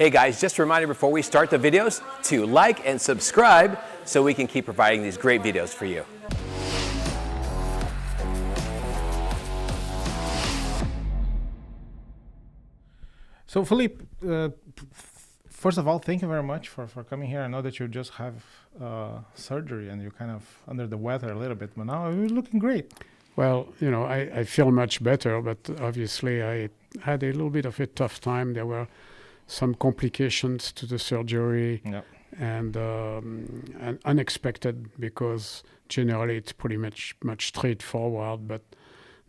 Hey guys, just a reminder before we start the videos to like and subscribe so we can keep providing these great videos for you. So Philippe, first of all, thank you very much for coming here. I know that you just have surgery and you're kind of under the weather a little bit, but now you're looking great. Well, I feel much better, but obviously I had a little bit of a tough time. There were some complications to the surgery. Yep. And unexpected, because generally it's pretty much straightforward, but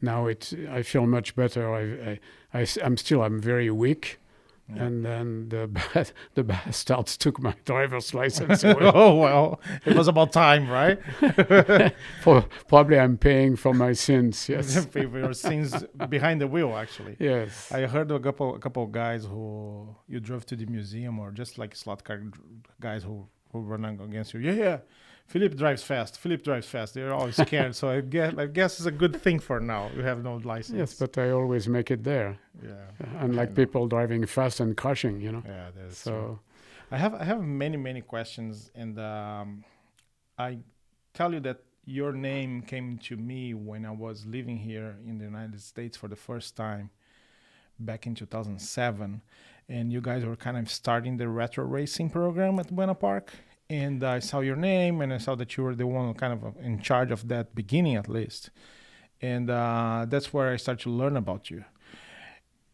now I feel much better. I'm very weak. Yeah. And then the bastards took my driver's license away. Oh, well, it was about time, right? Probably I'm paying for my sins, yes. Pay for your sins behind the wheel, actually. Yes. I heard a couple of guys who you drove to the museum, or just like slot car guys who run against you. Yeah. Philippe drives fast. They're always scared. So I guess it's a good thing for now. You have no license. Yes, but I always make it there. Yeah. Unlike people driving fast and crashing, Yeah, that's so. True. I have many questions, and I tell you that your name came to me when I was living here in the United States for the first time back in 2007, and you guys were kind of starting the retro racing program at Buena Park. And I saw your name, and I saw that you were the one kind of in charge of that beginning, at least. And that's where I started to learn about you.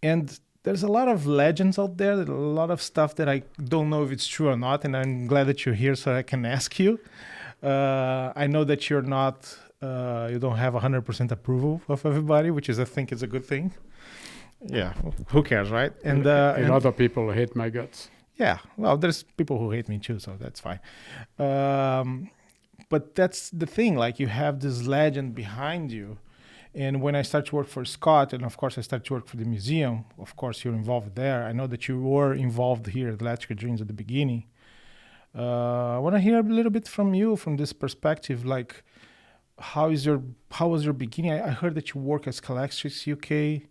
And there's a lot of legends out there, a lot of stuff that I don't know if it's true or not, and I'm glad that you're here so I can ask you. I know that you're not, you don't have 100% approval of everybody, which I think is a good thing. Yeah, who cares, right? And other people hate my guts. Yeah, well, there's people who hate me too, so that's fine. But that's the thing, like you have this legend behind you. And when I started to work for Scott, and of course I started to work for the museum, of course you're involved there. I know that you were involved here at Electrical Dreams at the beginning. I want to hear a little bit from you from this perspective, like how was your beginning? I heard that you work at Scalextrics UK.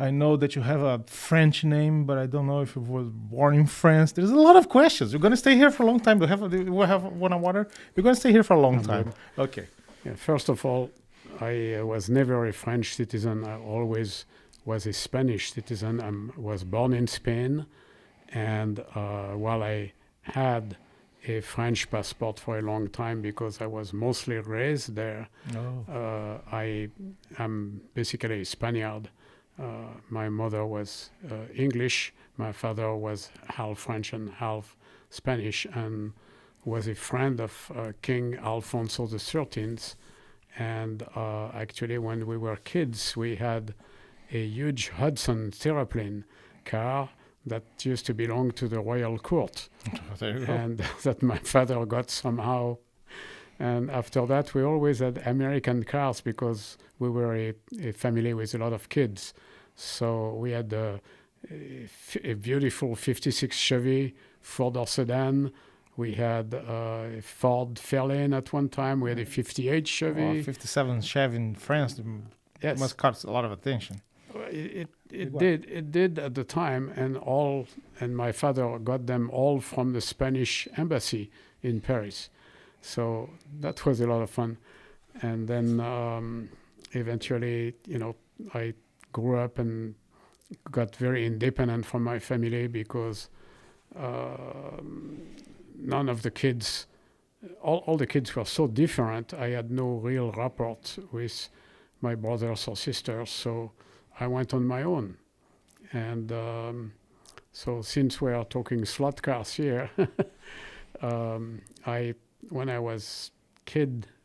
I know that you have a French name, but I don't know if you were born in France. There's a lot of questions. You're going to stay here for a long time. We'll have one water. You're going to stay here for a long time. Okay. Yeah, first of all, I was never a French citizen. I always was a Spanish citizen. I was born in Spain. And while I had a French passport for a long time because I was mostly raised there, I am basically a Spaniard. My mother was English. My father was half French and half Spanish, and was a friend of King Alfonso XIII. And actually, when we were kids, we had a huge Hudson Terraplane car that used to belong to the royal court. There you go. And that my father got somehow. And after that, we always had American cars because we were a family with a lot of kids. So we had a beautiful 56 Chevy, four-door sedan. We had a Ford Fairlane at one time. We had a 58 Chevy. 57 Chevy in France Yes. must caught a lot of attention. It did at the time, and my father got them all from the Spanish embassy in Paris. So that was a lot of fun. And then eventually, I grew up and got very independent from my family because none of the kids, all the kids were so different. I had no real rapport with my brothers or sisters, so I went on my own. And so since we are talking slot cars here, when I was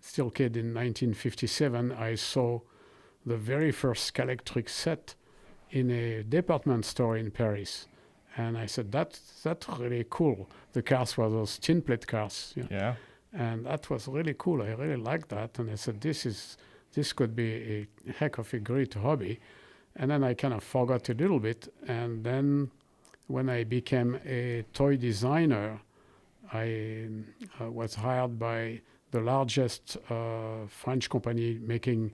still kid in 1957, I saw the very first Scalextric set in a department store in Paris. And I said, that's really cool. The cars were those tin plate cars. Yeah. And that was really cool. I really liked that. And I said, this could be a heck of a great hobby. And then I kind of forgot a little bit. And then when I became a toy designer, I was hired by the largest French company making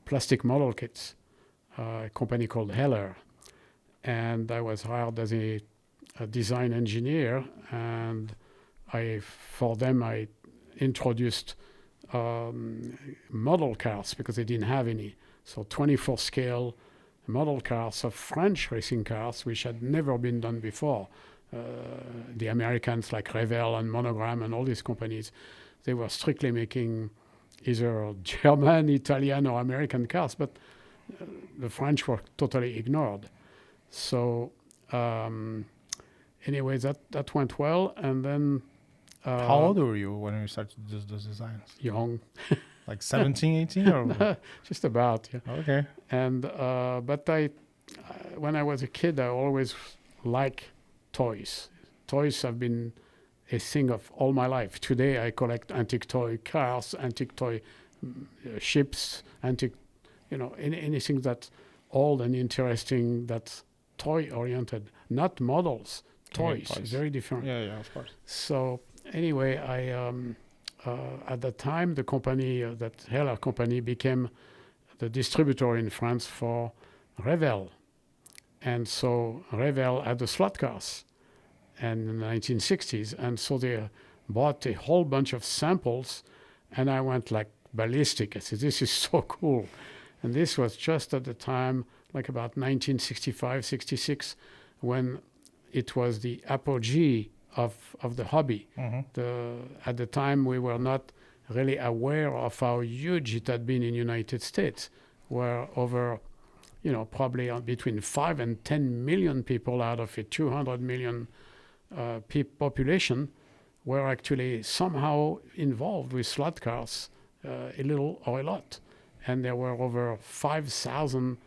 plastic model kits, a company called Heller. And I was hired as a a design engineer, and for them I introduced model cars because they didn't have any. So 24 scale model cars of French racing cars, which had never been done before. The Americans like Revell and Monogram and all these companies, they were strictly making either German, Italian, or American cars, but the French were totally ignored. So anyway, that went well, and then How old were you when you started to do those designs? young, Like 17, 18? Or? just about, yeah. Okay. And but when I was a kid, I always liked toys. Toys have been a thing of all my life. Today, I collect antique toy cars, antique toy ships, antique, anything that's old and interesting, that's toy-oriented, not models. Toys, very different. Yeah, of course. So anyway, at the time, the company, that Heller company, became the distributor in France for Revell. And so Revell had the slot cars in the 1960s. And so they bought a whole bunch of samples, and I went like ballistic. I said, this is so cool. And this was just at the time, like about 1965, 66, when it was the apogee of the hobby. At the time, we were not really aware of how huge it had been in the United States, where over, probably between 5 and 10 million people out of a 200 million population were actually somehow involved with slot cars, a little or a lot. And there were over 5,000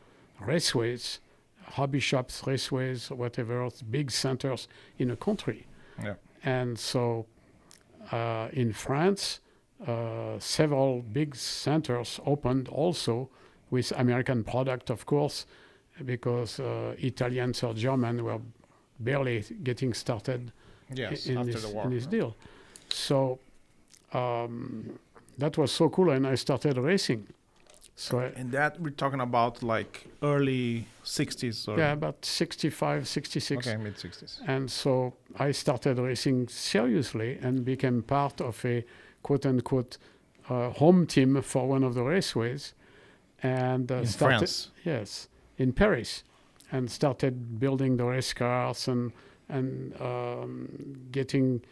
raceways, hobby shops, raceways, whatever, big centers in the country. Yeah. And so in France, several big centers opened also with American product, of course, because Italians or German were barely getting started in this deal. So that was so cool, and I started racing. So and that we're talking about like early 60s? Or? Yeah, about 65, 66. Okay, mid-60s. And so I started racing seriously and became part of a quote-unquote home team for one of the raceways. And in France? Yes, in Paris. And started building the race cars and getting,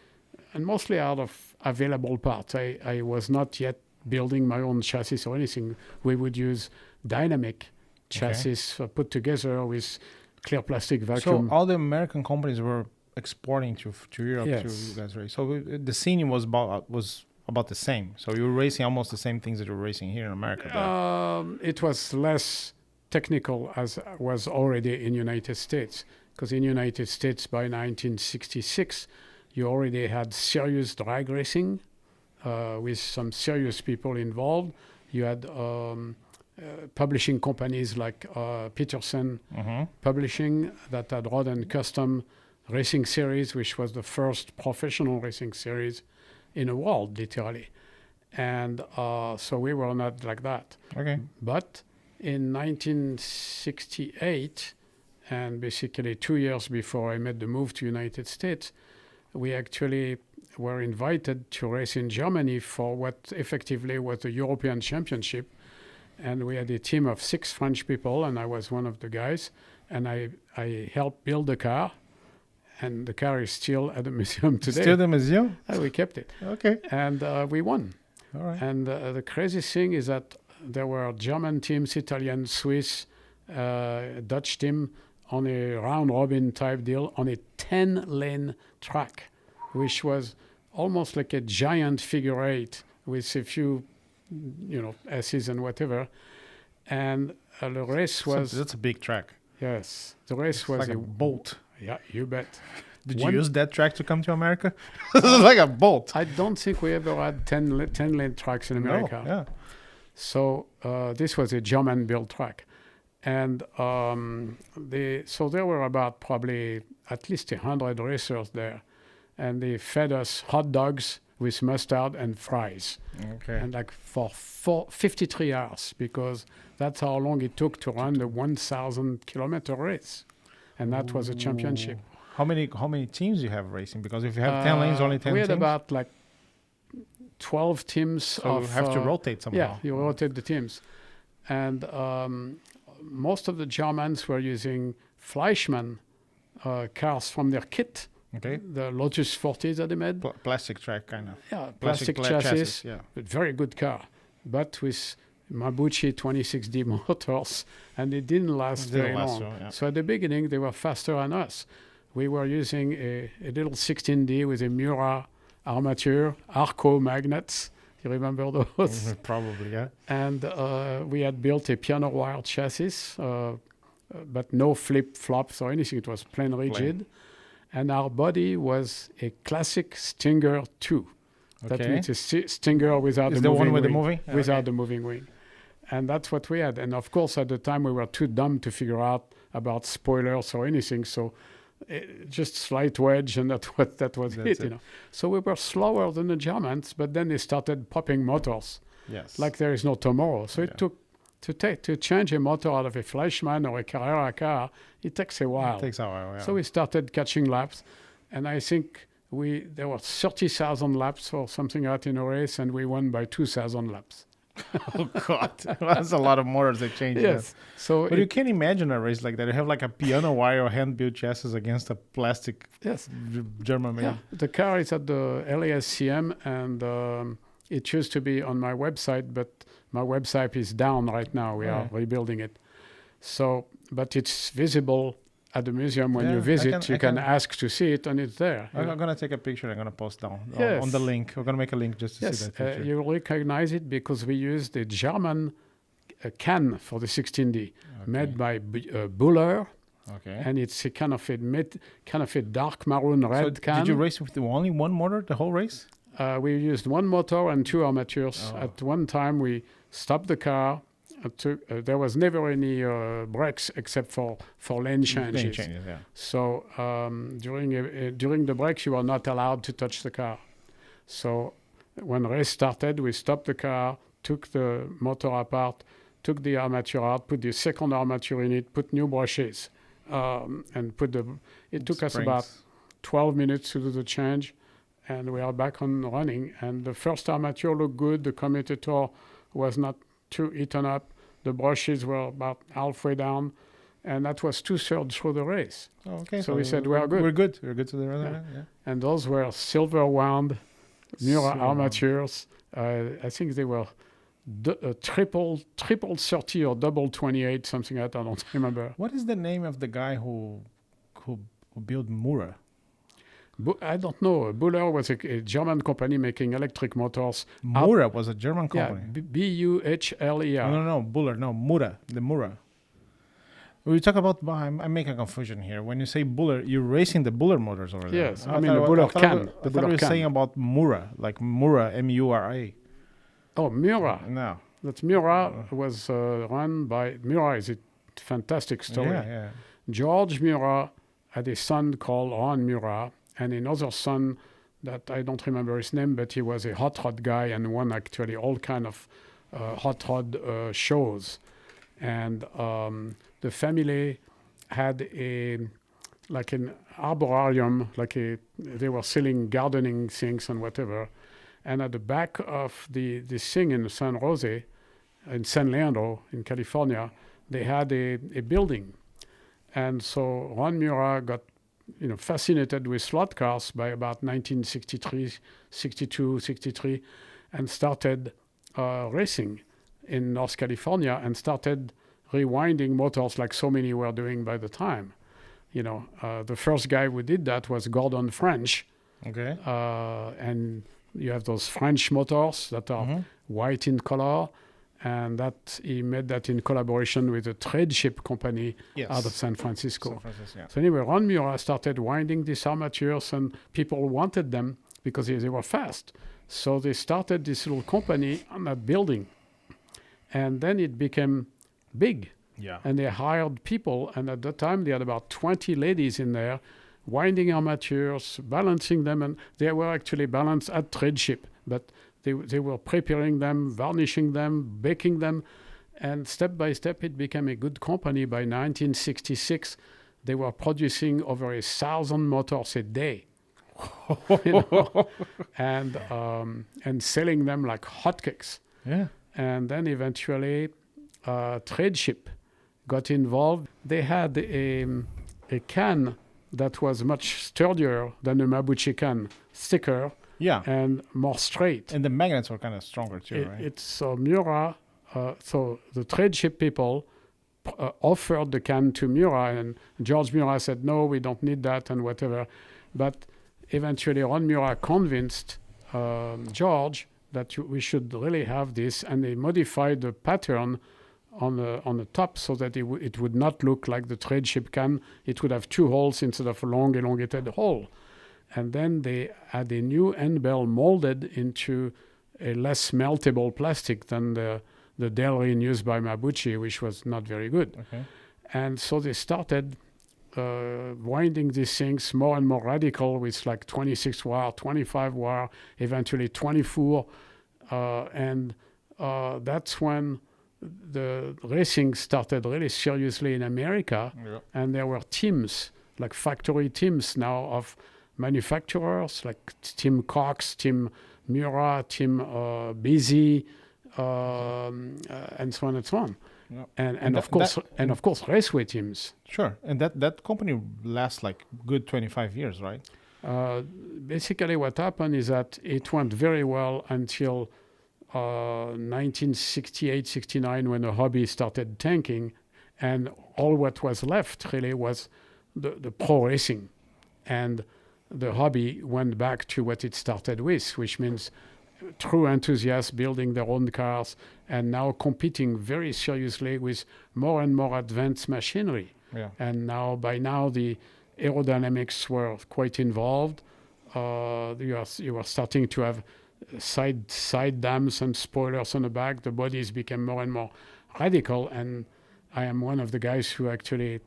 and mostly out of available parts. I was not yet building my own chassis or anything. We would use dynamic chassis put together with clear plastic vacuum. So all the American companies were exporting to Europe to you guys, right? So the scene was about the same. So you were racing almost the same things that you were racing here in America. It was less technical as was already in United States, because in United States by 1966 you already had serious drag racing with some serious people involved. You had publishing companies like Peterson Publishing that had Rod and Custom Racing Series, which was the first professional racing series in the world, literally. And so we were not like that. Okay. But in 1968, and basically 2 years before I made the move to United States, we actually were invited to race in Germany for what effectively was the European Championship. And we had a team of 6 French people, and I was one of the guys. And I helped build the car. And the car is still at the museum today. Still the museum? We kept it. Okay. And we won. All right. And the crazy thing is that there were German teams, Italian, Swiss, Dutch team on a round-robin type deal on a 10-lane track, which was almost like a giant figure eight with a few, S's and whatever. And the race was... That's a big track. Yes. The race was like a boat. Yeah, you bet. Did you use that track to come to America? Like a boat. I don't think we ever had 10-lane tracks in America. No, yeah. So this was a German-built track. And so there were about probably at least 100 racers there. And they fed us hot dogs with mustard and fries. Okay. And like for 53 hours, because that's how long it took to run the 1,000-kilometer race. And that was a championship. How many teams you have racing? Because if you have 10 lanes, only 10 we teams. had about like 12 teams. So you have to rotate somehow. Yeah, you rotate the teams. And most of the Germans were using Fleischmann cars from their kit. Okay. The Lotus 40s that they made. Plastic track, kind of. Yeah, Plastic plastic chassis. Yeah. But very good car. But with Mabuchi 26D motors, and it didn't last very long. So at the beginning, they were faster than us. We were using a little 16D with a Mura armature, Arco magnets. You remember those? Probably, yeah. And we had built a piano wire chassis, but no flip-flops or anything. It was plain rigid. And our body was a classic Stinger 2. That means a Stinger without the moving wing. one with the moving? Without the moving wing. And that's what we had. And of course, at the time, we were too dumb to figure out about spoilers or anything. So just slight wedge, and that was it, you know. So we were slower than the Germans, but then they started popping motors. Yes. Like there is no tomorrow. So it took to change a motor out of a Fleischmann or a Carrera car, it takes a while. It takes a while, yeah. So we started catching laps, and I think there were 30,000 laps or something out in a race, and we won by 2,000 laps. Oh God, that's a lot of motors they changed. Yes. So but you can't imagine a race like that. You have like a piano wire or hand-built chassis against a plastic German made. Yeah. The car is at the LASCM, and it used to be on my website, but my website is down right now. We are rebuilding it. So, but it's visible at the museum when you visit. You can ask to see it, and it's there. I'm going to take a picture. I'm going to post down Yes. on the link. We're going to make a link just to see that picture. You recognize it because we used a German can for the 16D made by Buller. Okay. And it's a kind of a dark maroon red can. Did you race with only one motor the whole race? We used one motor and two armatures. At one time, we stopped the car. There was never any brakes except for lane changes. Lane changes, yeah. So during the brakes, you were not allowed to touch the car. So when the race started, we stopped the car, took the motor apart, took the armature out, put the second armature in it, put new brushes, and it took us about 12 minutes to do the change, and we are back on running. And the first armature looked good. The commutator was not too eaten up. The brushes were about halfway down, and that was 2/3 through the race. Oh, okay. So we said, we're good. We're good. We're good to the other. Yeah. And those were silver wound Mura armatures. I think they were triple 30 or double 28, something like that. I don't remember. What is the name of the guy who built Mura? I don't know. Buller was a German company making electric motors. Mura was a German company. Yeah, Buhler. No, Buller. No, Mura. The Mura. We talk about. I'm making a confusion here. When you say Buller, you're racing the Buller motors over there. Yes, I mean the Buller can. I thought you were saying about Mura, like Mura, M-U-R-A. Oh, Mura. No. That's Mura was run by... Mura is a fantastic story. Yeah. George Mura had a son called Ron Mura, and another son that I don't remember his name, but he was a hot rod guy and won actually all kind of hot rod shows. And the family had an arborarium, they were selling gardening things and whatever. And at the back of the thing in San Jose, in San Leandro, in California, they had a building. And so Ron Mura got fascinated with slot cars by about 1963, 62, 63, and started racing in North California and started rewinding motors like so many were doing by the time. The first guy who did that was Gordon French. Okay. And you have those French motors that are white in color, and that he made that in collaboration with a trade ship company out of San Francisco. So anyway, Ron Mura started winding these armatures, and people wanted them because they were fast. So they started this little company on that building, and then it became big. Yeah. And they hired people, and at that time they had about 20 ladies in there winding armatures, balancing them, and they were actually balanced at trade ship, but they were preparing them, varnishing them, baking them, and step by step it became a good company. By 1966, they were producing over 1,000 motors a day. You know, and selling them like hotcakes. Yeah. And then eventually, Trade Ship got involved. They had a can that was much sturdier than a Mabuchi can, thicker Yeah. and more straight. And the magnets were kind of stronger too, right? It's so Mura. So the Trade Ship people offered the can to Mura, and George Mura said, "No, we don't need that," and whatever. But eventually, Ron Mura convinced George that we should really have this, and they modified the pattern on the top so that it would not look like the Trade Ship can. It would have two holes instead of a long elongated hole. And then they had a new end bell molded into a less meltable plastic than the Delrin used by Mabuchi, which was not very good. Okay. And so they started winding these things more and more radical with like 26 wire, 25 wire, eventually 24. And that's when the racing started really seriously in America. Yeah. And there were teams, like factory teams now of manufacturers, like Team Cox, Team Mura, Team BZ, and so on and so on. Yeah. And of course raceway teams. Sure. And that company lasts like good 25 years, right? Basically what happened is that it went very well until 1968, 69, when the hobby started tanking, and all what was left really was the pro racing. And the hobby went back to what it started with, which means true enthusiasts building their own cars and now competing very seriously with more and more advanced machinery. Yeah. And by now the aerodynamics were quite involved. You were starting to have side dams and spoilers on the back. The bodies became more and more radical, and I am one of the guys who actually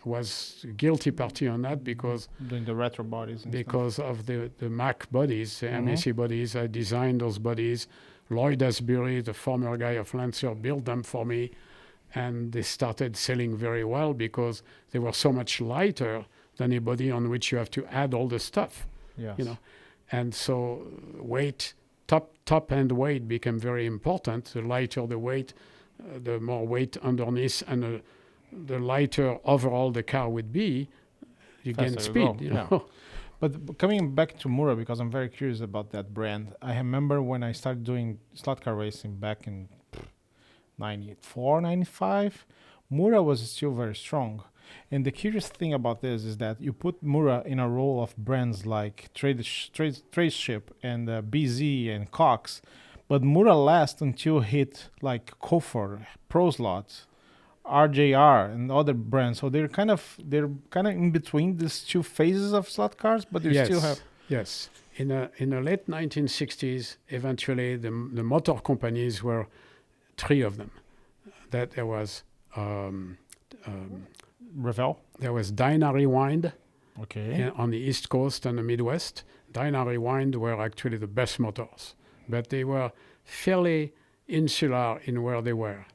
was guilty party on that because Doing the retro bodies and because of the Mack bodies, the MAC bodies. I designed those bodies. Lloyd Asbury, the former guy of Lancer, built them for me, and they started selling very well because they were so much lighter than a body on which you have to add all the stuff. Yes. You know, and so weight, top end weight became very important. The lighter the weight, the more weight underneath, and the lighter overall the car would be, you gain Faster speed. go, You yeah. know? But coming back to Mura, because I'm very curious about that brand. I remember when I started doing slot car racing back in 94, 95, Mura was still very strong. And the curious thing about this is that you put Mura in a role of brands like Trade Ship and BZ and Cox, but Mura lasts until hit like Cofor, Pro Slot, RJR, and other brands. So they're kind of in between these two phases of slot cars, but they still have. Yes. In the late 1960s, eventually the motor companies were three of them. That there was Revell. there was Dyna Rewind Okay. on the East Coast and the Midwest. Dyna Rewind were actually the best motors, but they were fairly insular in where they were.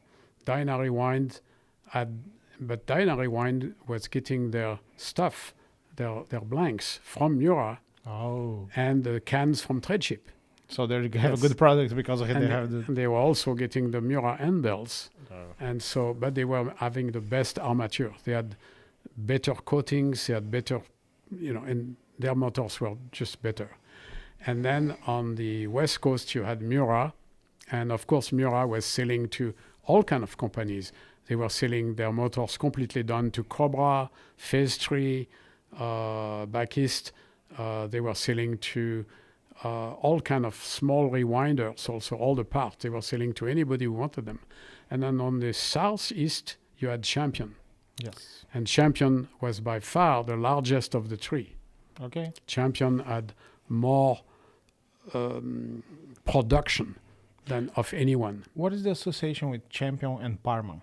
Dyna Rewind was getting their stuff, their blanks from Mura Oh. and the cans from Trade Ship. So they have Yes. a good product because of it. And They have the. they were also getting the Mura end bells. And so, but they were having the best armature. They had better coatings, they had better, and their motors were just better. And then on the West Coast, you had Mura. And of course, Mura was selling to all kind of companies. They were selling their motors completely done to Cobra, Phase 3, back east. They were selling to all kind of small rewinders, also all the parts. They were selling to anybody who wanted them. And then on the southeast, you had Champion. Yes. And Champion was by far the largest of the three. Okay. Champion had more production than of anyone. What is the association with Champion and Parma?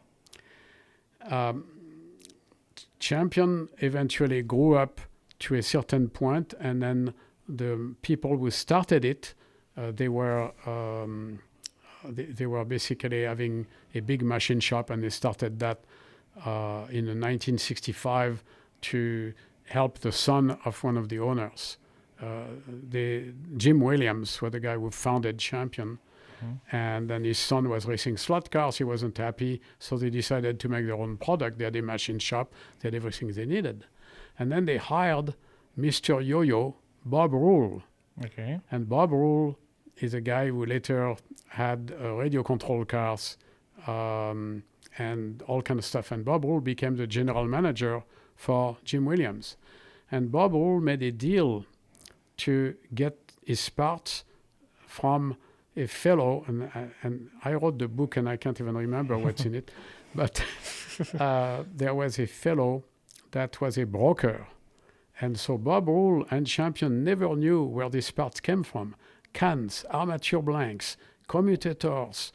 Champion eventually grew up to a certain point, and then the people who started it, they were basically having a big machine shop, and they started that in 1965 to help the son of one of the owners. Jim Williams was the guy who founded Champion. And then his son was racing slot cars. He wasn't happy, so they decided to make their own product. They had a machine shop. They had everything they needed. And then they hired Mr. Yo-Yo, Bob Rule. Okay. And Bob Rule is a guy who later had radio control cars and all kind of stuff. And Bob Rule became the general manager for Jim Williams. And Bob Rule made a deal to get his parts from a fellow, and I wrote the book and I can't even remember what's in it, but there was a fellow that was a broker. And so Bob Rule and Champion never knew where these parts came from. Cans, armature blanks, commutators,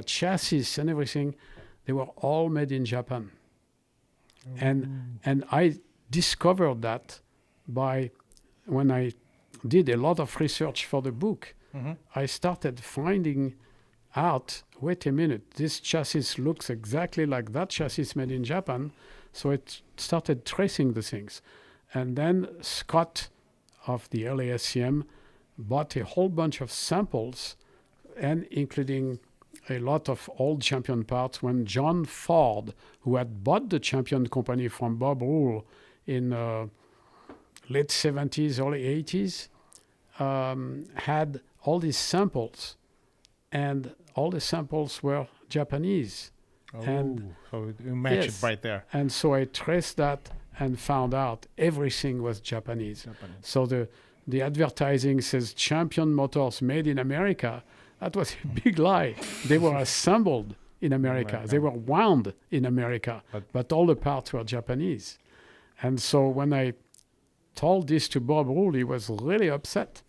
chassis and everything, they were all made in Japan. And I discovered that when I did a lot of research for the book. I started finding out, wait a minute, this chassis looks exactly like that chassis made in Japan. So it started tracing the things. And then Scott of the LASCM bought a whole bunch of samples, and including a lot of old Champion parts, when John Ford, who had bought the Champion company from Bob Rule in late 70s, early 80s, had all these samples, and all the samples were Japanese. So you match it right there. And so I traced that and found out everything was Japanese. So the advertising says Champion Motors made in America. That was a big lie. They were assembled in America. They were wound in America, but all the parts were Japanese. And so when I told this to Bob Rule, he was really upset.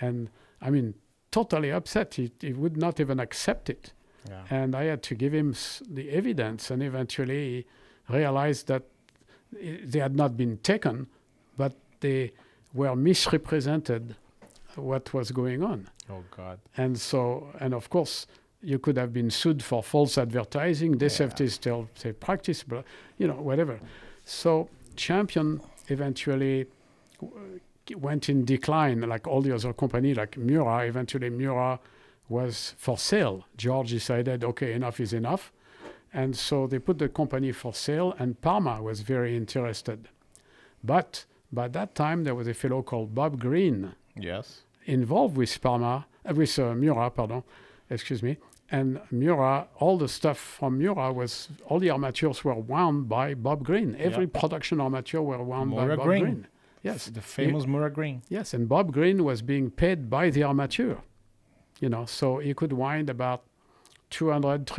And I mean, totally upset. He would not even accept it. Yeah. And I had to give him the evidence, and eventually he realized that they had not been taken, but they were misrepresented what was going on. Oh, God. And so, and of course, you could have been sued for false advertising, deceptive practice, but, whatever. So Champion eventually went in decline, like all the other companies, like Mura. Eventually, Mura was for sale. George decided, okay, enough is enough. And so they put the company for sale, and Parma was very interested. But by that time, there was a fellow called Bob Green. Yes. Involved with Mura, excuse me. And Mura, all the stuff from Mura all the armatures were wound by Bob Green. Every production armature were wound by Bob Green. Yes. The famous Mura Green. Yes, and Bob Green was being paid by the armature. So he could wind about 300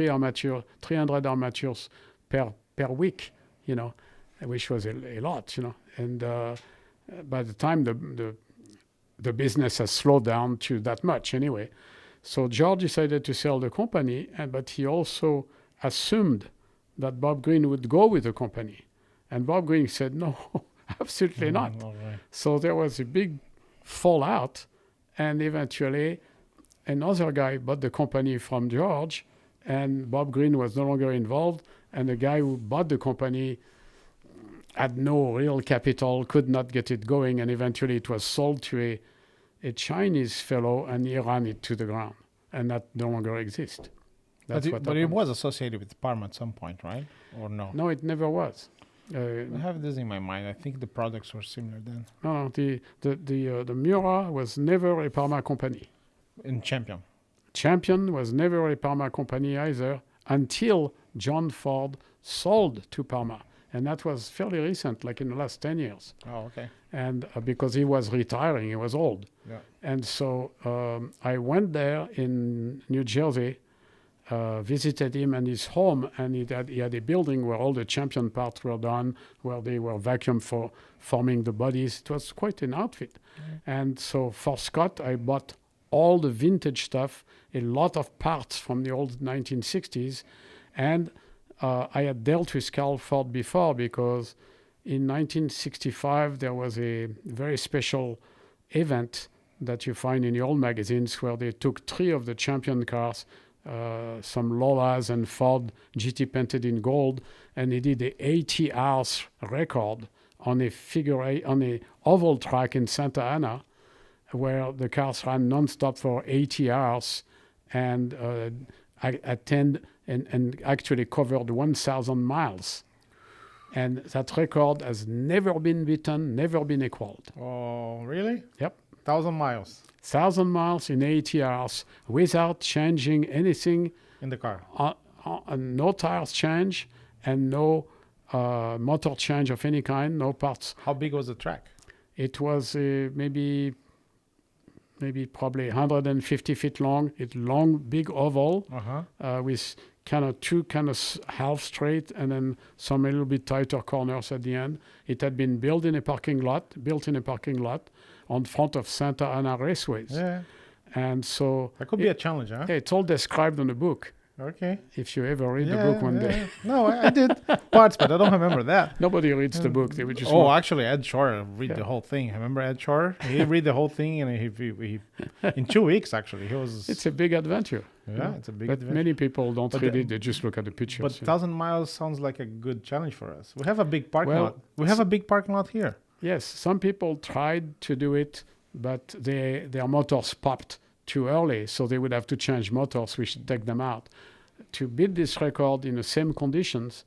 armatures per week, which was a lot, And by the time the business has slowed down to that much anyway. So George decided to sell the company, but he also assumed that Bob Green would go with the company. And Bob Green said, no, absolutely not. Right. So there was a big fallout, and eventually another guy bought the company from George, and Bob Green was no longer involved, and the guy who bought the company had no real capital, could not get it going, and eventually it was sold to a Chinese fellow, and he ran it to the ground, and that no longer exists. But it was associated with Parma at some point, right? Or no? No, it never was. I have this in my mind. I think the products were similar then. No, the Mura was never a Parma company. In Champion. Champion was never a Parma company either until John Ford sold to Parma. And that was fairly recent, like in the last 10 years. Oh, okay. And because he was retiring, he was old. Yeah. And so I went there in New Jersey, visited him and his home, and he had a building where all the Champion parts were done, where they were vacuumed for forming the bodies. It was quite an outfit. Mm-hmm. And so for Scott, I bought all the vintage stuff, a lot of parts from the old 1960s, and I had dealt with Carl Ford before, because in 1965 there was a very special event that you find in the old magazines where they took 3 of the Champion cars, some Lolas and Ford GT painted in gold, and they did the 80 hours record on a on a oval track in Santa Ana, where the cars ran nonstop for 80 hours and and actually covered 1,000 miles. And that record has never been beaten, never been equaled. Oh, really? Yep. 1,000 miles 1,000 miles in 80 hours without changing anything. in the car. No tires change and no motor change of any kind, no parts. How big was the track? It was maybe probably 150 feet long. It's long, big oval with kind of two kind of half straight and then some a little bit tighter corners at the end. It had been built in a parking lot on front of Santa Ana Raceways. Yeah. And so That could be a challenge, huh? it's all described in the book. Okay. If you ever read the book one day. No, I did parts, but I don't remember that. Nobody reads the book. They would just Actually, Ed Shore read the whole thing. Remember Ed Shore? He read the whole thing, and he in 2 weeks actually he was. It's a big adventure. It's a big But adventure. many people don't But read the- it. They just look at the pictures. But 1,000 miles sounds like a good challenge for us. We have a big parking Well, lot. We have a big parking lot here. Yes, some people tried to do it, but their motors popped too early, so they would have to change motors, which take them out. To beat this record in the same conditions,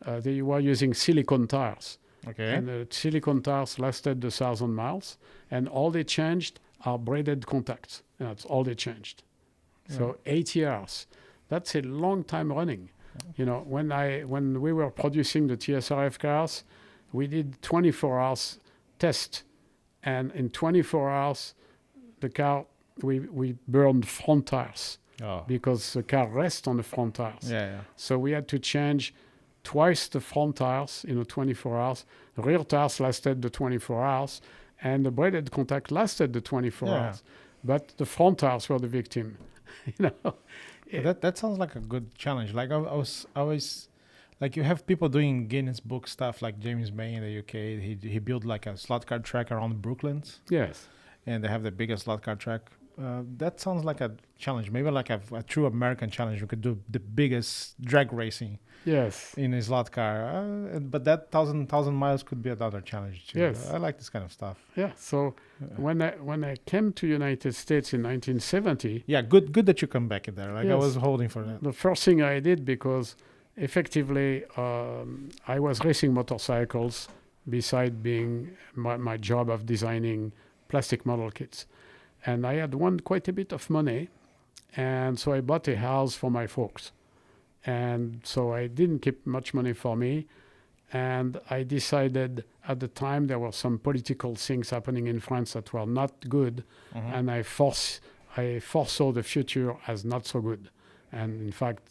they were using silicone tires. Okay. And the silicone tires lasted 1,000 miles, and all they changed are braided contacts. And that's all they changed. So 80 hours. That's a long time running. You know, when we were producing the TSRF cars, we did 24 hours test, and in 24 hours, the car we burned front tires. Because the car rests on the front tires. Yeah. So we had to change twice the front tires in the 24 hours. The rear tires lasted the 24 hours, and the braided contact lasted the 24 hours. But the front tires were the victim. You know. That sounds like a good challenge. Like I was always, like you have people doing Guinness Book stuff, like James May in the UK. He built like a slot car track around Brooklands. Yes. And they have the biggest slot car track. That sounds like a challenge. Maybe like a true American challenge. We could do the biggest drag racing. Yes. In a slot car. But that 1,000 miles could be another challenge too. Yes. I like this kind of stuff. Yeah. So when I came to United States in 1970. Yeah, good that you come back in there. Like I was holding for that. The first thing I did, because effectively I was racing motorcycles beside being my job of designing plastic model kits. And I had won quite a bit of money, and so I bought a house for my folks. And so I didn't keep much money for me, and I decided at the time there were some political things happening in France that were not good, and I foresaw the future as not so good. And in fact,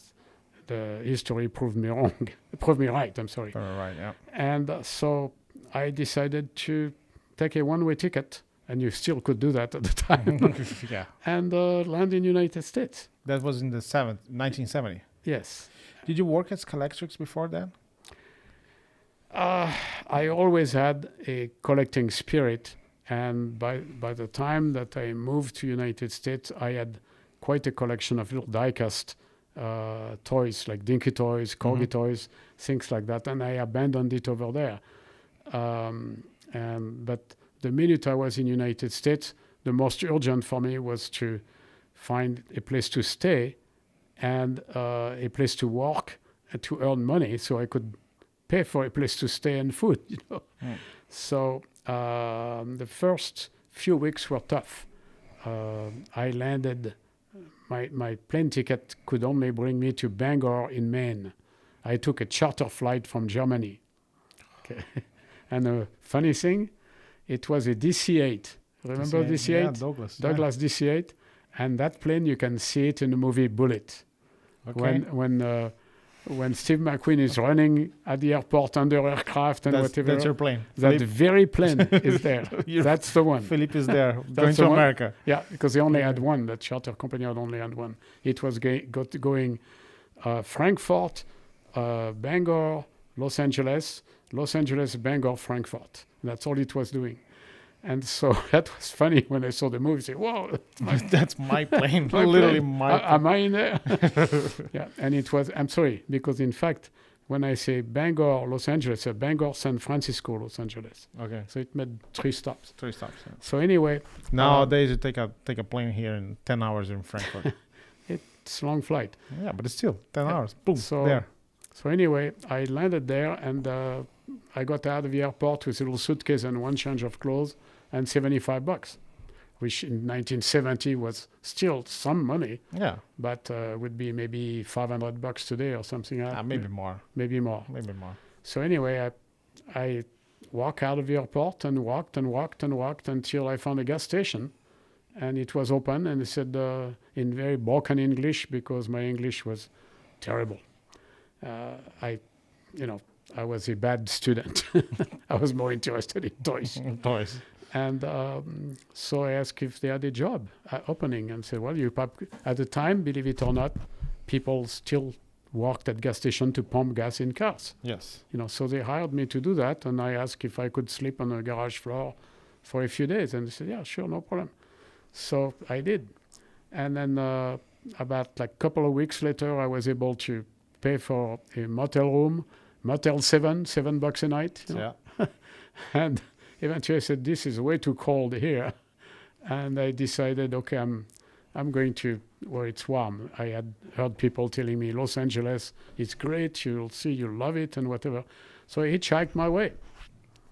the history proved me wrong, proved me right, I'm sorry. Right, yeah. And so I decided to take a one-way ticket, and you still could do that at the time. Yeah. And land in United States. That was in the 1970. Yes. Did you work at Scalextrics before that? I always had a collecting spirit, and by the time that I moved to United States, I had quite a collection of little die-cast toys, like Dinky toys, Corgi toys, things like that, and I abandoned it over there. But the minute I was in United States, the most urgent for me was to find a place to stay and a place to work and to earn money so I could pay for a place to stay and food, you know. So the first few weeks were tough. I landed, my plane ticket could only bring me to Bangor in Maine. I took a charter flight from Germany. Okay. And a funny thing, it was a DC-8. Remember DC-8? Yeah, Douglas DC-8. And that plane, you can see it in the movie Bullet. Okay. When Steve McQueen is running at the airport under aircraft and whatever. That's your plane. That very plane is there. That's the one. Philippe is there, going That's to the one. America. Yeah, because they only had one. That charter company had only had one. It was going Frankfurt, Bangor, Los Angeles, Bangor, Frankfurt. That's all it was doing. And so that was funny when I saw the movie. I said, whoa, that's my plane. my Literally plane. my plane. Am I in there? Yeah, and it was, I'm sorry, because in fact, when I say Bangor, Los Angeles, Bangor, San Francisco, Los Angeles. Okay. So it made 3 stops. 3 stops. Yeah. So anyway, Nowadays, you take a plane here in 10 hours in Frankfurt. it's a long flight. Yeah, but it's still 10 hours. Boom, So there. So anyway, I landed there, and I got out of the airport with a little suitcase and 1 change of clothes and $75, which in 1970 was still some money, Yeah, but would be maybe $500 today or something like that. maybe more. Maybe more. Maybe more. So anyway, I walked out of the airport and walked and walked and walked until I found a gas station, and it was open, and they said in very broken English, because my English was terrible. I was a bad student. I was more interested in toys. Toys. And so I asked if they had a job opening, and said, well, at the time, believe it or not, people still worked at gas station to pump gas in cars. Yes. So they hired me to do that, and I asked if I could sleep on a garage floor for a few days, and they said, yeah, sure, no problem. So I did. And then about like a couple of weeks later, I was able to pay for a motel room, Motel 7, $7 a night. Yeah. And eventually I said, this is way too cold here. And I decided, okay, I'm going to where it's warm. I had heard people telling me, Los Angeles, it's great, you'll see, you'll love it, and whatever. So I hitchhiked my way.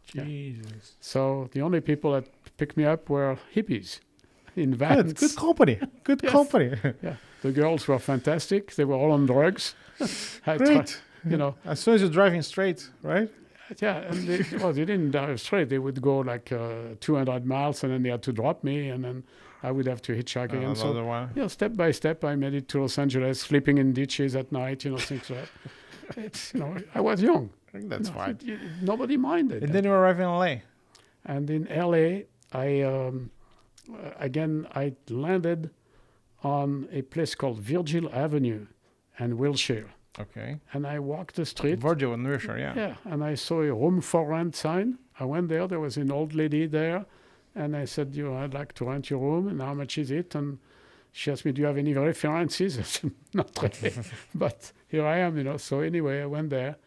Jesus. So the only people that picked me up were hippies in vans. Good company. Good Yes. company. Yeah, the girls were fantastic. They were all on drugs. Great. As soon as you're driving straight, right? Yeah, and they didn't drive straight. They would go like 200 miles, and then they had to drop me, and then I would have to hitchhike again. So, Another one. step by step, I made it to Los Angeles, sleeping in ditches at night, things like that. It's, I was young. I think that's fine. Nobody minded. And then you arrive in LA. And in LA, I landed on a place called Virgil Avenue and Wilshire. Okay. And I walked the street. Virgil and Wilshire, yeah. Yeah, and I saw a room for rent sign. I went there. There was an old lady there. And I said, I'd like to rent your room. And how much is it? And she asked me, do you have any references? I said, not really. But here I am, So anyway, I went there.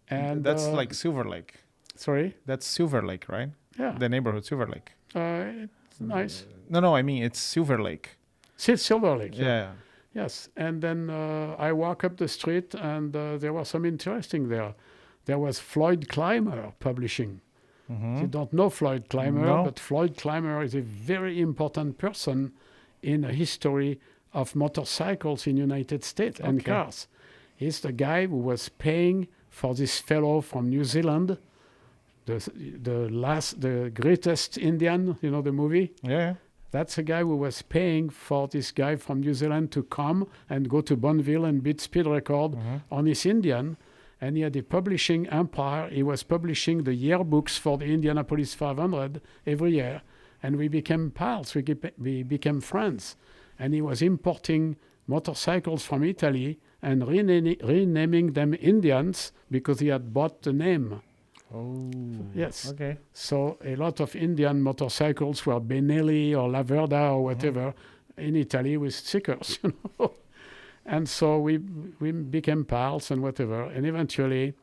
And that's like Silver Lake. Sorry? That's Silver Lake, right? Yeah. The neighborhood Silver Lake. It's nice. No, I mean it's Silver Lake. Silver Lake. Yeah. Yes. And then I walk up the street, and there was some interesting there. There was Floyd Clymer publishing. Mm-hmm. You don't know Floyd Clymer, No. but Floyd Clymer is a very important person in the history of motorcycles in United States and cars. He's the guy who was paying for this fellow from New Zealand, the greatest Indian, the movie. Yeah. That's a guy who was paying for this guy from New Zealand to come and go to Bonneville and beat speed record on his Indian. And he had a publishing empire. He was publishing the yearbooks for the Indianapolis 500 every year. And we became pals. We became friends. And he was importing motorcycles from Italy and renaming them Indians because he had bought the name. Oh. Yes. Okay. So a lot of Indian motorcycles were Benelli or Laverda or whatever in Italy with stickers, And so we became pals and whatever. And eventually,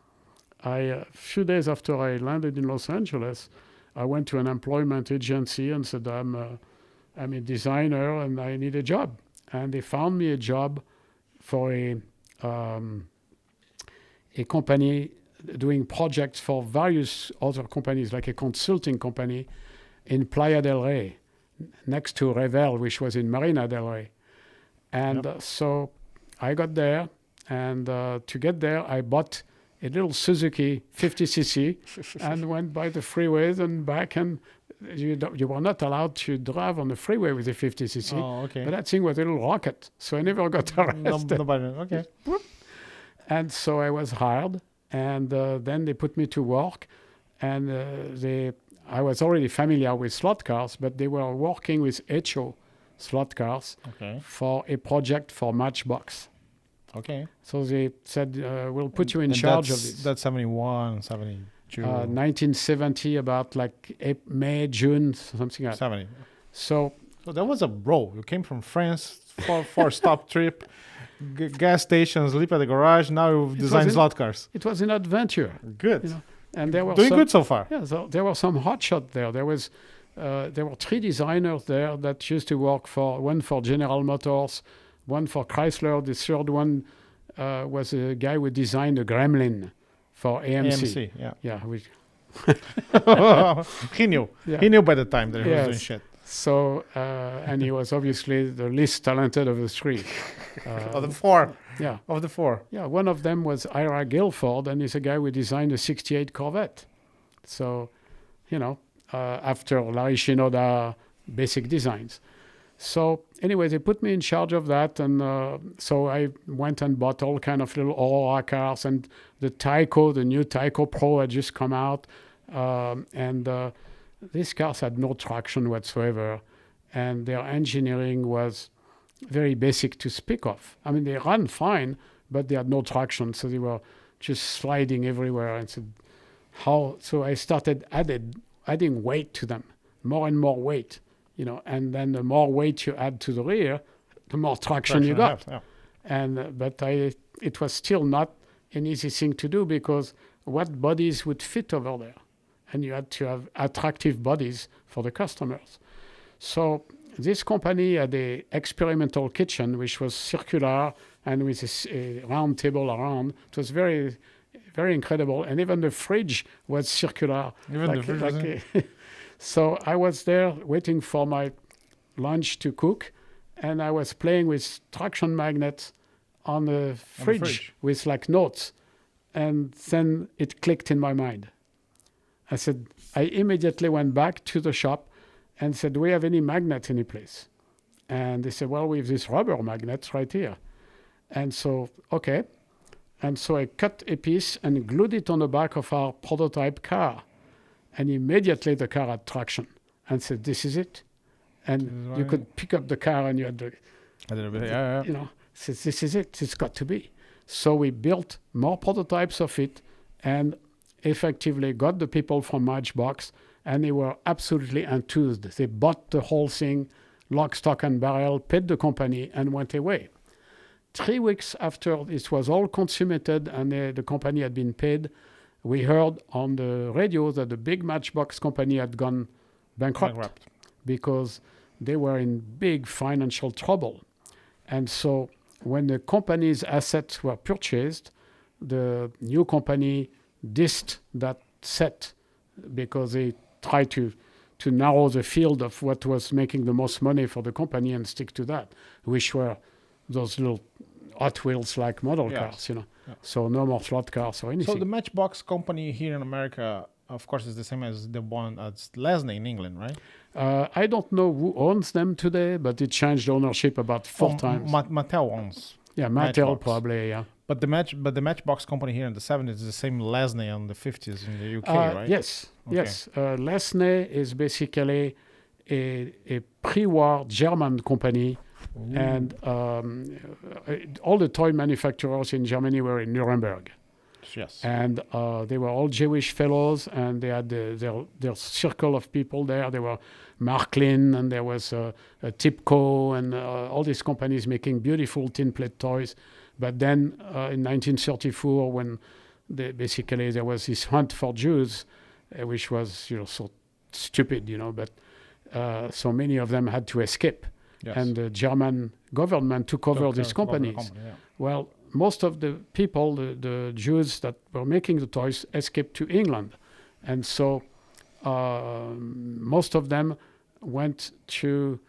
a few days after I landed in Los Angeles, I went to an employment agency and said, I'm a designer and I need a job. And they found me a job for a company doing projects for various other companies, like a consulting company in Playa del Rey, next to Revel, which was in Marina del Rey. And so I got there, and to get there, I bought a little Suzuki 50cc and went by the freeways and back, and you were not allowed to drive on the freeway with a 50cc. Oh, okay. But that thing was a little rocket, so I never got arrested. Nobody. Okay. And so I was hired, and then they put me to work, and I was already familiar with slot cars, but they were working with HO slot cars for a project for Matchbox. Okay. So they said, we'll put you in And charge of this. That's 71, 72. 1970, about like May, June, something like that. 70. So So that was a roll. You came from France for a stop trip gas station, sleep at the garage. Now you design slot cars. It was an adventure. Good. You know? And there were Doing good so far. Yeah, so there were some hotshot there. There were 3 designers there that used to work one for General Motors, one for Chrysler. The third one was a guy who designed a Gremlin for AMC. Yeah. Yeah, He knew. Yeah. He knew by the time that he was Yes. doing shit. So, and he was obviously the least talented of the 3. Of the 4. Yeah. Of the 4. Yeah, one of them was Ira Guilford, and he's a guy who designed a 68 Corvette. So, after Larry Shinoda basic designs. So anyway, they put me in charge of that, and so I went and bought all kind of little Aurora cars, and the new Tyco Pro had just come out, and these cars had no traction whatsoever, and their engineering was very basic to speak of. I mean, they ran fine, but they had no traction, so they were just sliding everywhere. And said, how? So I started adding weight to them, more and more weight, and then the more weight you add to the rear, the more traction you got. Yeah. And but it was still not an easy thing to do, because what bodies would fit over there, and you had to have attractive bodies for the customers. So this company had a experimental kitchen which was circular and with a round table around. It was very, very incredible, and even the fridge was circular. So I was there waiting for my lunch to cook, and I was playing with traction magnets on the fridge with notes, and then it clicked in my mind. I immediately went back to the shop and said, do we have any magnets any place? And they said, well, we have these rubber magnets right here. And so, okay. And so I cut a piece and glued it on the back of our prototype car. And immediately the car had traction, and said, this is it. And you could pick up the car and you had said, this is it, it's got to be. So we built more prototypes of it and effectively got the people from Matchbox, and they were absolutely enthused. They bought the whole thing, lock, stock, and barrel, paid the company, and went away. 3 weeks after it was all consummated and the company had been paid, we heard on the radio that the big Matchbox company had gone bankrupt because they were in big financial trouble. And so when the company's assets were purchased, the new company dissed that set because they tried to narrow the field of what was making the most money for the company and stick to that, which were those little Hot Wheels like model cars, Yeah. So no more slot cars or anything. So the Matchbox company here in America, of course, is the same as the one at Lesney in England, right? I don't know who owns them today, but it changed ownership about 4 times. Mattel owns. Yeah, Mattel Matchbox. probably, yeah. But the Matchbox company here in the 70s is the same Lesney on the 50s in the UK, right? Yes, Okay. yes. Lesney is basically a pre-war German company. Ooh. And all the toy manufacturers in Germany were in Nuremberg. Yes. And they were all Jewish fellows, and they had their circle of people there. There were Marklin, and there was Tipco, and all these companies making beautiful tin plate toys. But then in 1934, when basically there was this hunt for Jews, which was so stupid, but so many of them had to escape. Yes. And the German government took over these companies. Well, most of the people, the Jews that were making the toys, escaped to England. And so most of them went to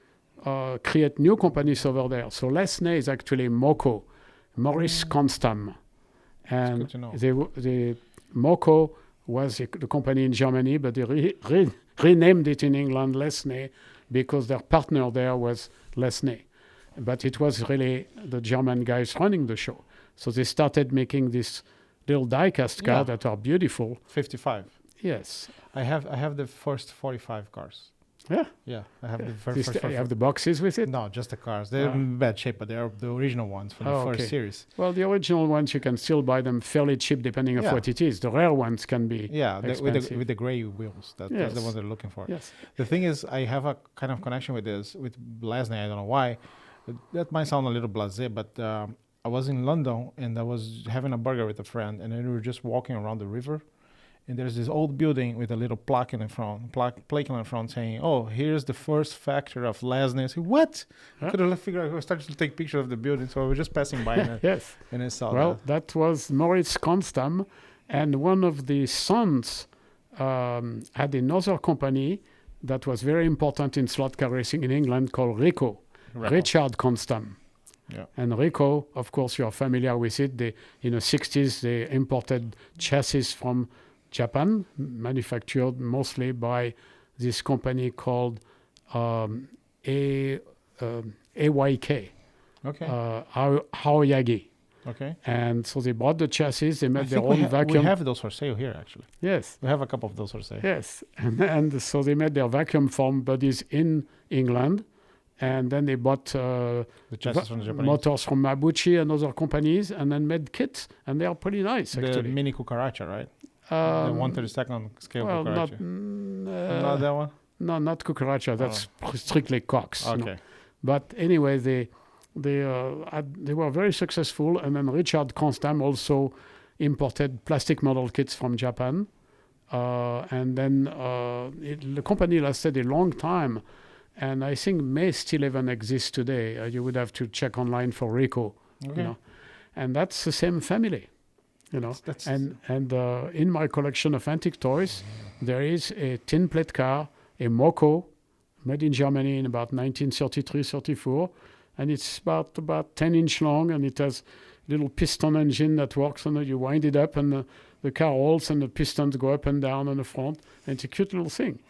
create new companies over there. So Lesney is actually Moco, Maurice Constam. And the Moco was the company in Germany, but they renamed it in England Lesney because their partner there was Lesney. But it was really the German guys running the show. So they started making these little die-cast cars that are beautiful. 55. Yes. I have the first 45 cars. Yeah? Yeah, I have the first. You have the boxes with it? No, just the cars. They're in bad shape, but they are the original ones from the first series. Well, the original ones, you can still buy them fairly cheap depending on what it is. The rare ones can be expensive. with the gray wheels. That's the ones they're looking for. Yes. The thing is, I have a kind of connection with Lesney. I don't know why. That might sound a little blasé, but I was in London and I was having a burger with a friend, and then we were just walking around the river, and there's this old building with a little plaque in the front, plaque in the front saying, "Oh, here's the first factory of Lesney." I said, "What?" I Huh? couldn't figure out. I started to take pictures of the building, so I was just passing by and, Yes. and I saw Well, that. that was Maurice Constam, and one of the sons had another company that was very important in slot car racing in England called Rico, Richard Constam. Yeah. And Rico, of course, you are familiar with it. In the 60s, they imported chassis from Japan, manufactured mostly by this company called AYK, Okay. Aoyagi. Okay. And so they bought the chassis, they I made their think own we vacuum. have those for sale here, actually. Yes, We have a couple of those for sale. yes. And so they made their vacuum form bodies in England. And then they bought The chassis from the Japanese. motors from Mabuchi and other companies, and then made kits. And they are pretty nice, The actually. mini cucaracha, right? The 1/32 scale Well, cucaracha. Not that one? no, not cucaracha. That's strictly Cox. Okay. No. But anyway, they were very successful. And then Richard Constam also imported plastic model kits from Japan. And then the company lasted a long time. And I think may still even exist today. You would have to check online for Rico. Okay. You know, and that's the same family. You know, That's and in my collection of antique toys, there is a tin plate car, a Moko, made in Germany in about 1933-34, and it's about 10-inch long, and it has a little piston engine that works, and you wind it up, and the car rolls, and the pistons go up and down on the front, and it's a cute little thing,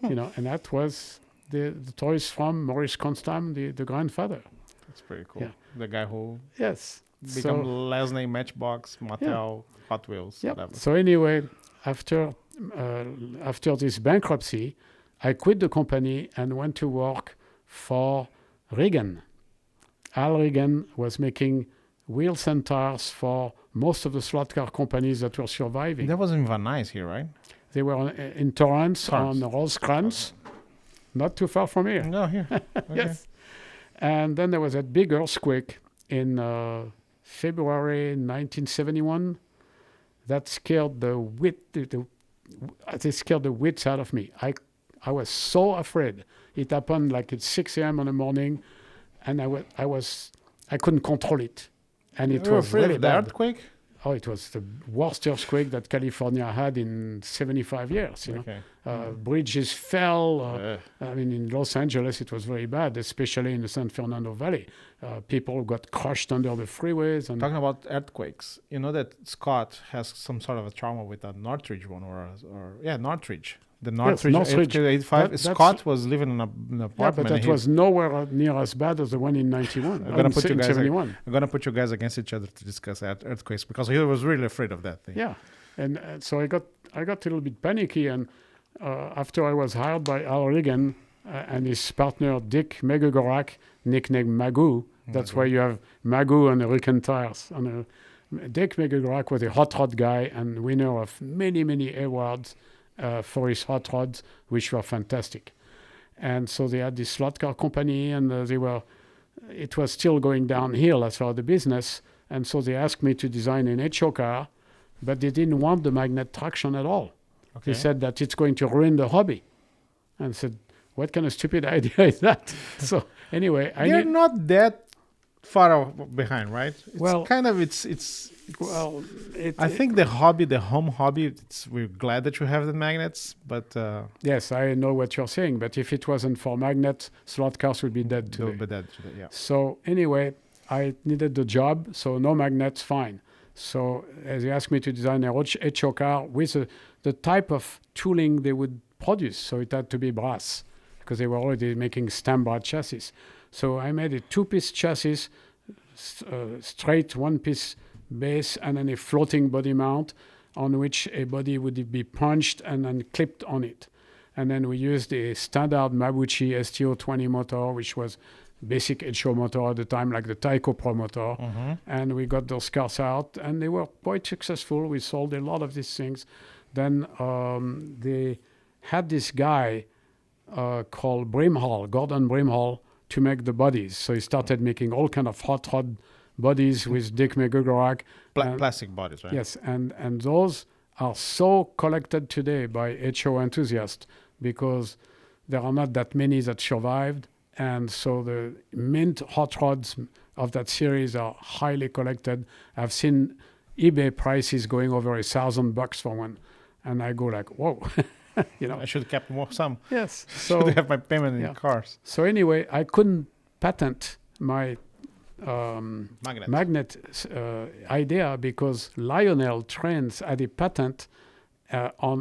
you know. And that was the toys from Maurice Constam, the grandfather. That's pretty cool. Yeah. The guy who Yes. become Lesney, Matchbox, Mattel, Hot Wheels, Yeah. whatever. So anyway, after this bankruptcy, I quit the company and went to work for Reagan. Al Reagan was making wheels and tires for most of the slot car companies that were surviving. That was in Van Nuys here, right? They were in Torrance Torrance. on Rosecrans, not too far from here. No, here. Okay. Yes. And then there was that big earthquake in February 1971 that scared they scared the wits out of me. I was so afraid. It happened like at 6 a.m. in the morning, and I couldn't control it. And it You were was afraid really of the bad. earthquake? Oh, it was the worst earthquake that California had in 75 years. You know, Okay. bridges fell. I mean, in Los Angeles, it was very bad, especially in the San Fernando Valley. People got crushed under the freeways. And Talking about earthquakes, you know that Scott has some sort of a trauma with a Northridge one, Northridge. The Northridge, Northridge. 85. That's- Scott was living in an yeah, apartment. but that was nowhere near as bad as the one in 91. I'm gonna put you in guys 71. I'm gonna put you guys against each other to discuss earthquakes because he was really afraid of that thing. Yeah, and so I got a little bit panicky, and after I was hired by Al Reagan and his partner Dick Megagorak, nicknamed Magoo. That's why you have Magoo and Hurricane Tires. And Dick Megagorak was a hot rod guy and winner of many awards for his hot rods, which were fantastic. And so they had this slot car company, and it was still going downhill as far as the business. And so they asked me to design an HO car, but they didn't want the magnet traction at all. Okay. They said that it's going to ruin the hobby. And I said, what kind of stupid idea is that? So anyway, They're not that far behind, right? It's Well- kind of it's. well, I think the home hobby. We're glad that you have the magnets, but yes, I know what you're saying, but if it wasn't for magnets, slot cars would be dead they'll today. be dead today. Yeah. So anyway, I needed the job, so no magnets, fine. So they asked me to design a HO car with the type of tooling they would produce. So it had to be brass because they were already making stem brass chassis. So I made a two-piece chassis, straight one-piece base, and then a floating body mount on which a body would be punched and then clipped on it. And then we used a standard Mabuchi STO20 motor, which was basic HO motor at the time, like the Taiko Pro motor. And we got those cars out, and they were quite successful. We sold a lot of these things. Then they had this guy called Brimhall, Gordon Brimhall, to make the bodies. So he started making all kind of hot rod bodies with Dick McGugarak. Plastic bodies, right? Yes, and those are so collected today by HO enthusiasts because there are not that many that survived. And so the mint hot rods of that series are highly collected. I've seen eBay prices going over $1,000 for one. And I go like, whoa, you know. I should have kept some. Yes. So they have my payment in cars. So anyway, I couldn't patent my magnet idea because Lionel Trends had a patent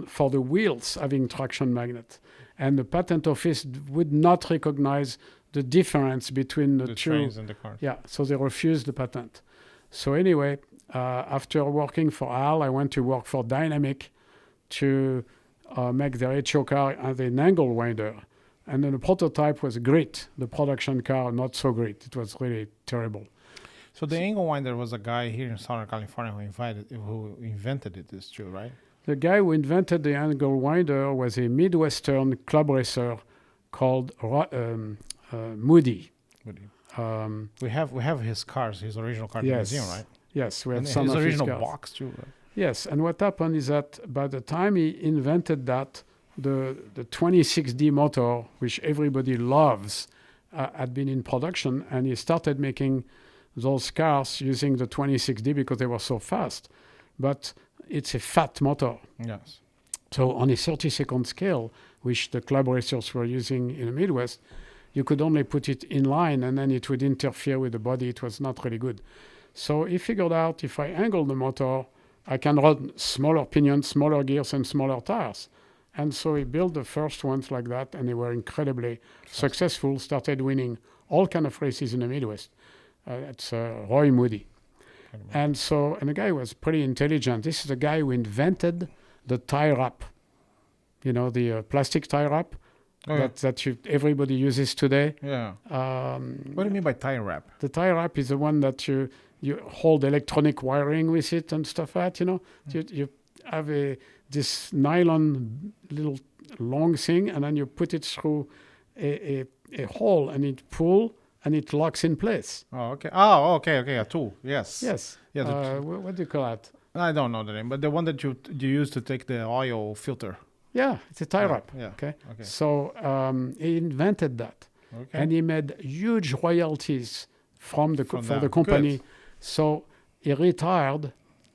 for the wheels having traction magnet. And the patent office would not recognize the difference between the two. Trains and the cars. Yeah, so they refused the patent. So anyway, after working for Al, I went to work for Dynamic to make their HO car and an angle winder. And then the prototype was great. The production car, not so great. It was really terrible. So the angle winder was a guy here in Southern California who invented it, is true, right? The guy who invented the angle winder was a Midwestern club racer called Moody. We have his cars, his original car in the museum, right? Yes, we have and some his of original his cars. box too. Right? Yes, and what happened is that by the time he invented that, the 26D motor, which everybody loves, had been in production, and he started making those cars using the 26D because they were so fast. But it's a fat motor. Yes. So on a 30-second scale, which the club racers were using in the Midwest, you could only put it in line, and then it would interfere with the body. It was not really good. So he figured out if I angle the motor, I can run smaller pinions, smaller gears, and smaller tires. And so he built the first ones like that, and they were incredibly successful, started winning all kind of races in the Midwest. It's Roy Moody. And the guy was pretty intelligent. This is the guy who invented the tie wrap. You know, the plastic tie wrap that everybody uses today. Yeah. What do you mean by tie wrap? The tie wrap is the one that you hold electronic wiring with it and stuff like that, you know. You have this nylon little long thing, and then you put it through a hole, and it pulls, and it locks in place. Oh, okay. Oh, okay. A tool. Yes. Yes. Yeah. What do you call that? I don't know the name, but the one that you use to take the oil filter. Yeah, it's a tie wrap. Yeah. Okay. So he invented that, and he made huge royalties for the company. Good. So he retired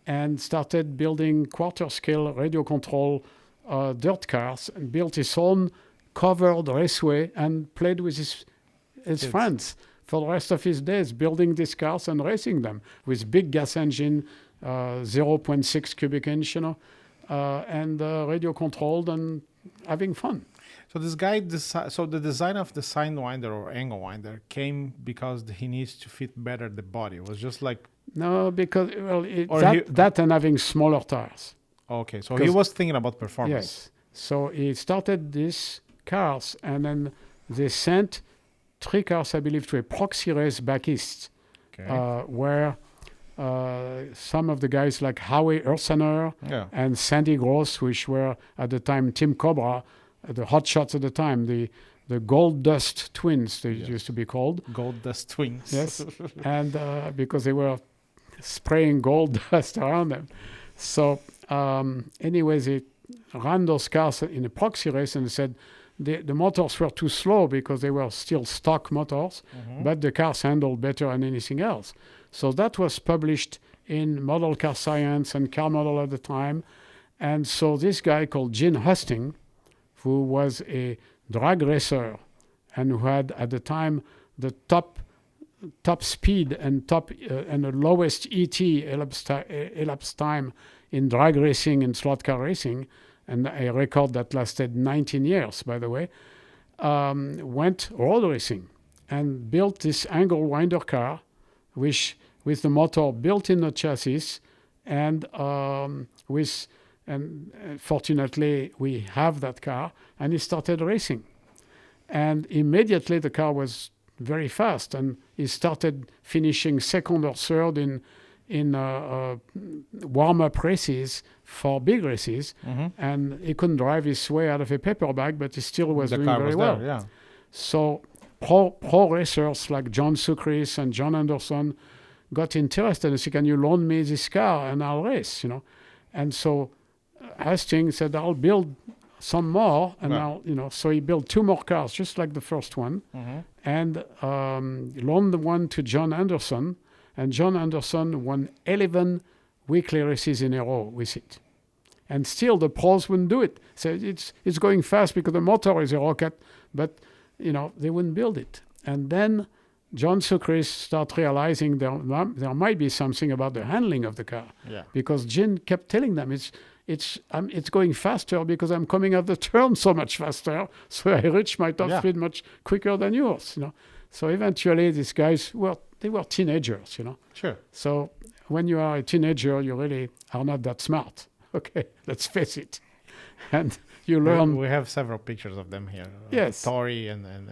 and started building quarter-scale radio control dirt cars, and built his own covered raceway and played with his friends for the rest of his days, building these cars and racing them with big gas engine, 0.6 cubic inch, you know, and radio controlled and having fun. So this guy, so the design of the Sidewinder or angle winder came because he needs to fit better the body. It was just like... No, because, that and having smaller tires. Okay, so he was thinking about performance. Yes. So he started these cars, and then they sent 3 cars, I believe, to a proxy race back east, where some of the guys like Howie Ursaner and Sandy Gross, which were at the time Team Cobra, the hot shots at the time, the Gold Dust Twins, they used to be called. Gold Dust Twins. Yes, and because they were spraying gold dust around them. So anyways, they ran those cars in a proxy race, and they said the motors were too slow because they were still stock motors, but the cars handled better than anything else. So that was published in Model Car Science and Car Model at the time. And so this guy called Gene Husting, who was a drag racer and who had at the time the top speed and and the lowest ET elapsed time in drag racing and slot car racing, and a record that lasted 19 years, by the way, went road racing and built this angle winder car, which with the motor built in the chassis, and fortunately we have that car, and he started racing, and immediately the car was very fast, and he started finishing second or third in warm-up races for big races, and he couldn't drive his way out of a paper bag, but he still was doing very well. There, yeah. So pro racers like John Sucris and John Anderson got interested and said, "Can you loan me this car and I'll race?" And so Hastings said, "I'll build some more," and so he built 2 more cars, just like the first one, and loaned the one to John Anderson, and John Anderson won 11 weekly races in a row with it. And still the pros wouldn't do it. So it's going fast because the motor is a rocket, but they wouldn't build it. And then John Sukris started realizing there might be something about the handling of the car, because Gene kept telling them it's going faster because I'm coming out the turn so much faster, so I reach my top speed much quicker than yours. So eventually these guys were teenagers. Sure. So when you are a teenager, you really are not that smart. Okay, let's face it. And you learn. We have several pictures of them here. Yes. Tori and and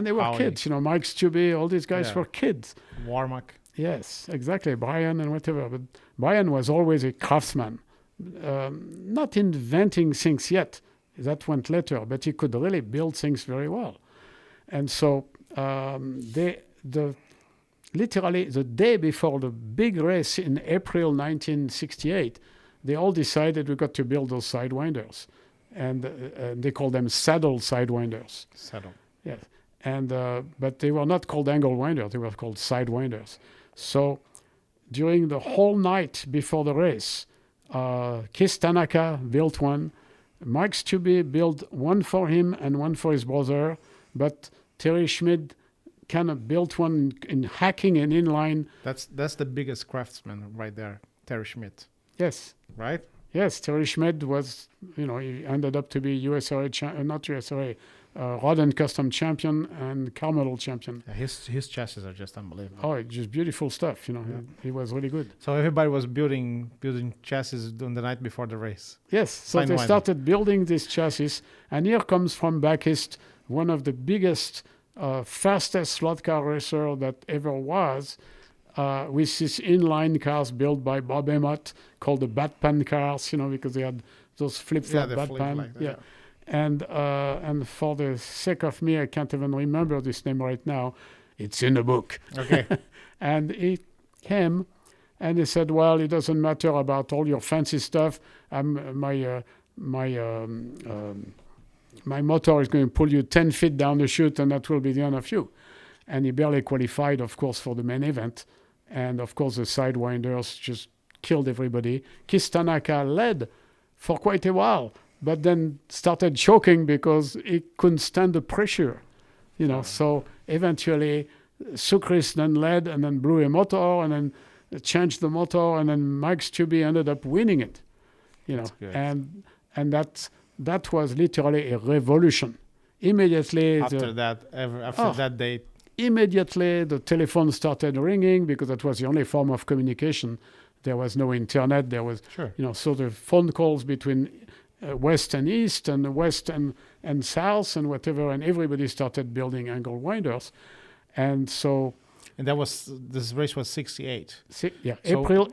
they were Howie. kids. Mike Stubbe, all these guys were kids. Warmack. Yes, exactly. Brian and whatever. But Brian was always a craftsman, not inventing things yet. That went later, but he could really build things very well. And so literally the day before the big race in April 1968, they all decided we got to build those Sidewinders. And they called them saddle Sidewinders. Saddle. Yes. And but they were not called angle winders, they were called Sidewinders. So during the whole night before the race, Keith Tanaka built one. Mike Stubbe built one for him and one for his brother, but Terry Schmid kind of built one in hacking and inline. That's the biggest craftsman right there, Terry Schmid. Yes. Right? Yes, Terry Schmid was, he ended up to be Rod and Custom champion and car model champion. Yeah, his chassis are just unbelievable. Oh, just beautiful stuff. He was really good. So everybody was building chassis on the night before the race. Yes, so they started building this chassis, and here comes from back east one of the biggest, fastest slot car racer that ever was, with these inline cars built by Bob Emmott called the Batpan cars, because they had those flip-flop Batpan. Like that, And for the sake of me, I can't even remember this name right now. It's in the book. Okay. And he came and he said, "Well, it doesn't matter about all your fancy stuff. My motor is going to pull you 10 feet down the chute, and that will be the end of you." And he barely qualified, of course, for the main event. And of course, the Sidewinders just killed everybody. Keith Tanaka led for quite a while, but then started choking because he couldn't stand the pressure, So eventually, Sukris then led and then blew a motor and then changed the motor, and then Mike Stubbe ended up winning it, And that was literally a revolution. Immediately after that date. Immediately the telephone started ringing because that was the only form of communication. There was no internet. There was, so the phone calls between west and east and west and south and whatever, and everybody started building angle winders. And so... And this race was 68. So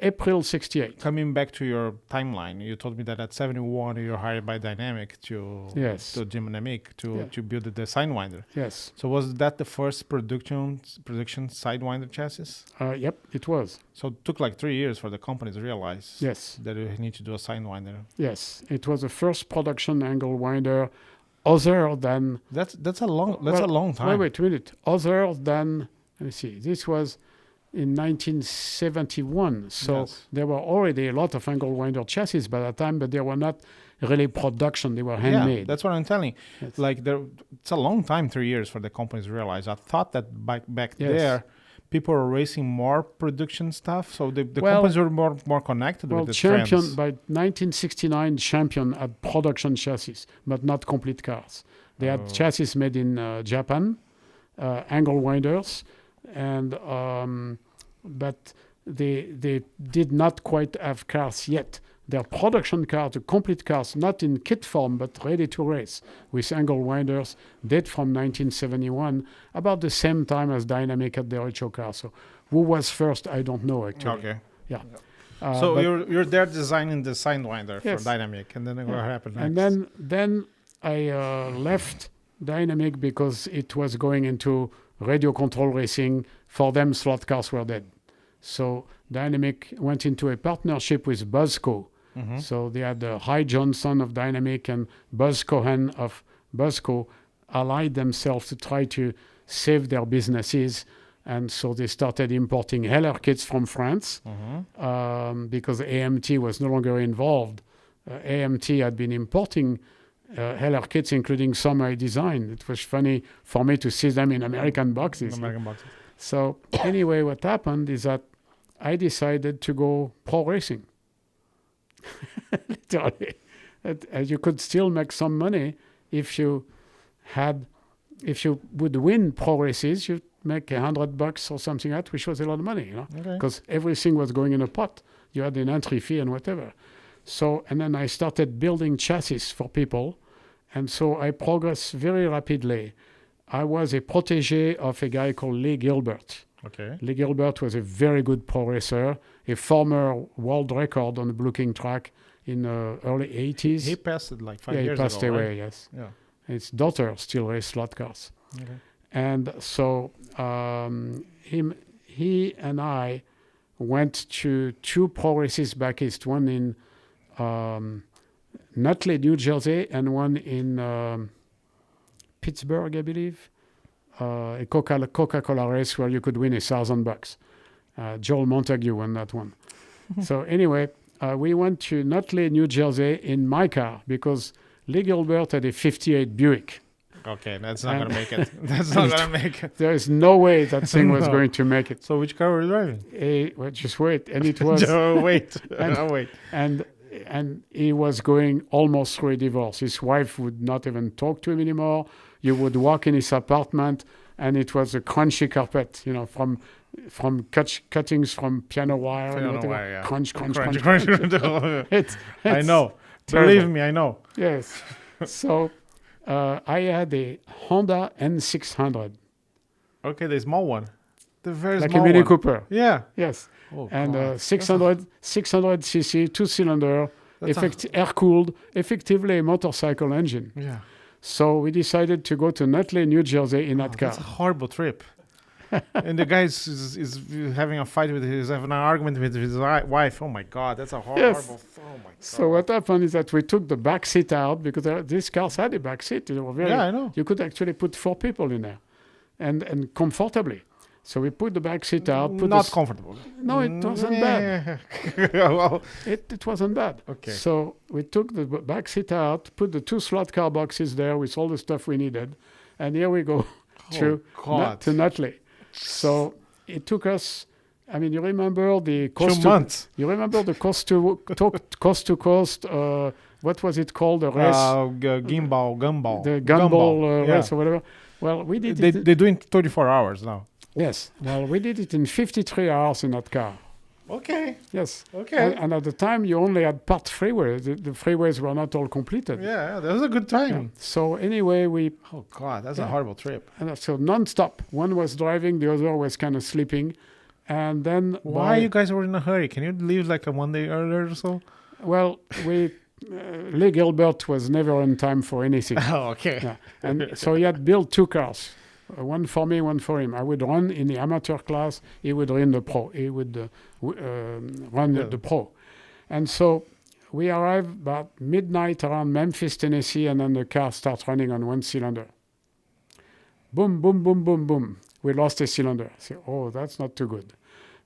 April 68. Coming back to your timeline, you told me that at 71 you were hired by Dynamic to Jim and Amick to build the Sidewinder. Yes. So was that the first production Sidewinder chassis? Yep, it was. So it took like 3 years for the company to realize that you need to do a Sidewinder. Yes, it was the first production angle winder, other than... That's a long time. Wait a minute. Other than... Let me see. This was in 1971. So there were already a lot of angle winder chassis by that time, but they were not really production. They were handmade. Yeah, that's what I'm telling you. Yes. Like it's a long time, 3 years for the companies to realize. I thought that back there, people were racing more production stuff. So the companies were more connected with the trends. By 1969, Champion had production chassis, but not complete cars. They had chassis made in Japan, angle winders, and but they did not quite have cars yet. Their production cars, the complete cars, not in kit form but ready to race with angle winders, date from 1971, about the same time as Dynamic had their HO car. So who was first, I don't know actually. Okay. Yeah. So you're there designing the Sidewinder for Dynamic, and then what happened next? And then I left Dynamic because it was going into radio control racing. For them, slot cars were dead. So Dynamic went into a partnership with Buzzco. So they had Hy Johnson of Dynamic and Buzz Cohen of Buzzco allied themselves to try to save their businesses. And so they started importing Heller kits from France because AMT was no longer involved. AMT had been importing Heller kits, including some I designed. It was funny for me to see them in American boxes. So anyway, what happened is that I decided to go pro racing. Literally. You could still make some money if you would win pro races. You'd make $100 or something like that, which was a lot of money, because everything was going in a pot. You had an entry fee and whatever. So, and then I started building chassis for people. And so I progressed very rapidly. I was a protege of a guy called Lee Gilbert. Lee Gilbert was a very good pro racer, a former world record on the Blue King track in early 80s. He passed it like 5 years ago. He passed away, right? yes. Yeah. His daughter still races slot cars. And so he and I went to 2 pro races back east, one in Nutley, New Jersey, and one in Pittsburgh, I believe. A Coca-Cola race where you could win $1,000. Joel Montague won that one. So anyway, we went to Nutley, New Jersey in my car because Lee Gilbert had a 58 Buick. Okay, that's not going to make it. That's not going to make it. There is no way that thing was going to make it. So which car were you driving? Well, just wait. And it was... wait. Wait. And he was going almost through a divorce. His wife would not even talk to him anymore. You would walk in his apartment, and it was a crunchy carpet, from cuttings from piano wire and whatever. Crunch. I know. Terrible. Believe me, I know. Yes. So I had a Honda N600. Okay, the small one. The very like small a Mini one. Cooper. Yeah. Yes. Oh, and God. 600 cc, 2-cylinder, air-cooled, effectively a motorcycle engine. Yeah. So we decided to go to Nutley, New Jersey in that car. That's a horrible trip. And the guy is having a fight with having an argument with his wife. Oh my God, that's a horrible. Yes. Oh my God. So what happened is that we took the back seat out because these cars had a back seat. I know. You could actually put 4 people in there, and comfortably. So we put the back seat out. Not comfortable. No, it wasn't bad. Well, it wasn't bad. Okay. So we took the back seat out, put the 2 slot car boxes there with all the stuff we needed, and here we go to Nutley. So it took us. I mean, you remember the coast 2 months. You remember the coast to coast. What was it called? The race. Gumball. The gumball yeah. race or whatever. Well, we did it. They're doing 34 hours now. Yes. Well, we did it in 53 hours in that car. Okay. Yes. Okay. And at the time, you only had part freeways. The freeways were not all completed. Yeah, that was a good time. Yeah. So anyway, Oh God, that's a horrible trip. And so non-stop. One was driving, the other was kind of sleeping, and then why you guys were in a hurry? Can you leave like a 1 day earlier or so? Well, Lee Gilbert was never on time for anything. Oh, okay. Yeah. And so he had built 2 cars. One for me, one for him. I would run in the amateur class. He would run the pro. He would run the pro. And so we arrived about midnight around Memphis, Tennessee, and then the car starts running on 1 cylinder. Boom, boom, boom, boom, boom. We lost a cylinder. I said, oh, that's not too good.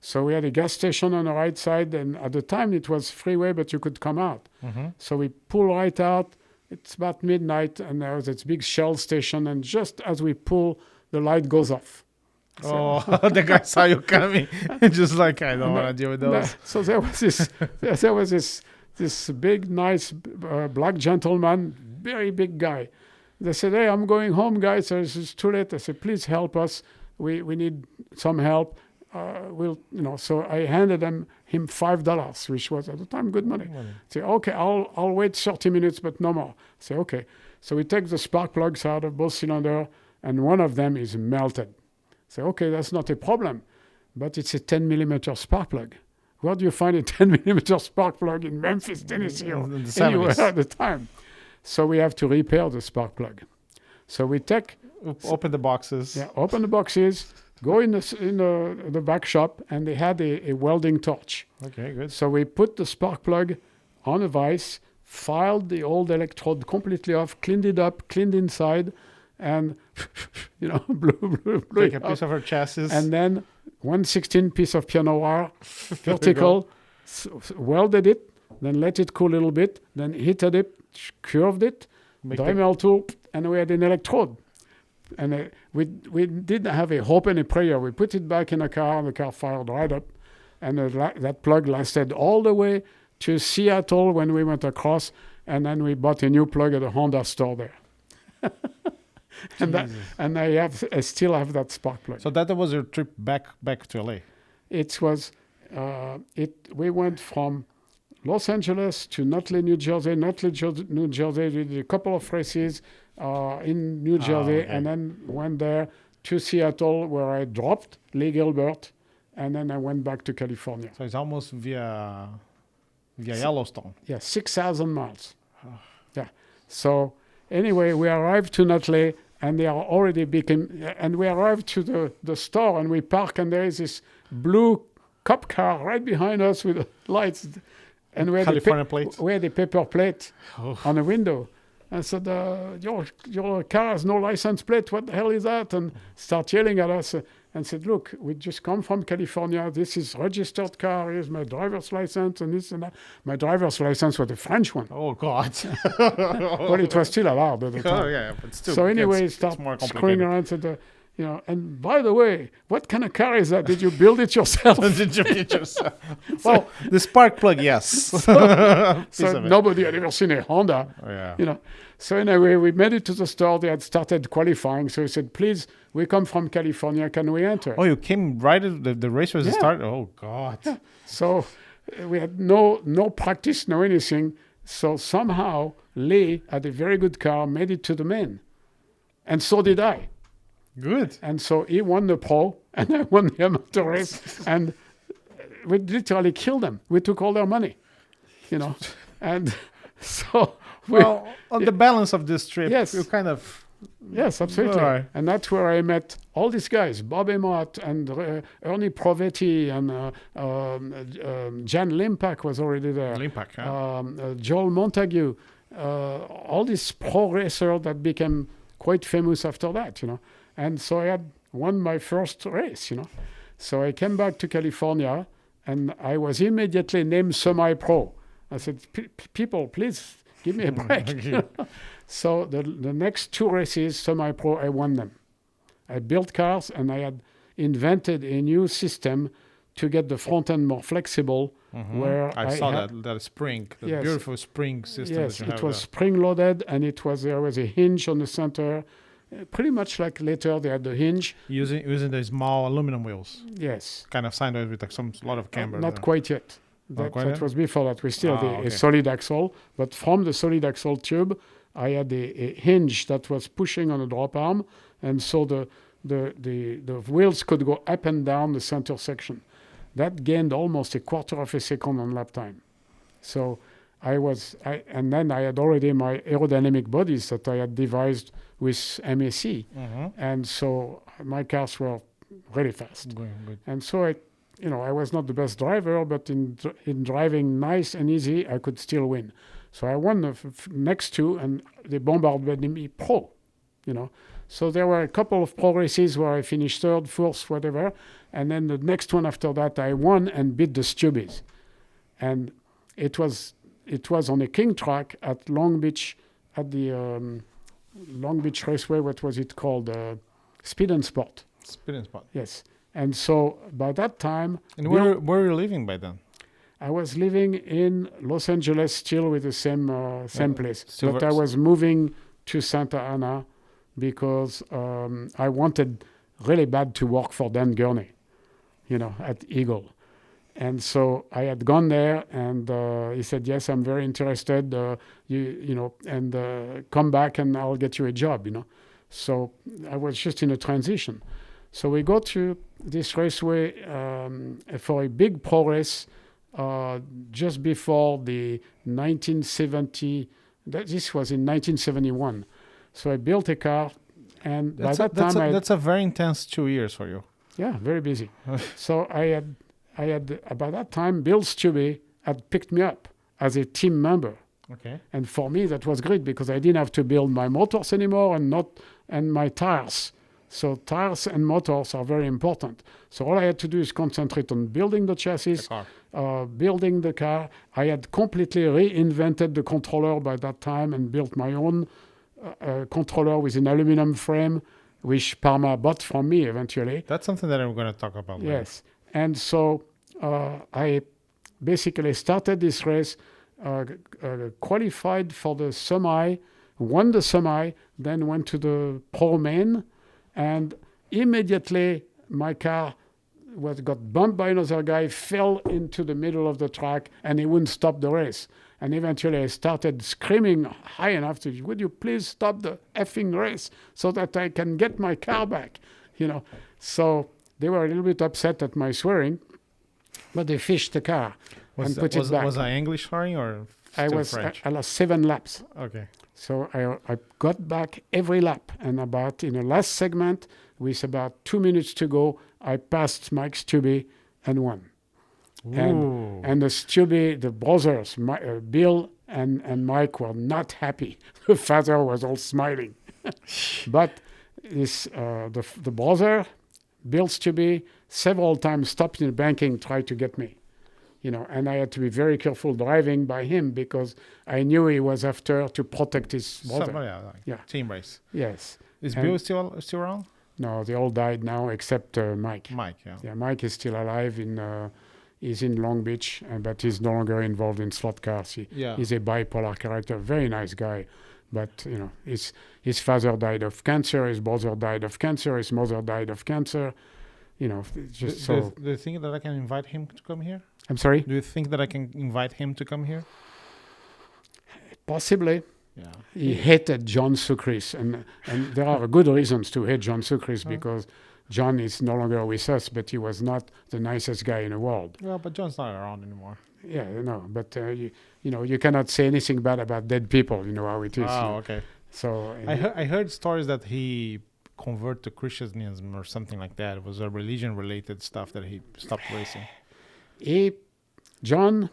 So we had a gas station on the right side, and at the time it was freeway, but you could come out. Mm-hmm. So we pull right out. It's about midnight, and there was this big Shell station, and just as we pull, the light goes off. So the guy saw you coming, just like, I don't want to deal with those. So there was this big, nice black gentleman, very big guy. They said, hey, I'm going home, guys. So it's too late. I said, please help us. We need some help. So I handed him $5, which was at the time good money. Say, okay, I'll wait 30 minutes, but no more. Say, okay. So we take the spark plugs out of both cylinders, and one of them is melted. Say, okay, that's not a problem, but it's a 10 millimeter spark plug. Where do you find a 10 millimeter spark plug in Memphis, Tennessee, or anywhere at the time? So we have to repair the spark plug. So we take... Open the boxes. Yeah, open the boxes, go in the back shop, and they had a welding torch. Okay, good. So we put the spark plug on a vise, filed the old electrode completely off, cleaned it up, cleaned inside, and blew Take it a piece up. of her chassis. And then 1/16 piece of piano wire, vertical, welded it, then let it cool a little bit, then heated it, curved it, Dremel tool, and we had an electrode. And we didn't have a hope and a prayer. We put it back in the car fired right up, and that plug lasted all the way to Seattle when we went across, and then we bought a new plug at a Honda store there. and I still have that spark plug. So that was your trip back to LA. It was we went from Los Angeles to Nutley, New Jersey. New Jersey, we did a couple of races in New Jersey, okay. and then went there to Seattle, where I dropped Lee Gilbert, and then I went back to California. So it's almost via Yellowstone. Yeah, 6,000 miles. Yeah. So anyway, we arrived to Nutley, and they are already and we arrived to the store, and we park, and there is this blue cop car right behind us with the lights, and we had California plate. We had a paper plate on the window. I said, your car has no license plate. What the hell is that? And start yelling at us and said, look, we just come from California. This is registered car. Here's my driver's license and this and that. My driver's license was a French one. Oh, God. Well, it was still allowed at the time. Oh, yeah, but still. So anyway, it's start more screwing complicated. around. Said, and by the way, what kind of car is that? Did you build it yourself? Did you get yourself? Well, the spark plug, yes. So nobody had ever seen a Honda. Oh, yeah. So anyway, we made it to the store. They had started qualifying. So he said, please, we come from California. Can we enter? Oh, you came right at the race was started? Oh, God. Yeah. So we had no practice, no anything. So somehow Lee had a very good car, made it to the main. And so did I. Good. And so he won the pro, and I won the amateur race. And we literally killed them. We took all their money, And so... Well, on the balance of this trip, Yes. you kind of... Yes, absolutely. Right. And that's where I met all these guys, Bob Emott and Ernie Provetti, and Jan Limpak was already there. Limpak, huh? Joel Montague, all these pro racers that became quite famous after that, And so I had won my first race, So I came back to California, and I was immediately named semi-pro. I said, people, please give me a break. So the next two races, semi-pro, I won them. I built cars, and I had invented a new system to get the front end more flexible. Where I saw that spring, that beautiful spring system. Yes, that you it have was there. spring-loaded, and there was a hinge on the center. Pretty much like later they had the hinge. Using the small aluminum wheels. Yes. Kind of sideways with a lot of camber. Not quite yet. That was before that. We still had a solid axle, but from the solid axle tube, I had a hinge that was pushing on a drop arm, and so the wheels could go up and down the center section. That gained almost a quarter of a second on lap time. So and then I had already my aerodynamic bodies that I had devised with MAC, and so my cars were really fast. Good. And so I was not the best driver, but in driving nice and easy, I could still win. So I won the next two, and they bombarded me pro, So there were a couple of pro races where I finished third, fourth, whatever. And then the next one after that, I won and beat the Stubies. And it was on a king track at Long Beach, at the Long Beach Raceway. What was it called? Speed and Sport. Speed and Sport. Yes. And so by that time... And where were you living by then? I was living in Los Angeles still with the same place. But I was moving to Santa Ana because I wanted really bad to work for Dan Gurney, at Eagle. And so I had gone there, and he said, yes, I'm very interested, come back and I'll get you a job, So I was just in a transition. So we go to this raceway for a big pro race just before the 1970, this was in 1971. So I built a car, and by that time... That's a very intense 2 years for you. Yeah, very busy. So I had about that time, Bill Stubbe had picked me up as a team member. Okay. And for me, that was great because I didn't have to build my motors anymore and my tires. So tires and motors are very important. So all I had to do is concentrate on building the chassis, building the car. I had completely reinvented the controller by that time and built my own controller with an aluminum frame, which Parma bought from me eventually. That's something that I'm going to talk about later. Yes. And so I basically started this race, qualified for the semi, won the semi, then went to the Pro Main, and immediately my car got bumped by another guy, fell into the middle of the track, and he wouldn't stop the race. And eventually I started screaming high enough to, would you please stop the effing race so that I can get my car back? You know, so they were a little bit upset at my swearing, but they fished the car and put it back. Was I English swearing or still French? I lost 7 laps. Okay. So I got back every lap, and in the last segment, with about 2 minutes to go, I passed Mike Stubbe and won. And the Stubbe, the brothers, Bill and Mike, were not happy. The father was all smiling. But the brother, Bill Stubbe, several times stopped in the banking, tried to get me. You know, and I had to be very careful driving by him because I knew he was after to protect his brother. Team race. Yes. Is Bill still around? No, they all died now except Mike. Mike, yeah. Yeah, Mike is still alive. He's in Long Beach, but he's no longer involved in slot cars. He's a bipolar character, very nice guy. But, you know, his father died of cancer, his brother died of cancer, his mother died of cancer. You know, just do you think that I can invite him to come here? I'm sorry? Do you think that I can invite him to come here? Possibly. Yeah. He hated John Sucris, and there are good reasons to hate John Sucris because John is no longer with us, but he was not the nicest guy in the world. Well, but John's not around anymore. Yeah, no, but you cannot say anything bad about dead people. You know how it is. Oh, okay. So I heard stories that he converted to Christianism or something like that. It was a religion-related stuff that he stopped racing. John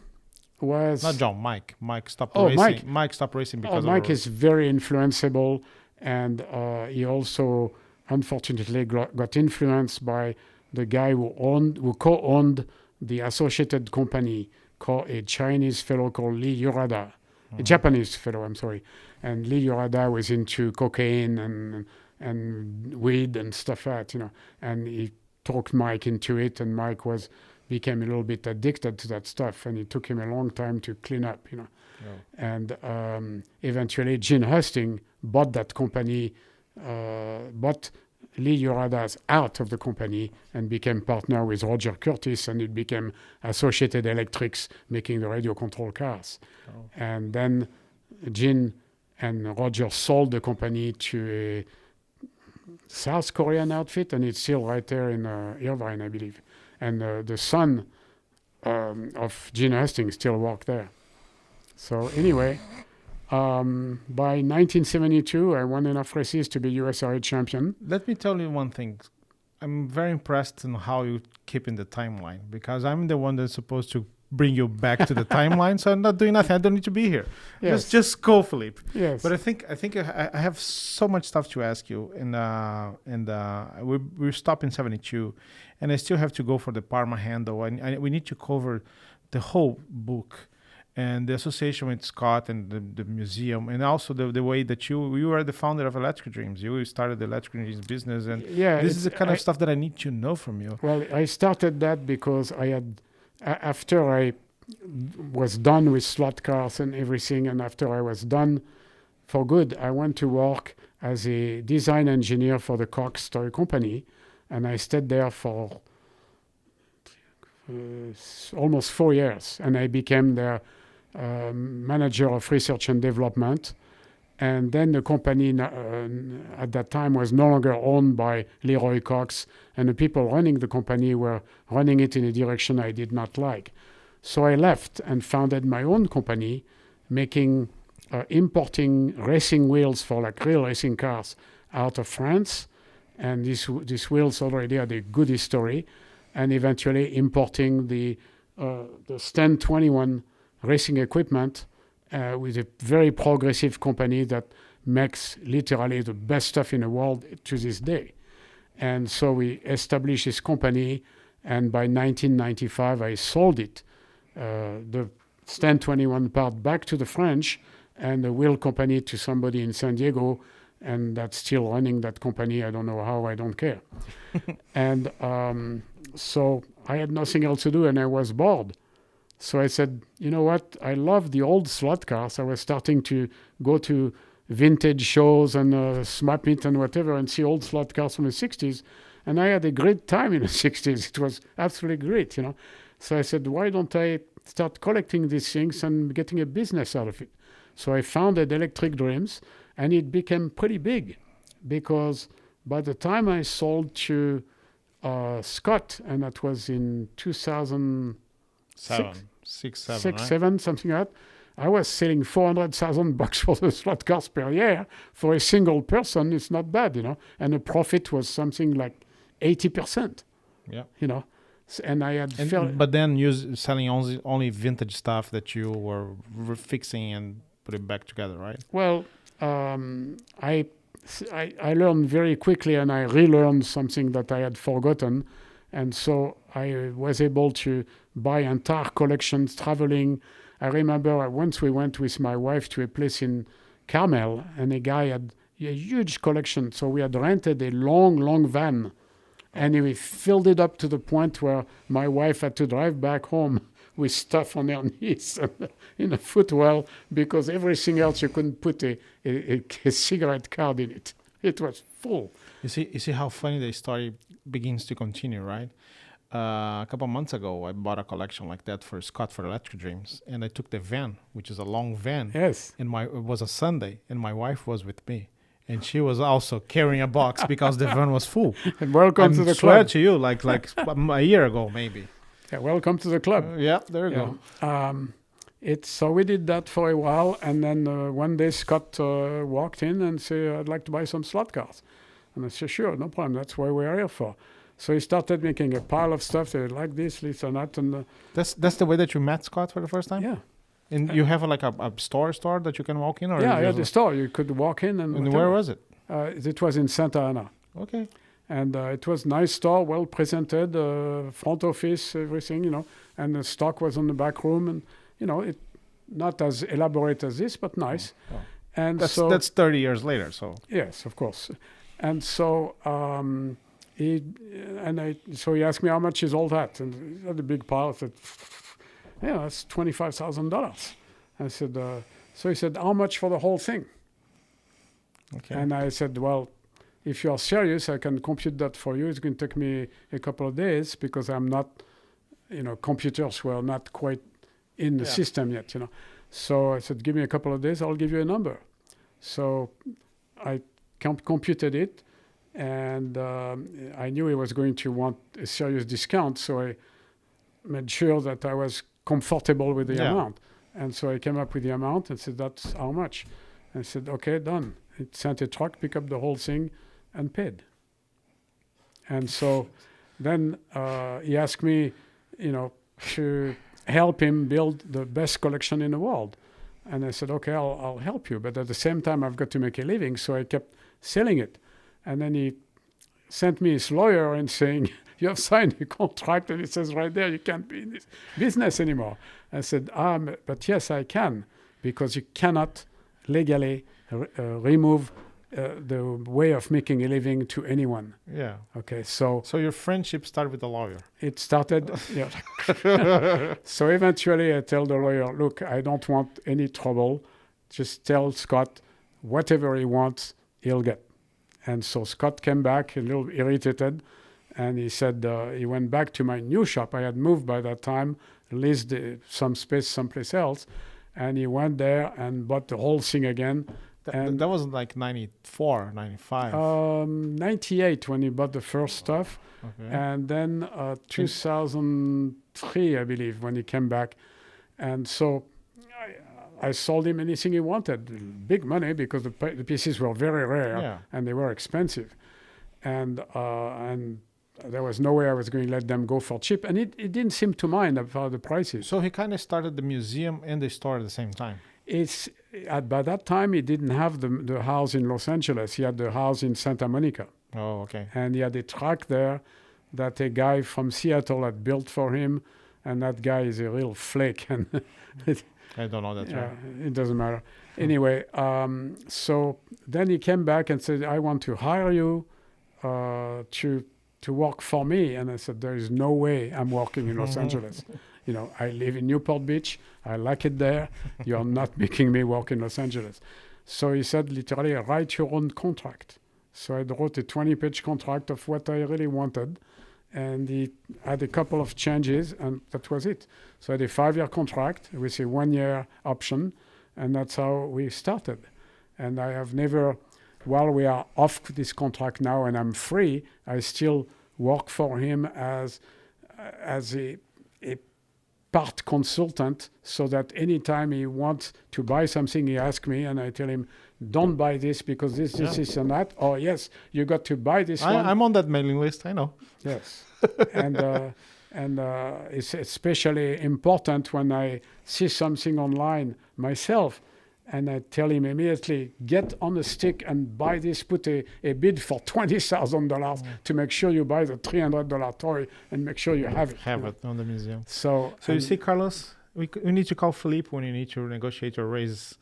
was not John. Mike stopped racing. Mike stopped racing because Mike is very influenceable, and he also unfortunately got influenced by the guy who co-owned the associated company, called a Chinese fellow called Lee Urada, a Japanese fellow. I'm sorry, and Lee Urada was into cocaine and weed and stuff like that, you know, and he talked Mike into it, and Mike became a little bit addicted to that stuff, and it took him a long time to clean up, you know. And eventually Gene Husting bought that company, bought Lee Urada's out of the company and became partner with Roger Curtis, and it became Associated Electrics, making the radio control cars. And then Gene and Roger sold the company to a South Korean outfit, and it's still right there in Irvine, I believe. And the son of Gene Hastings still worked there. So anyway, by 1972, I won enough races to be USRA champion. Let me tell you one thing. I'm very impressed in how you keep in the timeline, because I'm the one that's supposed to bring you back to the timeline. So I'm not doing nothing. I don't need to be here. Yes. Just go, Philippe. Yes. But I think I have so much stuff to ask you. And we stopped in 72, and I still have to go for the Parma handle. And we need to cover the whole book and the association with Scott and the museum, and also the way that you are the founder of Electric Dreams. You started the Electric Dreams business, and this is the kind of stuff that I need to know from you. Well, I started that because after I was done with slot cars and everything, and after I was done for good, I went to work as a design engineer for the Cox toy company, and I stayed there for almost 4 years, and I became their manager of research and development. And then the company at that time was no longer owned by Leroy Cox, and the people running the company were running it in a direction I did not like. So I left and founded my own company, importing racing wheels for like real racing cars out of France, And these wheels already had a good history, and eventually importing the Stand 21 racing equipment with a very progressive company that makes literally the best stuff in the world to this day. And so we established this company, and by 1995 I sold it, the Stand 21 part back to the French, and the wheel company to somebody in San Diego, and that's still running that company. I don't know how, I don't care. And so I had nothing else to do, and I was bored. So I said, you know what? I love the old slot cars. I was starting to go to vintage shows and Smap Meet and whatever and see old slot cars from the 60s. And I had a great time in the 60s. It was absolutely great, you know. So I said, why don't I start collecting these things and getting a business out of it? So I founded Electric Dreams, and it became pretty big because by the time I sold to Scott, and that was in 2006, seven, something like that, I was selling $400,000 for the slot cars per year. For a single person, it's not bad, you know. And the profit was something like 80%. Yeah. You know. And I had but then you're selling only vintage stuff that you were fixing and putting back together, right? Well, I learned very quickly, and I relearned something that I had forgotten. And so I was able to buy entire collections traveling. I remember once we went with my wife to a place in Carmel, and a guy had a huge collection. So we had rented a long van, and we filled it up to the point where my wife had to drive back home with stuff on her knees in a footwell, because everything else you couldn't put a cigarette card in it. It was full. You see how funny the story begins to continue, right? A couple of months ago, I bought a collection like that for Scott for Electric Dreams, and I took the van, which is a long van. Yes. And it was a Sunday, and my wife was with me, and she was also carrying a box because the van was full. And welcome to the I swear club. to you, like a year ago, maybe. Yeah, welcome to the club. Yeah, there you go. So we did that for a while, and then one day Scott walked in and said, I'd like to buy some slot cars. And I said, sure, no problem. That's what we're here for. So he started making a pile of stuff that like this and that. And that's the way that you met Scott for the first time? Yeah. And you have a store that you can walk in? Or yeah, I had a store. You could walk in. And where was it? It was in Santa Ana. Okay. And it was a nice store, well presented, front office, everything, you know. And the stock was on the back room, and, you know, it not as elaborate as this, but nice. Oh. And that's 30 years later, so. Yes, of course. And so he asked me how much is all that, and he had a big pile. I said, yeah, that's $25,000. I said, so he said, how much for the whole thing? Okay. And I said, well, if you're serious, I can compute that for you. It's going to take me a couple of days because I'm not, you know, computers were not quite in the system yet, you know. So I said, give me a couple of days, I'll give you a number. So I computed it, and I knew he was going to want a serious discount, so I made sure that I was comfortable with the amount. And so I came up with the amount and said, that's how much. And I said, okay, done. It sent a truck, pick up the whole thing, and paid. And so then he asked me, you know, to help him build the best collection in the world. And I said, okay, I'll help you. But at the same time, I've got to make a living. So I kept selling it. And then he sent me his lawyer and saying, you have signed a contract, and it says right there, you can't be in this business anymore. I said, but yes, I can, because you cannot legally remove the way of making a living to anyone. Yeah. Okay, so your friendship started with the lawyer. It started, yeah. So eventually I tell the lawyer, look, I don't want any trouble. Just tell Scott whatever he wants, he'll get. And so Scott came back a little irritated, and he said he went back to my new shop. I had moved by that time, leased some space someplace else, and he went there and bought the whole thing again. That wasn't like 94, 95. 98 when he bought the first stuff. Okay. And then 2003, I believe, when he came back. And so I sold him anything he wanted. Big money, because the pieces were very rare and they were expensive. and there was no way I was going to let them go for cheap, and it didn't seem to mind about the prices. So he kind of started the museum and the store at the same time. By that time, he didn't have the house in Los Angeles. He had the house in Santa Monica. Oh, okay. And he had a track there that a guy from Seattle had built for him, and that guy is a real flake. And I don't know that. yeah, Right. it doesn't matter. Anyway, so then he came back and said, I want to hire you to work for me. And I said, there is no way I'm working in Los Angeles. You know, I live in Newport Beach. I like it there. You're not making me work in Los Angeles. So he said, literally, write your own contract. So I wrote a 20-page contract of what I really wanted. And he had a couple of changes, and that was it. So I had a 5-year contract with a 1-year option, and that's how we started. And I have never, while we are off this contract now and I'm free, I still work for him as a part consultant, so that anytime he wants to buy something, he asks me, and I tell him, don't buy this because this and that. Or yes, you got to buy this one. I'm on that mailing list. I know. Yes, and it's especially important when I see something online myself, and I tell him immediately, get on a stick and buy this. Put a bid for $20,000 to make sure you buy the $300 toy and make sure you have it. Have it on the museum. So you see, Carlos, we need to call Philippe when you need to negotiate your raise.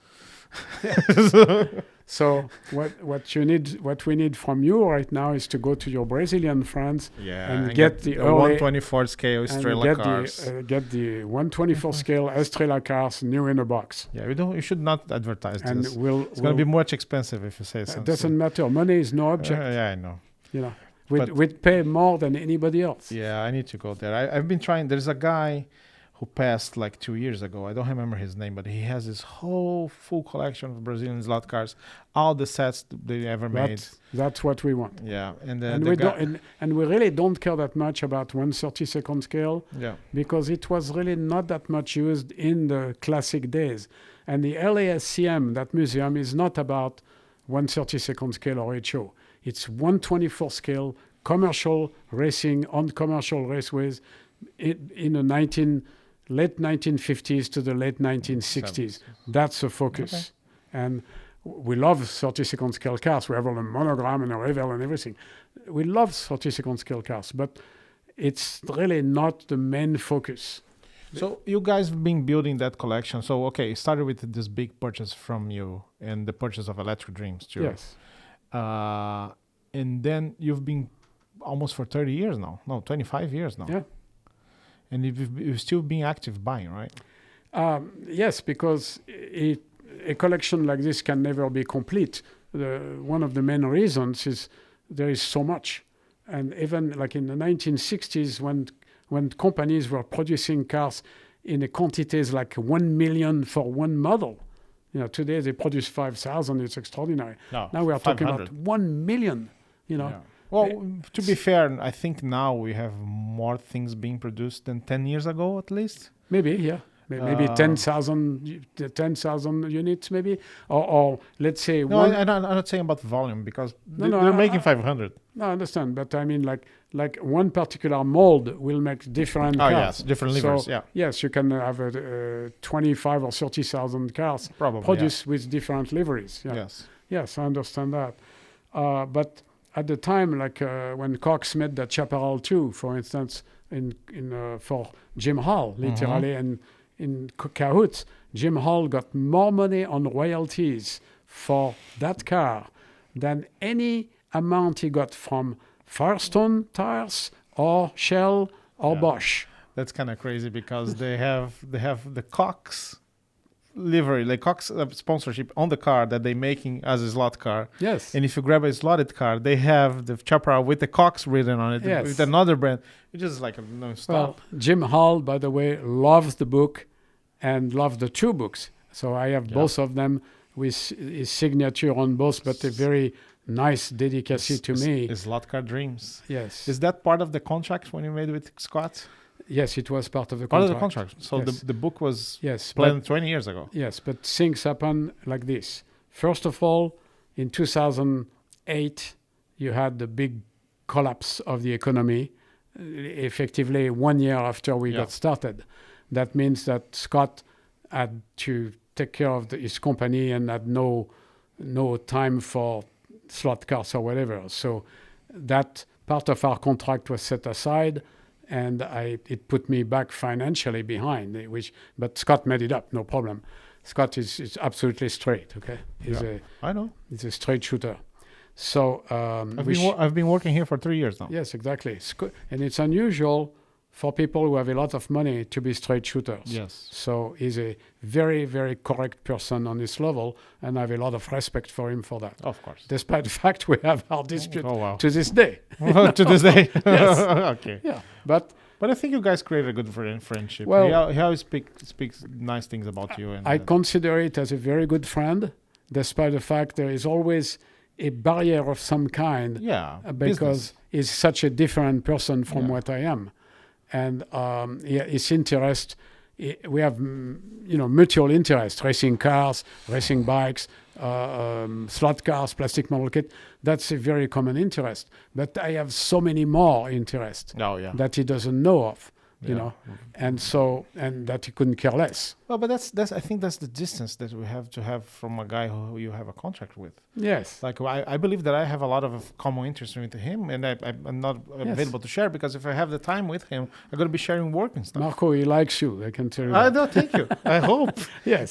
So what we need from you right now is to go to your Brazilian friends and get the early 124 scale Estrela cars. Get the 124 scale Estrela cars new in a box. Yeah, you should not advertise And this. It's going to be much expensive if you say something. It doesn't matter. Money is no object. Yeah, I know. You know, we'd pay more than anybody else. Yeah, I need to go there. I've been trying. There's a guy who passed like 2 years ago. I don't remember his name, but he has this whole full collection of Brazilian slot cars, all the sets they ever made. That's what we want. Yeah, and we really don't care that much about 1/32 scale. Yeah, because it was really not that much used in the classic days. And the LASCM, that museum, is not about 1/32 scale or HO. It's 124 scale commercial racing on commercial raceways in the late 1950s to the late 1960s. That's the focus. Okay. And we love 32nd scale cars. We have all the monogram and a revel and everything. We love 32nd scale cars, but it's really not the main focus. So you guys have been building that collection. So, okay, it started with this big purchase from you and the purchase of Electric Dreams too. Yes. And then you've been almost for 30 years now. No, 25 years now. Yeah. And you've still been active buying, right? Yes, because a collection like this can never be complete. One of the main reasons is there is so much. And even like in the 1960s, when companies were producing cars in a quantities like 1 million for one model, today they produce 5,000. It's extraordinary. No, now we are 500. talking about 1 million. Yeah. Well, to be fair, I think now we have more things being produced than 10 years ago, at least. Maybe, yeah. Maybe 10,000 units, maybe, or let's say. No, I'm not saying about volume because they're making 500. No, I understand, but I mean, like one particular mold will make different cars. Yes, different levers. So, yeah. Yes, you can have 25 or 30,000 cars produced with different liveries. Yeah. Yes. Yes, I understand that, but. At the time, like when Cox made the Chaparral 2, for instance, for Jim Hall, literally, and in cahoots, Jim Hall got more money on royalties for that car than any amount he got from Firestone tires or Shell or Bosch. That's kind of crazy because they have the Cox livery, like Cox sponsorship on the car that they're making as a slot car. Yes. And if you grab a slotted car, they have the Chaparral with the Cox written on it with another brand. It's just like non-stop. Well, Jim Hall, by the way, loves the book and loves the two books. So I have both of them with his signature on both, but a very nice dedicacy to me. Slot car dreams. Yes. Is that part of the contract when you made it with Scott? Yes, it was part of the contract. Part of the contract. So yes. the book was planned 20 years ago. Yes, but things happen like this. First of all, in 2008, you had the big collapse of the economy, effectively 1 year after we got started. That means that Scott had to take care of his company and had no time for slot cars or whatever. So that part of our contract was set aside, and it put me back financially behind, but Scott made it up, no problem. Scott is absolutely straight, okay? I know. He's a straight shooter. So I've been working here for 3 years now. Yes, exactly. And it's unusual for people who have a lot of money to be straight shooters. Yes. So he's a very, very correct person on this level, and I have a lot of respect for him for that. Of course. Despite the fact we have our dispute to this day. To this day. Yes. Okay. Yeah. But I think you guys created a good friendship. Well, he always speaks nice things about you. And I consider it as a very good friend, despite the fact there is always a barrier of some kind. Yeah. Because he's such a different person from what I am. And his interest, we have mutual interest: racing cars, racing bikes, slot cars, plastic model kit. That's a very common interest. But I have so many more interests that he doesn't know of, you know, and that he couldn't care less. Well, but that's I think that's the distance that we have to have from a guy who you have a contract with. Yes. Like I believe that I have a lot of common interest with him, and I'm not available to share, because if I have the time with him, I'm going to be sharing work and stuff. Marco, he likes you. I can tell you. I don't thank you. I hope. Yes.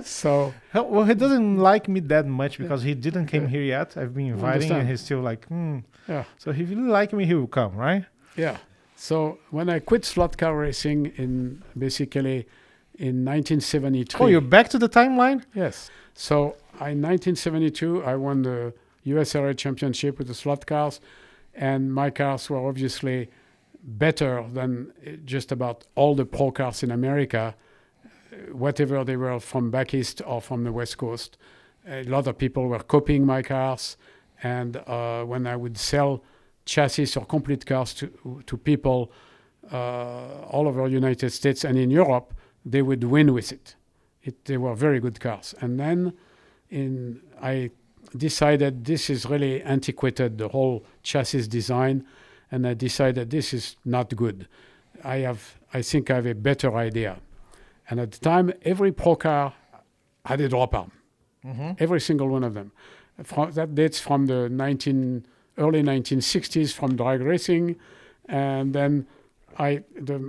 So. Well, he doesn't like me that much because he didn't came here yet. I've been inviting, and he's still like, Yeah. So if he really like me, he will come, right? Yeah. So when I quit slot car racing in 1973. Oh, you're back to the timeline? Yes. So in 1972, I won the USRA championship with the slot cars, and my cars were obviously better than just about all the pro cars in America, whatever they were from back east or from the West Coast. A lot of people were copying my cars, and when I would sell chassis or complete cars to people all over the United States and in Europe, they would win with it. They were very good cars. And then I decided this is really antiquated, the whole chassis design, and I decided this is not good. I think I have a better idea. And at the time, every pro car had a drop arm. Mm-hmm. Every single one of them. That dates from the early 1960s, from drag racing, and then the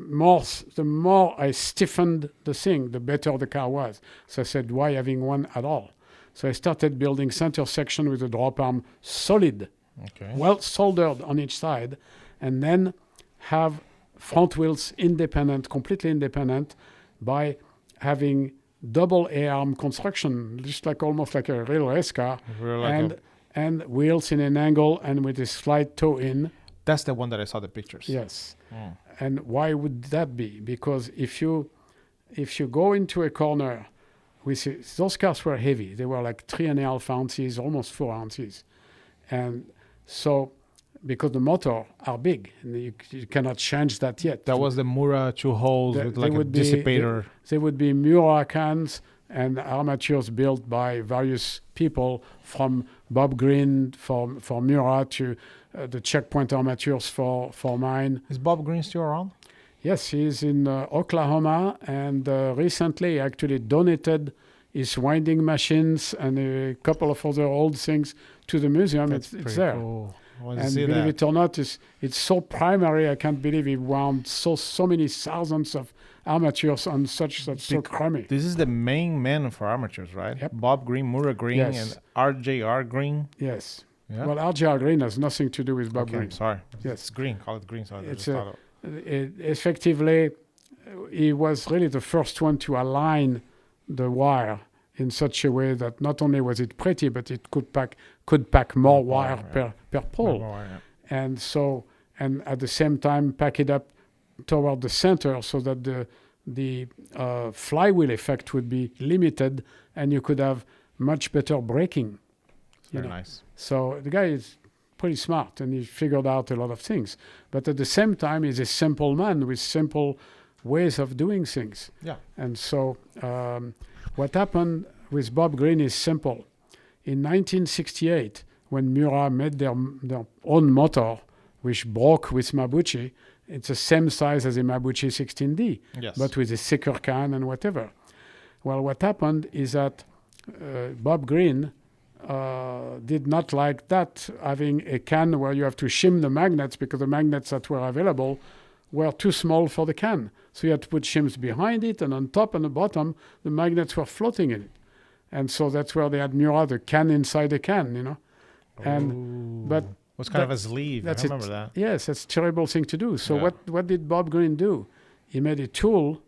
more I stiffened the thing, the better the car was. So I said, why having one at all? So I started building center section with a drop arm solid, well soldered on each side, and then have front wheels completely independent, by having double A-arm construction, just almost like a real race car, and wheels in an angle and with a slight toe in. That's the one that I saw the pictures. Yes. And why would that be? Because if you go into a corner, those cars were heavy. They were like 3.5 ounces, almost 4 ounces. And so, because the motor are big, and you cannot change that yet. That was the Mura 2 holes with like a dissipator. They would be Mura cans and armatures built by various people, from Bob Green for Mura to the checkpoint armatures for mine. Is Bob Green still around? Yes, he's in Oklahoma, and recently he actually donated his winding machines and a couple of other old things to the museum. It's there. Cool. And believe it or not, it's so primary. I can't believe he wound so many thousands of armatures on such so crummy. This is the main man for armatures, right? Yep. Bob Green, Mura Green, and RJR Green. Yes. Yeah. Well, RJR Green has nothing to do with Bob Green. I'm sorry. Yes. It's green. Call it green. So effectively, he was really the first one to align the wire in such a way that not only was it pretty, but it could pack more wire per pole. And at the same time pack it up toward the center, so that the flywheel effect would be limited, and you could have much better braking. Very nice. So the guy is pretty smart, and he figured out a lot of things. But at the same time, he's a simple man with simple ways of doing things. Yeah. And so what happened with Bob Green is simple. In 1968, when Mura made their own motor which broke with Mabuchi. It's the same size as a Mabuchi 16D, Yes. but with a thicker can and whatever. Well, what happened is that Bob Green did not like that, having a can where you have to shim the magnets because the magnets that were available were too small for the can. So you had to put shims behind it, and on top and the bottom, the magnets were floating in it. And so that's where they had Mura, the can inside the can, you know. And but it was kind of a sleeve. I remember that. Yes, that's a terrible thing to do. So Yeah. what did Bob Green do? He made a tool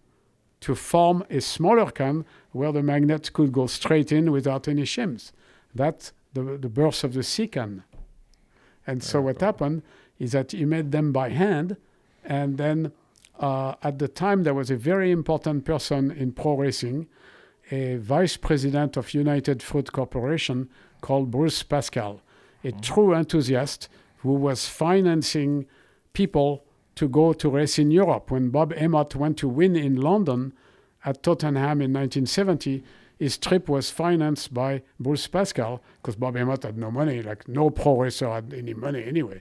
to form a smaller can where the magnets could go straight in without any shims. That's the birth of the C can. And so what happened is that he made them by hand, and then at the time there was a very important person in pro racing, a vice president of United Fruit Corporation called Bruce Pascal, a true enthusiast who was financing people to go to race in Europe. When Bob Emmott went to win in London at Tottenham in 1970, his trip was financed by Bruce Pascal because Bob Emmott had no money, like no pro racer had any money anyway.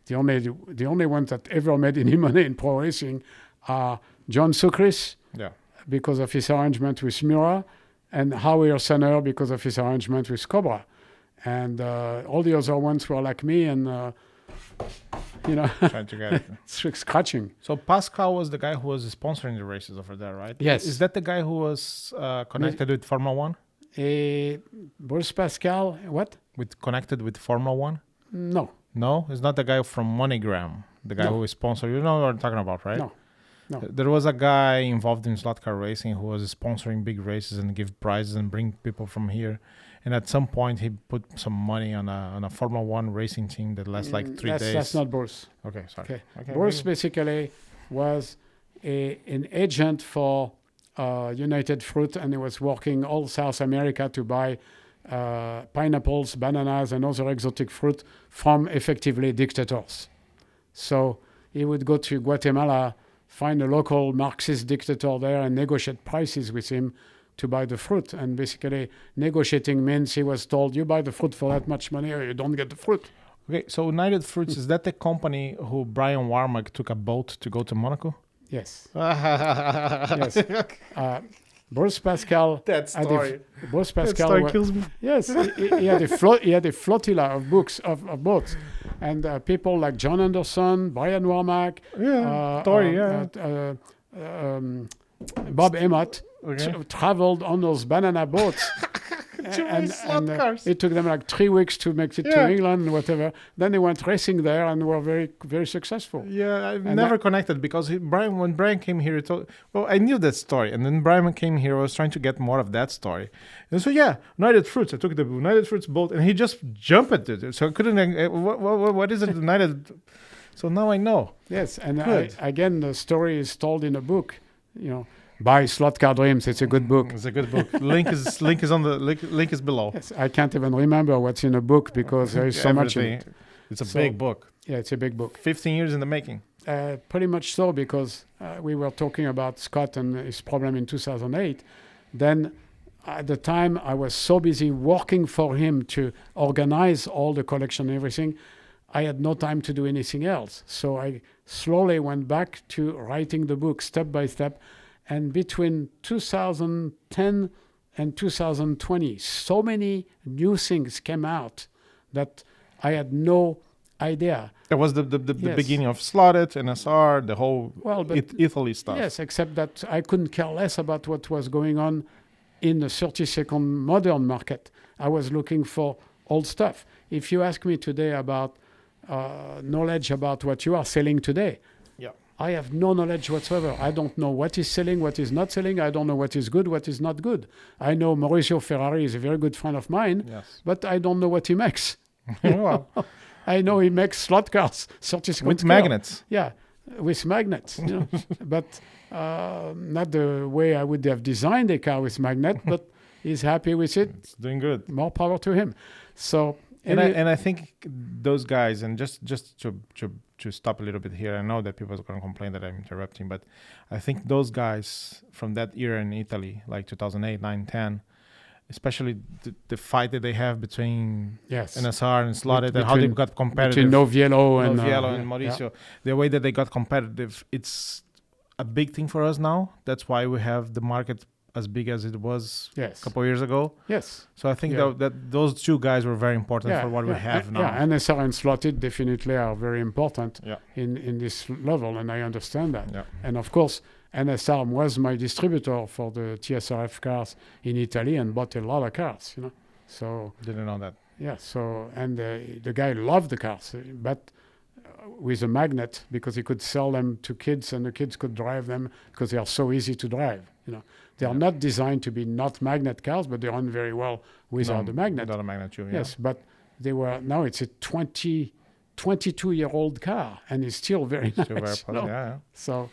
The only ones that ever made any money in pro racing are John Sucris, Yeah. because of his arrangement with Mura, and Howie Ursaner because of his arrangement with Cobra. And all the other ones were like me and, Trying to get it. scratching. So Pascal was the guy who was sponsoring the races over there, right? Yes. Is that the guy who was connected with Formula One? Bruce Pascal, what? Connected with Formula One? No, No, it's not the guy from MoneyGram. The guy No. who is sponsored. You know what I'm talking about, right? No. No. There was a guy involved in slot car racing who was sponsoring big races and give prizes and bring people from here. And at some point, he put some money on a Formula One racing team that lasts like 3 days. That's not Bruce. Okay, sorry. Okay. Bruce basically was an agent for United Fruit, and he was working all South America to buy pineapples, bananas, and other exotic fruit from effectively dictators. So he would go to Guatemala, find a local Marxist dictator there, and negotiate prices with him to buy the fruit. And basically, negotiating means he was told, you buy the fruit for that much money or you don't get the fruit. Okay, so United Fruits, is that the company who Brian Warmack took a boat to go to Monaco? Yes. Yes. Bruce Pascal. That story. Bruce That Pascal. story kills me. Yes, he had a flotilla of books of boats, and people like John Anderson, Brian Warmack, Bob Emmott traveled on those banana boats. It took them like 3 weeks to make it to England and whatever. Then they went racing there and were very, very successful. Yeah, I've And never connected because when Brian came here, I knew that story. And then Brian came here, I was trying to get more of that story. And so, United Fruits, I took the United Fruits boat and he just jumped at it. So I couldn't, what is it, United? So now I know. Yes, and again, the story is told in a book, by Slot Car Dreams. It's a good book. It's a good book. link is below. Yes, I can't even remember what's in a book because there is so much in it. It's a big book. Yeah, it's a big book. 15 years in the making. Pretty much so, because we were talking about Scott and his problem in 2008. Then at the time, I was so busy working for him to organize all the collection and everything, I had no time to do anything else. So I slowly went back to writing the book step by step. And between 2010 and 2020, so many new things came out that I had no idea. That was the beginning of Slot.it, NSR, the whole Italy stuff. Yes, except that I couldn't care less about what was going on in the 30-second modern market. I was looking for old stuff. If you ask me today about knowledge about what you are selling today, I have no knowledge whatsoever. I don't know what is selling, what is not selling. I don't know what is good, what is not good. I know Mauricio Ferrari is a very good friend of mine, but I don't know what he makes. I know he makes slot cars, 30 with magnets. Yeah, with magnets. But not the way I would have designed a car with magnet, but he's happy with it. It's doing good. More power to him. So, and I think those guys, and just to stop a little bit here, I know that people are going to complain that I'm interrupting, but I think those guys from that era in Italy, like 2008, 9, 10, especially the fight that they have between Yes. NSR and slot.it, and how they Between- got competitive. Between Noviello and Noviello and yeah. Mauricio, the way that they got competitive, it's a big thing for us now. That's why we have the market as big as it was Yes. a couple of years ago. Yes. So I think Yeah. that those two guys were very important for what we have now. Yeah, NSR and slotted definitely are very important Yeah. in this level, and I understand that. Yeah. And of course, NSR was my distributor for the TSRF cars in Italy and bought a lot of cars, you know. So Didn't know that. yeah, so and the guy loved the cars, but with a magnet because he could sell them to kids and the kids could drive them because they are so easy to drive, you know. They are not designed to be not magnet cars, but they run very well without the magnet. Without a magnet too, yeah. Yes, but they were now it's a 22-year-old car and it's still very Still very nice. positive, yeah. So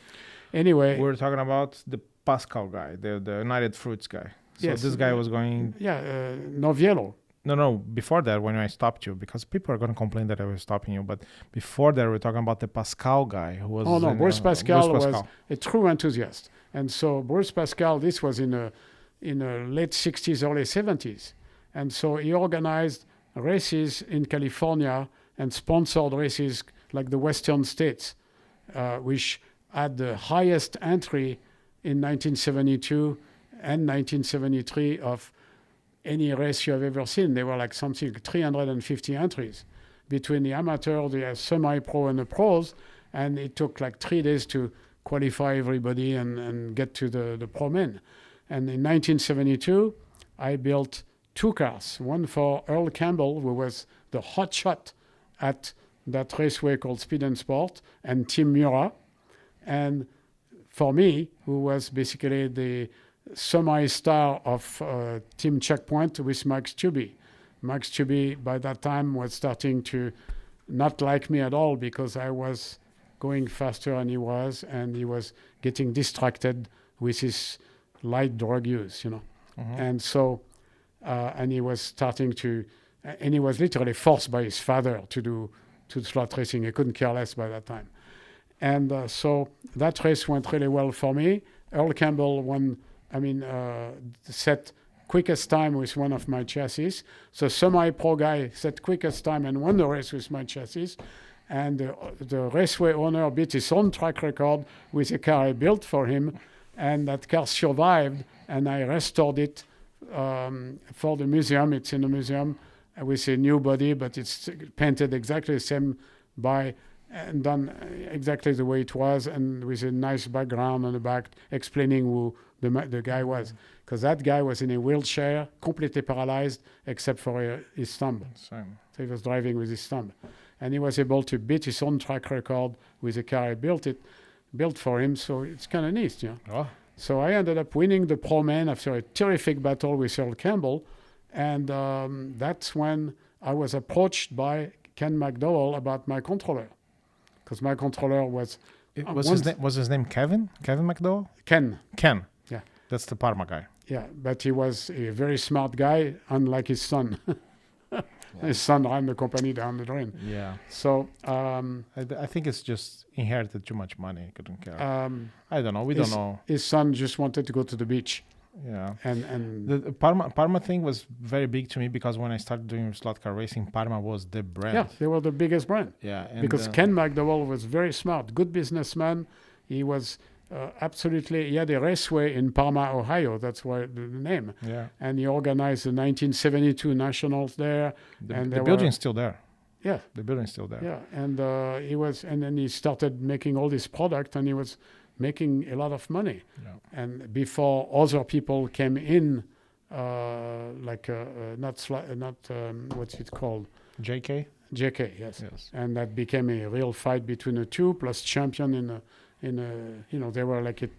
anyway, We're talking about the Pascal guy, the United Fruits guy. So Yes. this guy was going... Noviello. No, before that, when I stopped you, because people are going to complain that I was stopping you, but before that, we're talking about the Pascal guy who was... Oh no, in, Bruce Pascal Bruce was a true enthusiast, and so Bruce Pascal, this was in the late 60s, early 70s, and so he organized races in California and sponsored races like the Western states, which had the highest entry in 1972 and 1973 of any race you have ever seen. They were like something 350 entries between the amateur, the semi-pro, and the pros, and it took like 3 days to qualify everybody and get to the pro men. And in 1972, I built 2 cars, one for Earl Campbell, who was the hot shot at that raceway called Speed and Sport, and Tim Mura, and for me, who was basically the semi-star of Team Checkpoint with Max Tubey. Max Tubey, by that time, was starting to not like me at all because I was going faster than he was, and he was getting distracted with his light drug use, you know. Mm-hmm. And so, and he was starting to, and he was literally forced by his father to slot racing. He couldn't care less by that time. And so that race went really well for me. Earl Campbell won, set quickest time with one of my chassis. So semi-pro guy set quickest time and won the race with my chassis. And the raceway owner beat his own track record with a car I built for him. And that car survived, and I restored it for the museum. It's in the museum with a new body, but it's painted exactly the same and done exactly the way it was, and with a nice background on the back explaining who the guy was. Because that guy was in a wheelchair, completely paralyzed, except for his thumb. Same. So he was driving with his thumb. And he was able to beat his own track record with the car I built for him, so it's kind of neat, you know. Oh. So I ended up winning the Pro Man after a terrific battle with Earl Campbell, and that's when I was approached by Ken McDowell about my controller. Because my controller was... Was his name Kevin? Kevin McDowell? Ken. Yeah. That's the Parma guy. Yeah, but he was a very smart guy, unlike his son. His son ran the company down the drain. Yeah. So... I think it's just inherited too much money. Couldn't care. I don't know. We don't know. His son just wanted to go to the beach. Yeah. And The Parma thing was very big to me because when I started doing slot car racing, Parma was the brand. yeah, they were the biggest brand. Yeah. And Because Ken McDowell was very smart, good businessman. He was he had a raceway in Parma, Ohio. That's why the name. Yeah. And he organized the 1972 Nationals there. The building's still there. Yeah. The building's still there. Yeah. And and then he started making all this product, and he was making a lot of money. Yeah. And before other people came in, what's it called? JK? JK, yes. Yes. And that became a real fight between the two, plus champion they were like a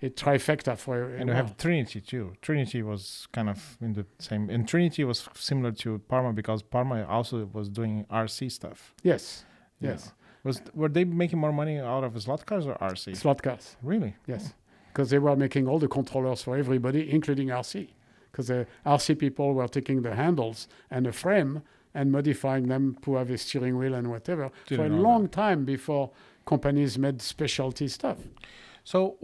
trifecta for And we have Trinity too. Trinity was kind of in the same, and Trinity was similar to Parma because Parma also was doing RC stuff. Yes. Yeah. Yes. Were they making more money out of slot cars or RC? Slot cars. Really? Yes. Because they were making all the controllers for everybody, including RC. Because the RC people were taking the handles and the frame and modifying them to have a steering wheel and whatever for a long time before companies made specialty stuff. So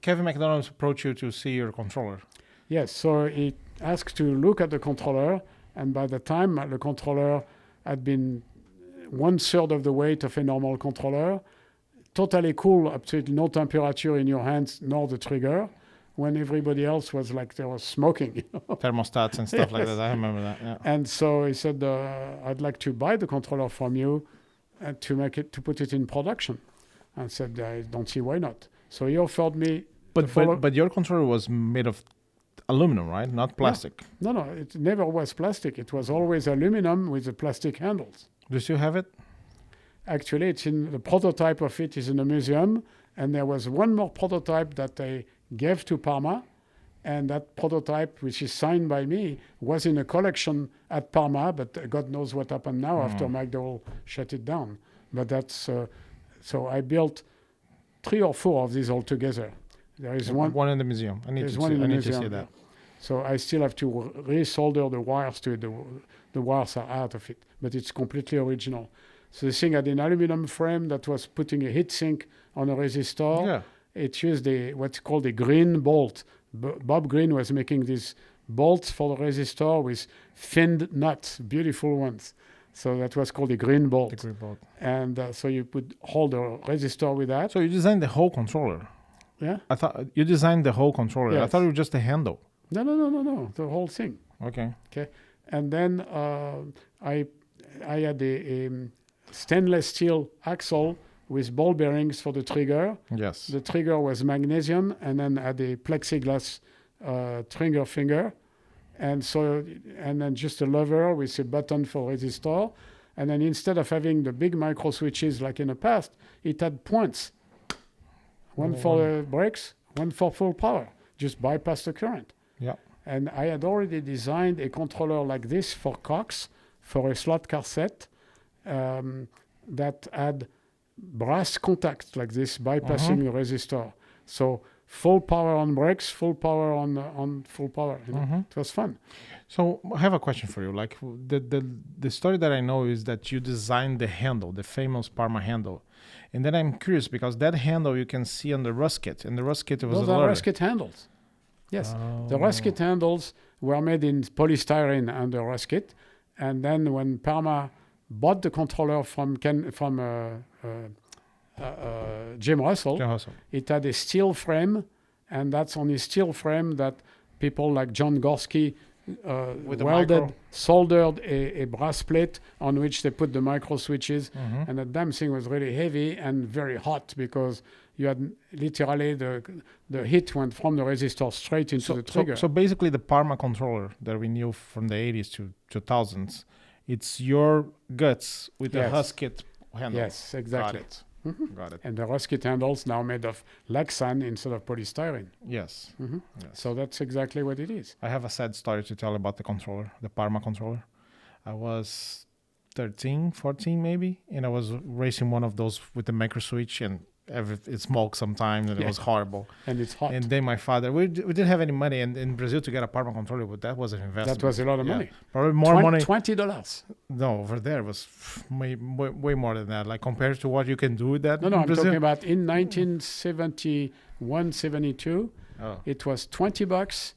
Kevin McDonald approached you to see your controller. Yes, so asked to look at the controller, and by the time the controller had been 1/3 of the weight of a normal controller, totally cool, absolutely no temperature in your hands nor the trigger, when everybody else was like they were smoking. Thermostats and stuff like Yes. that. I remember that. Yeah. And so he said, I'd like to buy the controller from you and to put it in production. I said, I don't see why not. So he offered me. But your controller was made of aluminum, right? Not plastic. No, it never was plastic. It was always aluminum with the plastic handles. Do you still have it? Actually, it's in the prototype of it is in a museum, and there was one more prototype that I gave to Parma, and that prototype, which is signed by me, was in a collection at Parma, but God knows what happened now after McDowell shut it down. But that's so I built 3 or 4 of these altogether. There is one in the museum. I need to see that. So I still have to resolder the wires to it. The wires are out of it, but it's completely original. So the thing had an aluminum frame that was putting a heat sink on a resistor. Yeah. It used what's called a green bolt. Bob Green was making these bolts for the resistor with finned nuts, beautiful ones. So that was called a green bolt. The green bolt. And so you could hold the resistor with that. So you designed the whole controller. Yeah? I thought you designed the whole controller. I Yes. thought it was just a handle. No, the whole thing. Okay. And then I had a stainless steel axle with ball bearings for the trigger. Yes. The trigger was magnesium, and then had a plexiglass trigger finger, and then just a lever with a button for resistor. And then instead of having the big micro switches like in the past, it had points. One for the brakes, one for full power. Just bypass the current. Yeah. And I had already designed a controller like this for Cox, for a slot car set, that had brass contacts like this, bypassing the resistor. So full power on brakes, full power on full power. It was fun. So I have a question for you. Like the story that I know is that you designed the handle, the famous Parma handle. And then I'm curious because that handle you can see on the rust kit, and the rust kit was Those a are leather. rust kit handles. Yes, the rust kit handles were made in polystyrene under rust kit. And then when Parma bought the controller from Jim Russell, it had a steel frame, and that's on a steel frame that people like John Gorski welded, soldered a brass plate on which they put the micro switches, and the damn thing was really heavy and very hot because you had literally the heat went from the resistor straight into the trigger. So basically the Parma controller that we knew from the 80s to 2000s, it's your guts with the Huskit handle. Yes, exactly. Got it. Got it. And the Ruskit handles now made of Lexan instead of polystyrene. Yes. Yes. So that's exactly what it is. I have a sad story to tell about the controller, the Parma controller. I was 13, 14 maybe, and I was racing one of those with the micro switch, and it smoked sometimes, and it was horrible. And it's hot. And then my father, we didn't have any money in Brazil to get a Parma controller, but that was an investment. That was a lot of money. Probably more money. $20. No, over there it was way more than that. Like compared to what you can do with that. No, in I'm Brazil. talking about in 1971, 72. It was $20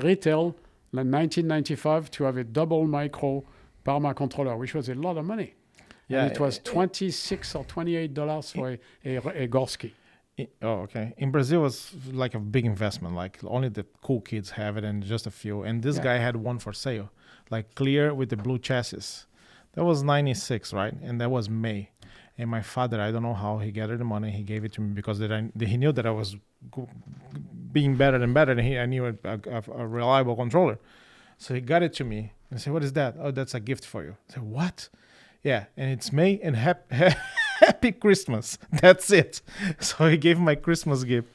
retail in 1995 to have a double micro Parma controller, which was a lot of money. Yeah, and it was $26 or $28 for a Gorski. Okay. In Brazil, it was like a big investment. Like only the cool kids have it, and just a few. And this guy had one for sale, like clear with the blue chassis. That was 96, right? And that was May. And my father, I don't know how he gathered the money. He gave it to me because he knew that I was being better and better, and I knew a reliable controller. So he got it to me. I said, "What is that?" "Oh, that's a gift for you." I said, "What?" "Yeah, and it's May, and happy Christmas." That's it. So he gave my Christmas gift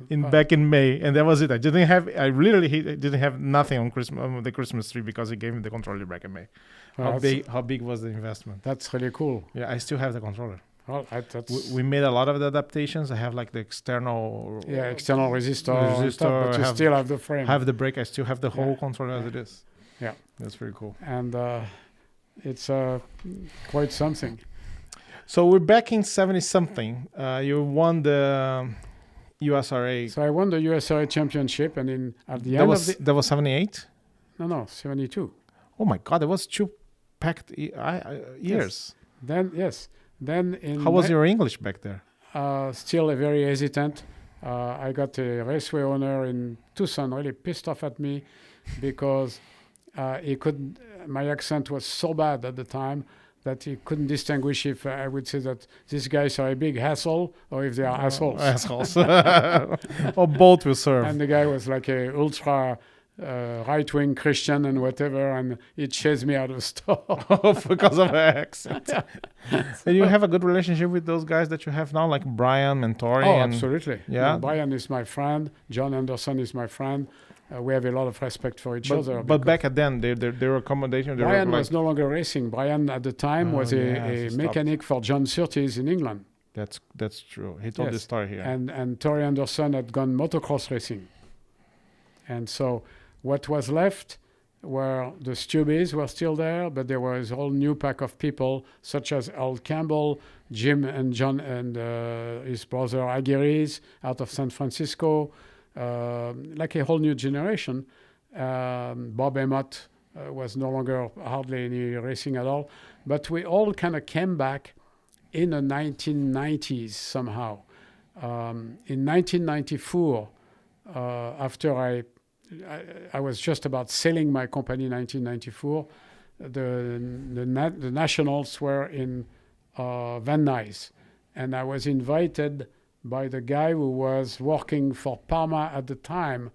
back in May, and that was it. I literally didn't have nothing on the Christmas tree because he gave me the controller back in May. How big was the investment? That's really cool. Yeah, I still have the controller. Well, we made a lot of the adaptations. I have like the external resistor stuff, but you still have the frame. Have the brake. I still have the whole controller as it is. Yeah, that's pretty cool. And it's quite something. So we're back in 70 something. You won the USRA. So I won the USRA championship, and at the end of the that was 78. no 72. Oh my God, that was two packed years. Then in How was your English back there? still very hesitant. I got a raceway owner in Tucson really pissed off at me because he couldn't. My accent was so bad at the time that he couldn't distinguish if I would say that these guys are a big hassle or if they are assholes. Assholes. Or both will serve. And the guy was like a ultra right-wing Christian and whatever, and he chased me out of the store. Because of her accent. And you have a good relationship with those guys that you have now, like Brian, Mentori? Oh, absolutely. Yeah? Brian is my friend. John Anderson is my friend. We have a lot of respect for each other. But back at then, they were accommodating. Brian was no longer racing. Brian at the time was a he mechanic for John Surtees in England. That's true. He told this story here. And Tori Anderson had gone motocross racing. And so what was left were the Stubies were still there, but there was a whole new pack of people, such as Al Campbell, Jim and John and his brother Aguirre's out of San Francisco, like a whole new generation. Bob Emmott was no longer hardly any racing at all. But we all kind of came back in the 1990s somehow. In 1994, after I was just about selling my company in 1994. The nationals were in Van Nuys, and I was invited by the guy who was working for Parma at the time.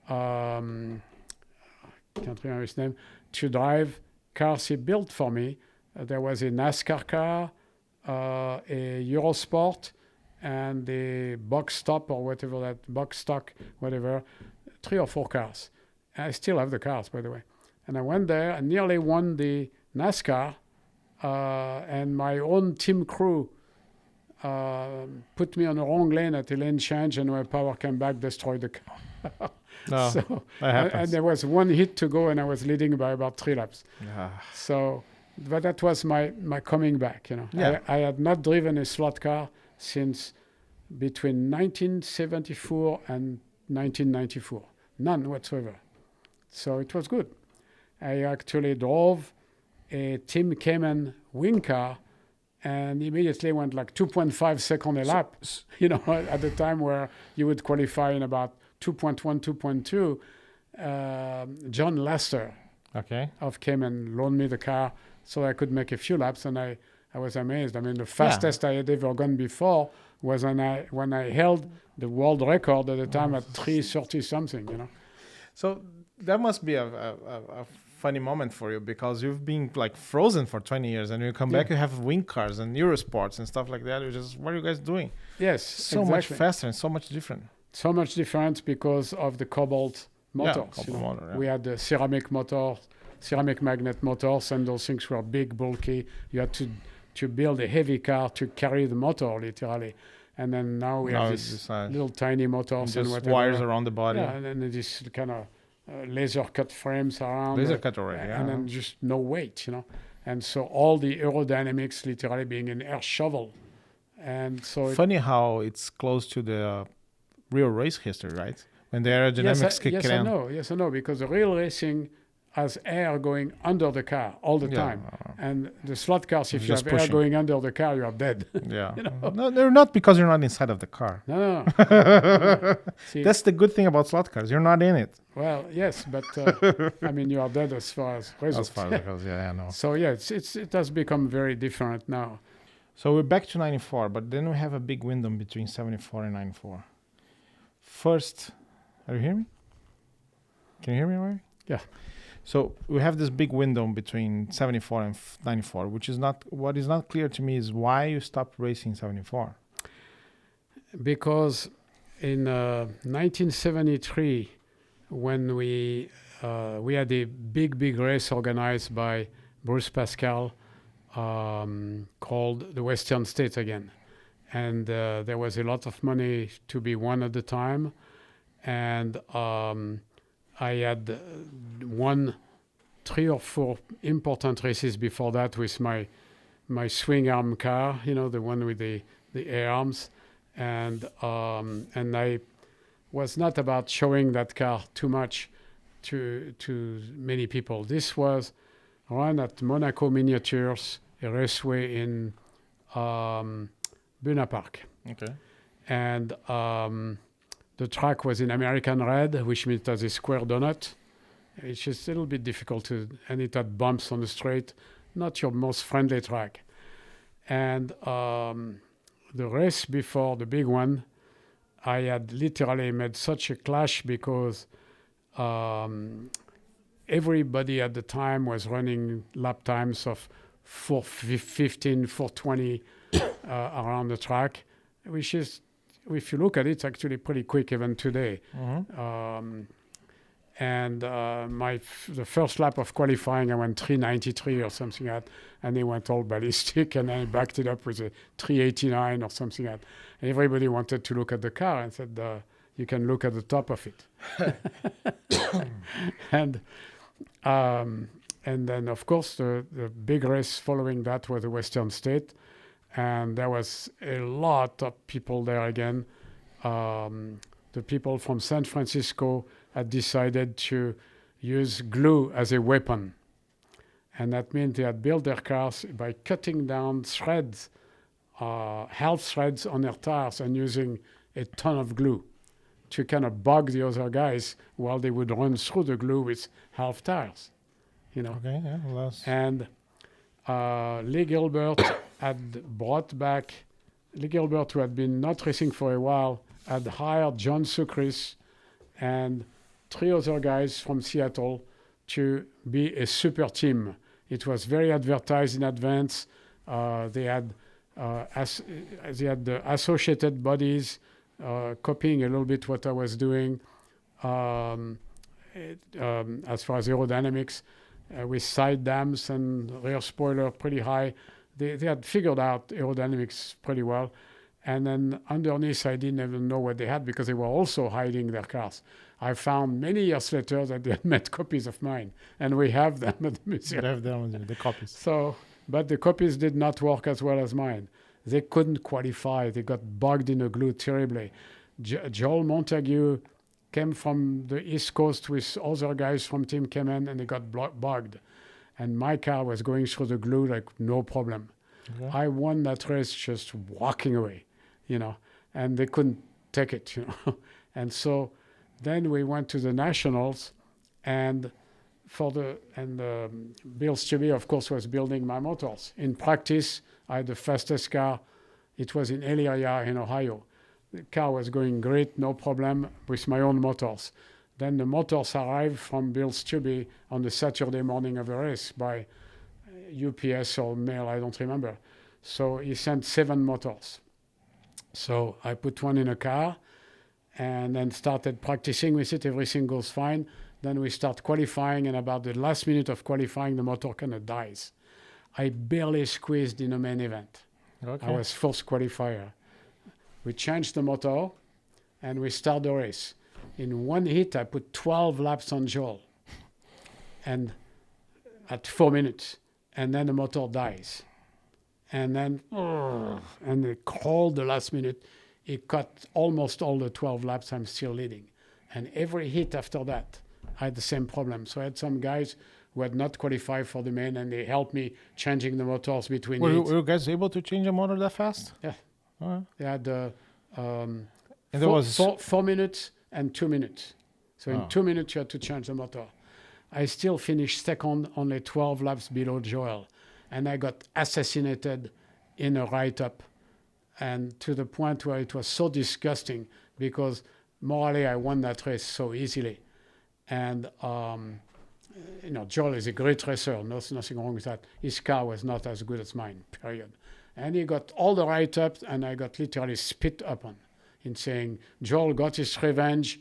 Can't remember his name. To drive cars he built for me. There was a NASCAR car, a Eurosport, and a box stop or whatever that box stock, whatever. 3 or 4 cars. I still have the cars, by the way. And I went there and nearly won the NASCAR. And my own team crew put me on the wrong lane at the lane change, and when power came back, destroyed the car. No, So, that happens. and there was 1 hit to go, and I was leading by about 3 laps. So, but that was my coming back. Yeah. I had not driven a slot car since between 1974 and 1994. None whatsoever. So it was good. I actually drove a Tim Cayman wing car and immediately went like 2.5 seconds a lap, at the time where you would qualify in about 2.1, 2.2. John Lester of Cayman loaned me the car so I could make a few laps, and I was amazed. I mean, the fastest I had ever gone before was when I held the world record at the time at 3:30 something, So that must be a funny moment for you, because you've been like frozen for 20 years, and you come back, you have wing cars and Eurosports and stuff like that. You're just, what are you guys doing? Yes, so much faster and so much different. So much different because of the cobalt motors. Motor, We had the ceramic magnet motors, and those things were big, bulky. You had to build a heavy car to carry the motor, literally. And then now we have these little tiny motors and just whatever. wires around the body. Yeah, and then this kind of laser cut frames around. Laser cut already, And then just no weight, And so all the aerodynamics literally being an air shovel. And so funny how it's close to the real race history, right? When the aerodynamics kick in. Yes and no, because the real racing has air going under the car all the time. And the slot cars, if you have air going under the car, you are dead. Yeah. No, they're not, because you're not inside of the car. No. See, that's the good thing about slot cars. You're not in it. Well, yes, but I mean, you are dead as far as results. As far as goes, I know. So yeah, it has become very different now. So we're back to 94, but then we have a big window between 74 and 94. First, are you hearing me? Can you hear me, Mary? Yeah. So we have this big window between 74 and 94, what is not clear to me is why you stopped racing 74. Because in 1973, when we had a big race organized by Bruce Pascal called the Western States again. And there was a lot of money to be won at the time. And I had won 3 or 4 important races before that with my swing arm car, the one with the air arms. and I was not about showing that car too much to many people. This was run at Monaco Miniatures, a raceway in Buna Park. Okay. And the track was in American red, which means it has a square donut. It's just a little bit difficult to, and it had bumps on the straight. Not your most friendly track. And the race before the big one, I had literally made such a clash because everybody at the time was running lap times of 4:15, 4:20 around the track, which is, if you look at it, it's actually pretty quick even today. Mm-hmm. And the first lap of qualifying, I went 3:93 or something like that, and they went all ballistic, and I backed it up with a 3:89 or something like that. And everybody wanted to look at the car and said, you can look at the top of it. And then, of course, the big race following that was the Western State, and there was a lot of people there again. The people from San Francisco had decided to use glue as a weapon. And that means they had built their cars by cutting down threads, half threads on their tires and using a ton of glue to kind of bug the other guys while they would run through the glue with half tires, you know. Okay, yeah. Well, And Lee Gilbert had brought back, Lee Gilbert, who had been not racing for a while, had hired John Sucris and 3 other guys from Seattle to be a super team. It was very advertised in advance. They had the associated bodies copying a little bit what I was doing as far as aerodynamics, with side dams and rear spoiler pretty high. They had figured out aerodynamics pretty well. And then underneath, I didn't even know what they had because they were also hiding their cars. I found many years later that they had made copies of mine, and we have them at the museum. they have the copies. So, but the copies did not work as well as mine. They couldn't qualify. They got bogged in the glue terribly. Joel Montague came from the East Coast with other guys from Team Cayman, and they got bogged. And my car was going through the glue like no problem. Okay. I won that race just walking away, you know, and they couldn't take it, you know. And so then we went to the Nationals, and Bill Stubbe, of course, was building my motors. In practice, I had the fastest car. It was in Elyria in Ohio. The car was going great, no problem, with my own motors. Then the motors arrived from Bill Stubbe on the Saturday morning of the race by UPS or mail, I don't remember. So he sent 7 motors. So I put one in a car and then started practicing with it. Everything goes fine. Then we start qualifying, and about the last minute of qualifying, the motor kind of dies. I barely squeezed in the main event. Okay. I was first qualifier. We changed the motor, and we start the race. In one hit, I put 12 laps on Joel, and at 4 minutes, and then the motor dies. And then, and it crawled the last minute. It cut almost all the 12 laps. I'm still leading. And every hit after that, I had the same problem. So I had some guys who had not qualified for the main, and they helped me changing the motors between Were hits. you guys able to change a motor that fast? Yeah. All right. They had And there was 4 minutes and 2 minutes. So in 2 minutes, you had to change the motor. I still finished second, only 12 laps below Joel. And I got assassinated in a write-up, and to the point where it was so disgusting because morally I won that race so easily. And, you know, Joel is a great racer. Nothing wrong with that. His car was not as good as mine, period. And he got all the write-ups, and I got literally spit upon in saying Joel got his revenge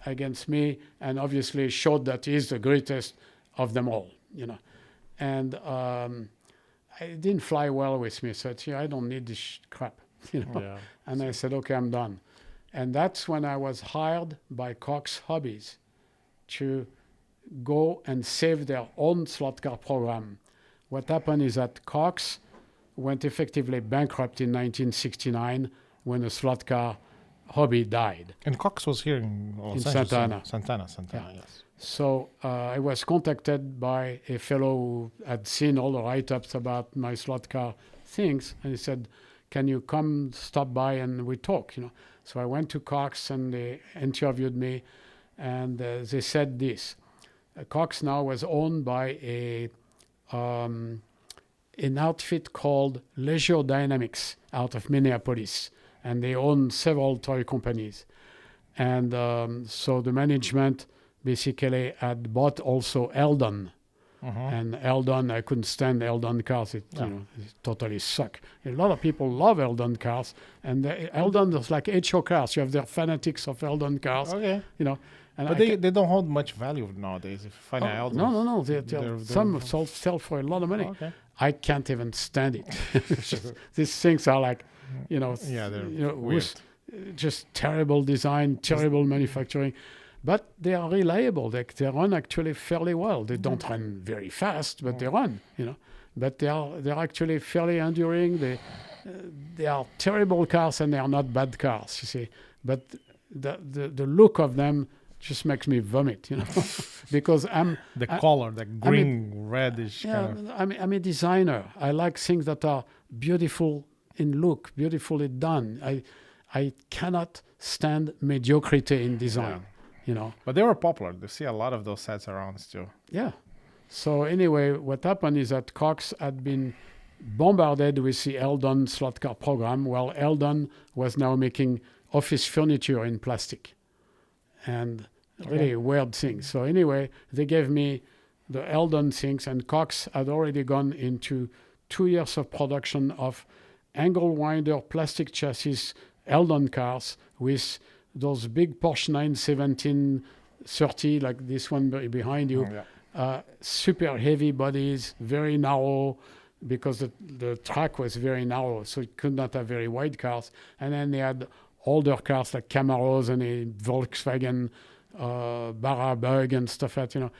against me and obviously showed that he's the greatest of them all, you know. And it didn't fly well with me. So I said, I don't need this crap, you know. Yeah. And I said, okay, I'm done. And that's when I was hired by Cox Hobbies to go and save their own slot car program. What happened is that Cox went effectively bankrupt in 1969 when the slot car hobby died. And Cox was here in Los In Angeles. Santa Ana. Santana, yes. So I was contacted by a fellow who had seen all the write-ups about my slot car things, and he said, "Can you come stop by and we talk?" So I went to Cox and they interviewed me, and they said this: Cox now was owned by an outfit called Leisure Dynamics out of Minneapolis, and they own several toy companies, and so the management basically had bought also Eldon. And Eldon, I couldn't stand Eldon cars. It totally suck. A lot of people love Eldon cars, and Eldon is like HO cars. You have their fanatics of Eldon cars. Okay. And But they don't hold much value nowadays. If you find Eldon. No. Some sell for a lot of money. Okay. I can't even stand it. These things are like, they're weird. Just terrible design, terrible manufacturing. But they are reliable. They run actually fairly well. They don't run very fast, but they run. But they're actually fairly enduring. They are terrible cars and they are not bad cars. You see, but the look of them just makes me vomit. Because color, the green, reddish. Kind of. I'm a designer. I like things that are beautiful in look, beautifully done. I cannot stand mediocrity in design. But they were popular. You see a lot of those sets around still. Yeah. So anyway, what happened is that Cox had been bombarded with the Eldon slot car program, while Eldon was now making office furniture in plastic. And really weird things. So anyway, they gave me the Eldon things, and Cox had already gone into 2 years of production of angle winder plastic chassis Eldon cars with those big Porsche 917 30, like this one behind you, super heavy bodies, very narrow, because the track was very narrow, so it could not have very wide cars. And then they had older cars like Camaros and a Volkswagen Barra Bug and stuff like that,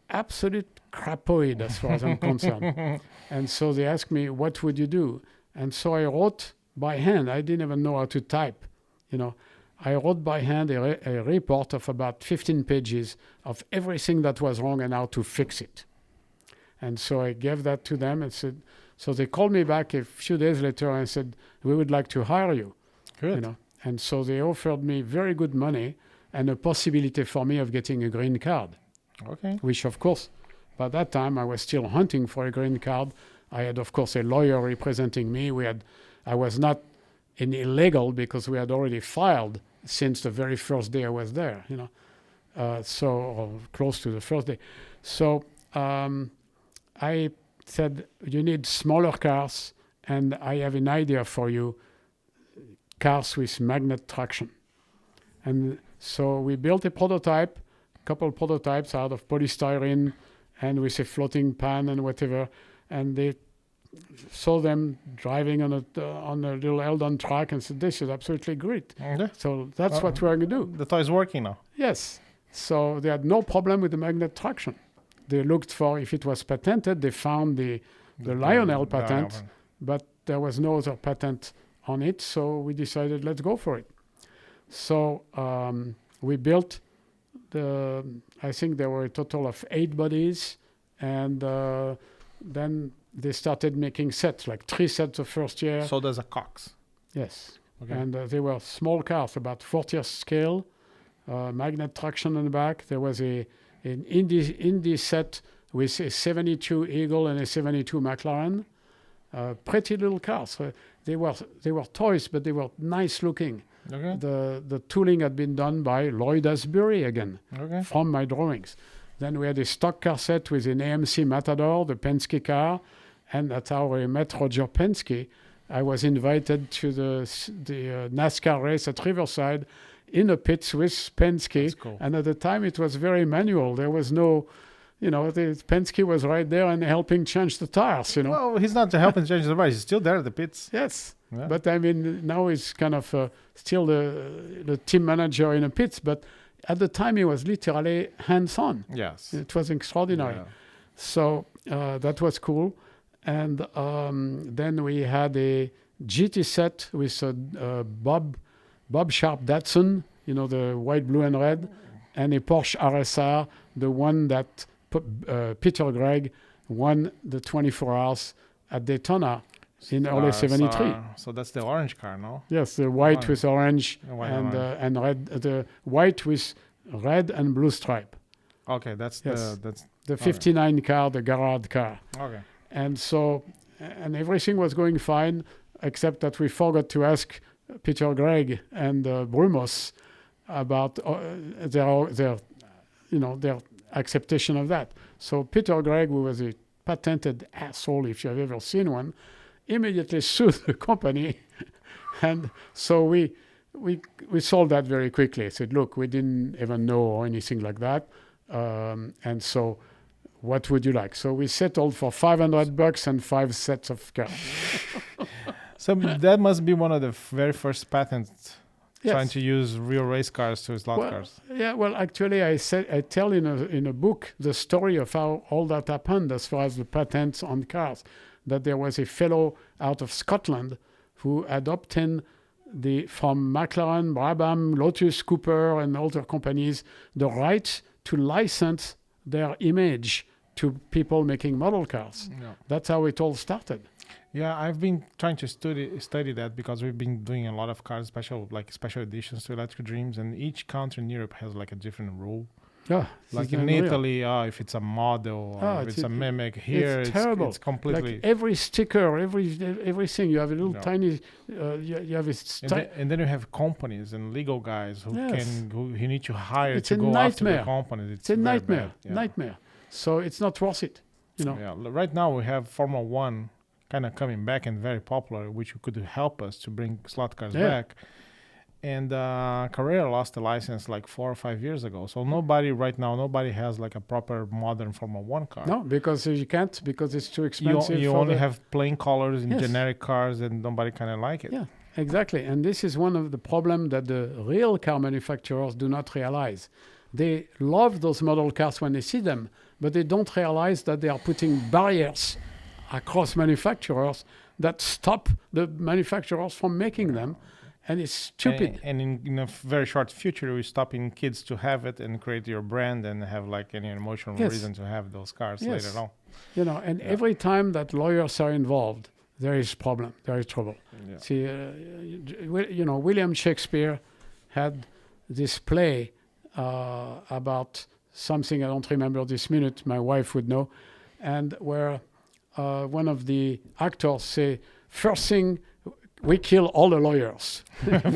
Absolute crapoid as far as I'm concerned. And so they asked me, what would you do? And so I wrote by hand. I didn't even know how to type, I wrote by hand a report of about 15 pages of everything that was wrong and how to fix it. And so I gave that to them and said, so they called me back a few days later and said, we would like to hire you. Good. And so they offered me very good money and a possibility for me of getting a green card. Okay. Which, of course, by that time I was still hunting for a green card. I had, of course, a lawyer representing me. I was not in illegal because we had already filed since the very first day I was there, or close to the first day. So I said, you need smaller cars, and I have an idea for you, cars with magnet traction. And so we built a couple prototypes out of polystyrene and with a floating pan and whatever, and they saw them driving on a little Eldon track and said, this is absolutely great. Okay. So that's what we're going to do. The toy is working now. Yes. So they had no problem with the magnet traction. They looked for if it was patented. They found the Lionel patent, but there was no other patent on it. So we decided, let's go for it. So we built I think there were a total of 8 bodies, and then they started making sets, like 3 sets the first year. So there's a Cox. Yes. Okay. And they were small cars, about 40th scale, magnet traction on the back. There was an Indy set with a 72 Eagle and a 72 McLaren. Pretty little cars. They were toys, but they were nice looking. Okay. The tooling had been done by Lloyd Asbury again, from my drawings. Then we had a stock car set with an AMC Matador, the Penske car, and that's how I met Roger Penske. I was invited to the NASCAR race at Riverside in the pits with Penske. That's cool. And at the time it was very manual. There was no, the Penske was right there and helping change the tires, Well, he's not helping change the tires. He's still there at the pits. Yes. Yeah. But I mean, now he's kind of still the team manager in the pits. But at the time, he was literally hands-on. Yes. It was extraordinary. Yeah. So that was cool. And then we had a GT set with a Bob Sharp Datsun, the white, blue, and red, and a Porsche RSR, the one that Peter Gregg won the 24 hours at Daytona in early '73. So that's the orange car, no? Yes, the white with orange and red. The white with red and blue stripe. Okay, that's the 59 car, the garage car. Okay. And so, and everything was going fine, except that we forgot to ask Peter Gregg and Brumos about their acceptation of that. So Peter Gregg, who was a patented asshole, if you've ever seen one, immediately sued the company. And so we solved that very quickly. I said, look, we didn't even know or anything like that. And so what would you like? So we settled for $500 and 5 sets of cars. So that must be one of the very first patents, Yes. trying to use real race cars to slot cars. Yeah, well, actually, I tell in a book the story of how all that happened as far as the patents on cars. That there was a fellow out of Scotland who had obtained from McLaren, Brabham, Lotus, Cooper, and other companies the right to license their image to people making model cars. Yeah. That's how it all started. Yeah, I've been trying to study that because we've been doing a lot of cars, special editions to Electric Dreams, and each country in Europe has like a different rule. Yeah, like in Italy, if it's a model or if it's a mimic. Here, it's terrible. It's completely... Like every sticker, everything, you have a little tiny... you have and then you have companies and legal guys who you need to hire to go after the companies. It's a nightmare. So it's not worth it, Yeah, right now we have Formula 1 kind of coming back and very popular, which could help us to bring slot cars back. And Carrera lost the license like 4 or 5 years ago. So nobody has like a proper modern Formula 1 car. No, because you can't, because it's too expensive. You only have plain colors in generic cars and nobody kind of like it. Yeah, exactly. And this is one of the problems that the real car manufacturers do not realize. They love those model cars when they see them, but they don't realize that they are putting barriers across manufacturers that stop the manufacturers from making them. And it's stupid. And in a very short future, we're stopping kids to have it and create your brand and have like any emotional reason to have those cars later on. And every time that lawyers are involved, there is problem, there is trouble. Yeah. See, William Shakespeare had this play about something I don't remember this minute. My wife would know, and where one of the actors say, "First thing, we kill all the lawyers."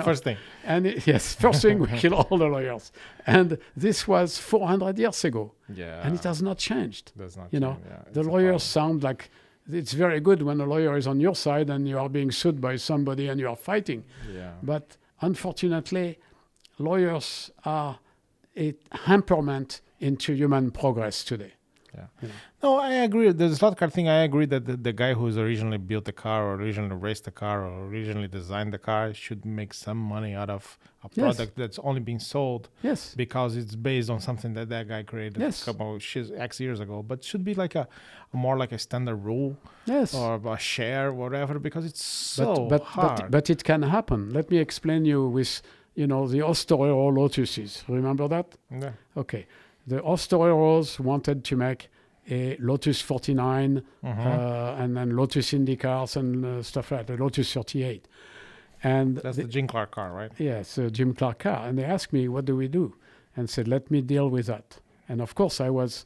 First thing. And first thing, we kill all the lawyers. And this was 400 years ago. Yeah. And it has not changed. Does not change. The lawyers sound like it's very good when a lawyer is on your side and you are being sued by somebody and you are fighting. Yeah. But unfortunately, lawyers are a hamperment into human progress today. Yeah. No, I agree. The slot car thing, I agree that the guy who's originally built the car or originally raced the car or originally designed the car should make some money out of a product that's only being sold because it's based on something that guy created a couple X years ago. But should be like a more like a standard rule or a share, whatever, because it's so hard. But it can happen. Let me explain you with, the Ostorero Lotuses. Remember that? Yeah. Okay. The Ostoreros wanted to make a Lotus 49 and then Lotus Indy cars and stuff like that, the Lotus 38. And that's the Jim Clark car, right? Yes, Jim Clark car. And they asked me, what do we do? And said, let me deal with that. And of course, I was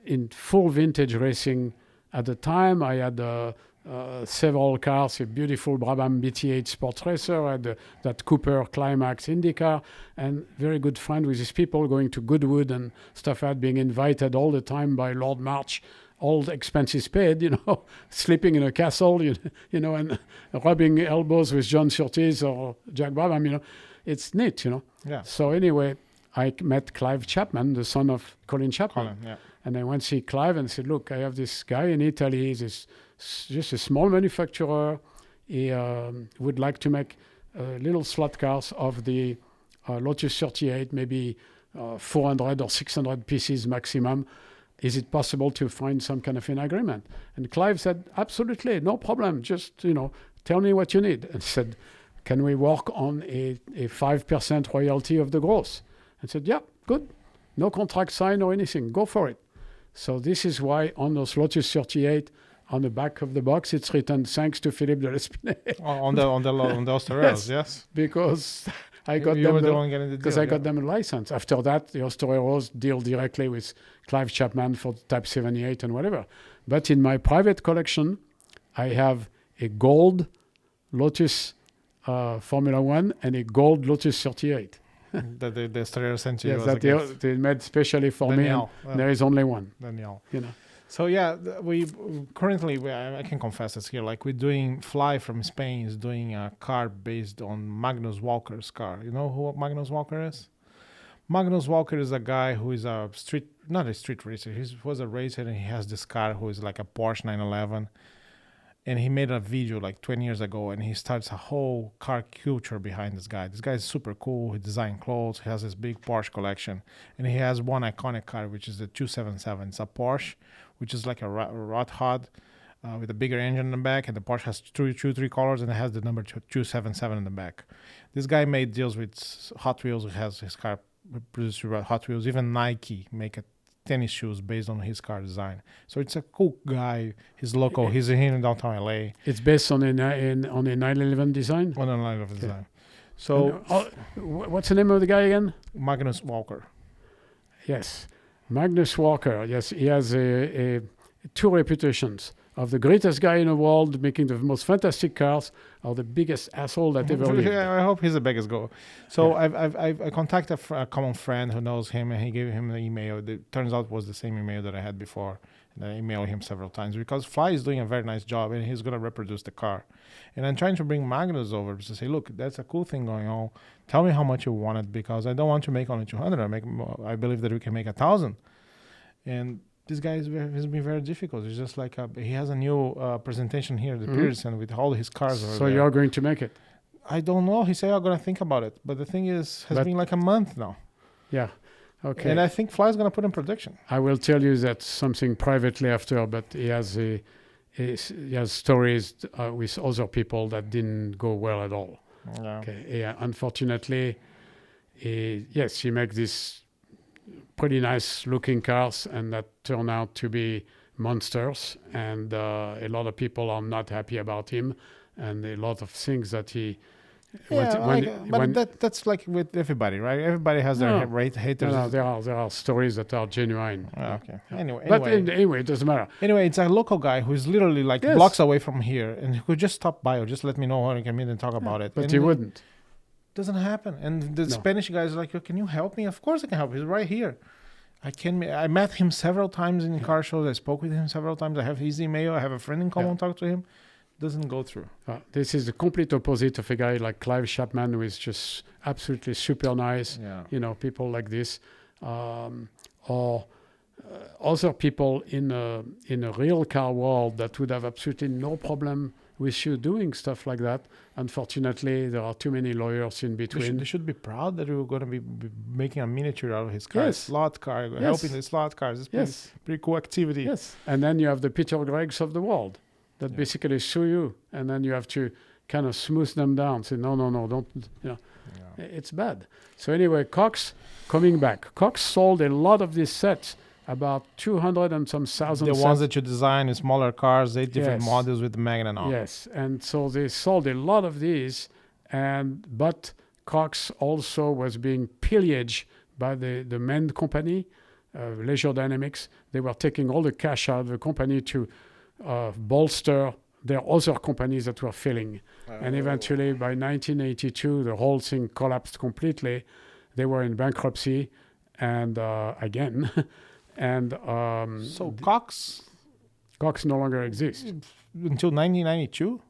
in full vintage racing at the time. I had several cars, a beautiful Brabham BT8 sports racer, I had that Cooper Climax Indy car, and very good friend with these people going to Goodwood and stuff like that, being invited all the time by Lord March, all the expenses paid, sleeping in a castle, and rubbing elbows with John Surtees or Jack Brabham, it's neat, Yeah. So anyway, I met Clive Chapman, the son of Colin Chapman. And I went to see Clive and said, look, I have this guy in Italy, he's just a small manufacturer. He would like to make little slot cars of the Lotus 38, maybe 400 or 600 pieces maximum. is it possible to find some kind of an agreement? And Clive said, absolutely, no problem. Just, tell me what you need. And said, can we work on a 5% royalty of the gross? And said, yeah, good. No contract signed or anything. Go for it. So this is why on those Lotus 38, on the back of the box, it's written, thanks to Philippe De Lespinay. on the Ostereros, yes. Because I got them a license. After that, the Ostereros deal directly with Clive Chapman for Type 78 and whatever. But in my private collection, I have a gold Lotus Formula One and a gold Lotus 38. That the Ostereros sent you. Yes, that they made specially for Daniel, me. And there is only one. Daniel. So we currently, I can confess this here, like we're doing Fly from Spain is doing a car based on Magnus Walker's car. You know who Magnus Walker is? Magnus Walker is a guy who is not a street racer. He was a racer and he has this car who is like a Porsche 911. And he made a video like 20 years ago and he starts a whole car culture behind this guy. This guy is super cool. He designed clothes. He has this big Porsche collection. And he has one iconic car, which is the 277. It's a Porsche, which is like a rot hod with a bigger engine in the back. And the Porsche has three colors and it has the number 277 in the back. This guy made deals with Hot Wheels. He has his car produced with Hot Wheels. Even Nike make a tennis shoes based on his car design. So it's a cool guy. He's local. He's here in downtown LA. It's based on a 911 design? On a 911 design. So what's the name of the guy again? Magnus Walker. Yes. Magnus Walker. Yes, he has two reputations. Of the greatest guy in the world, making the most fantastic cars, or the biggest asshole that ever lived. I hope he's the biggest go. So yeah. I contacted a common friend who knows him, and he gave him the email. It turns out it was the same email that I had before. And I emailed him several times because Fly is doing a very nice job, and he's going to reproduce the car. And I'm trying to bring Magnus over to say, look, that's a cool thing going on. Tell me how much you want it, because I don't want to make only 200. I believe that we can make 1,000. And this guy has been very difficult. It's just like he has a new presentation here, the Pearson, with all his cars. So you're going to make it? I don't know. He said I'm going to think about it. But the thing is, has been like a month now. Yeah. Okay. And I think Fly's going to put in production. I will tell you that something privately after, but he has stories with other people that didn't go well at all. Yeah. Okay. Yeah. Unfortunately, he makes this pretty nice looking cars and that turn out to be monsters, and a lot of people are not happy about him, and a lot of things that he that's like with everybody, right? Everybody has their haters. No, there are stories that are genuine. Okay. Yeah. Anyway, It doesn't matter. Anyway, it's a local guy who's literally like blocks away from here, and who could just stop by or just let me know when I can meet and talk about it. But and he wouldn't. Doesn't happen. And the Spanish guy is like, can you help me? Of course I can help. He's right here. I met him several times in car shows. I spoke with him several times. I have his email. I have a friend in common talk to him. Doesn't go through. This is the complete opposite of a guy like Clive Chapman, who is just absolutely super nice. Yeah. People like this, or other people in a real car world that would have absolutely no problem with you doing stuff like that. Unfortunately, there are too many lawyers in between. They should be proud that we were going to be making a miniature out of his car. Yes. Slot car, helping the slot cars. It's pretty cool activity. Yes. And then you have the Peter Greggs of the world that basically sue you. And then you have to kind of smooth them down. Say, no, don't, It's bad. So anyway, Cox, coming back. Cox sold a lot of these sets, about 200 and some thousand The sets. ones that you design in smaller cars, 8 different models with the Magna and all. Yes, and so they sold a lot of these, but Cox also was being pillaged by the main company, Leisure Dynamics. They were taking all the cash out of the company to bolster their other companies that were failing. And eventually, by 1982, the whole thing collapsed completely. They were in bankruptcy, and again... And so Cox no longer exists until 1992.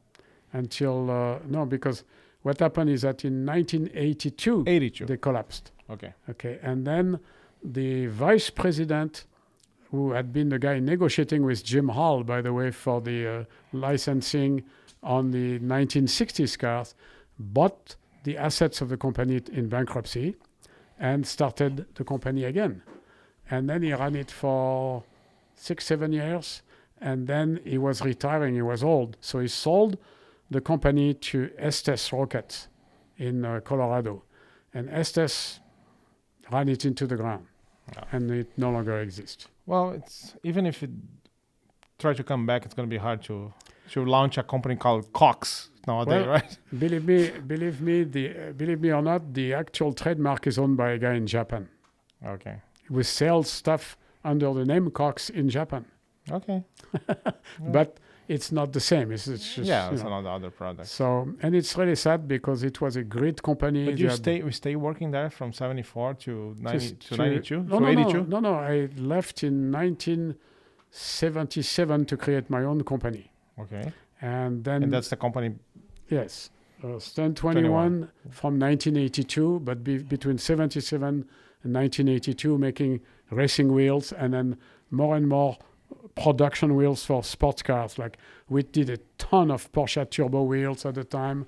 Because what happened is that in 1982 they collapsed. Okay, and then the vice president, who had been the guy negotiating with Jim Hall, by the way, for the licensing on the 1960s cars, bought the assets of the company in bankruptcy and started the company again. And then he ran it for 6-7 years, and then he was retiring. He was old, so he sold the company to Estes Rockets in Colorado, and Estes ran it into the ground, and it no longer exists. Well, it's even if it try to come back, it's going to be hard to launch a company called Cox nowadays, right? Believe me or not, the actual trademark is owned by a guy in Japan. Okay. We sell stuff under the name Cox in Japan. Okay. But it's not the same. It's just it's another other product. So, and it's really sad because it was a great company. But we stay working there from 74 to 90 to 92 no, to no, 82. No. I left in 1977 to create my own company. Okay. And then that's the company. Yes, Stand 21 from 1982, but between 77 and 1982, making racing wheels, and then more and more production wheels for sports cars. Like we did a ton of Porsche turbo wheels at the time,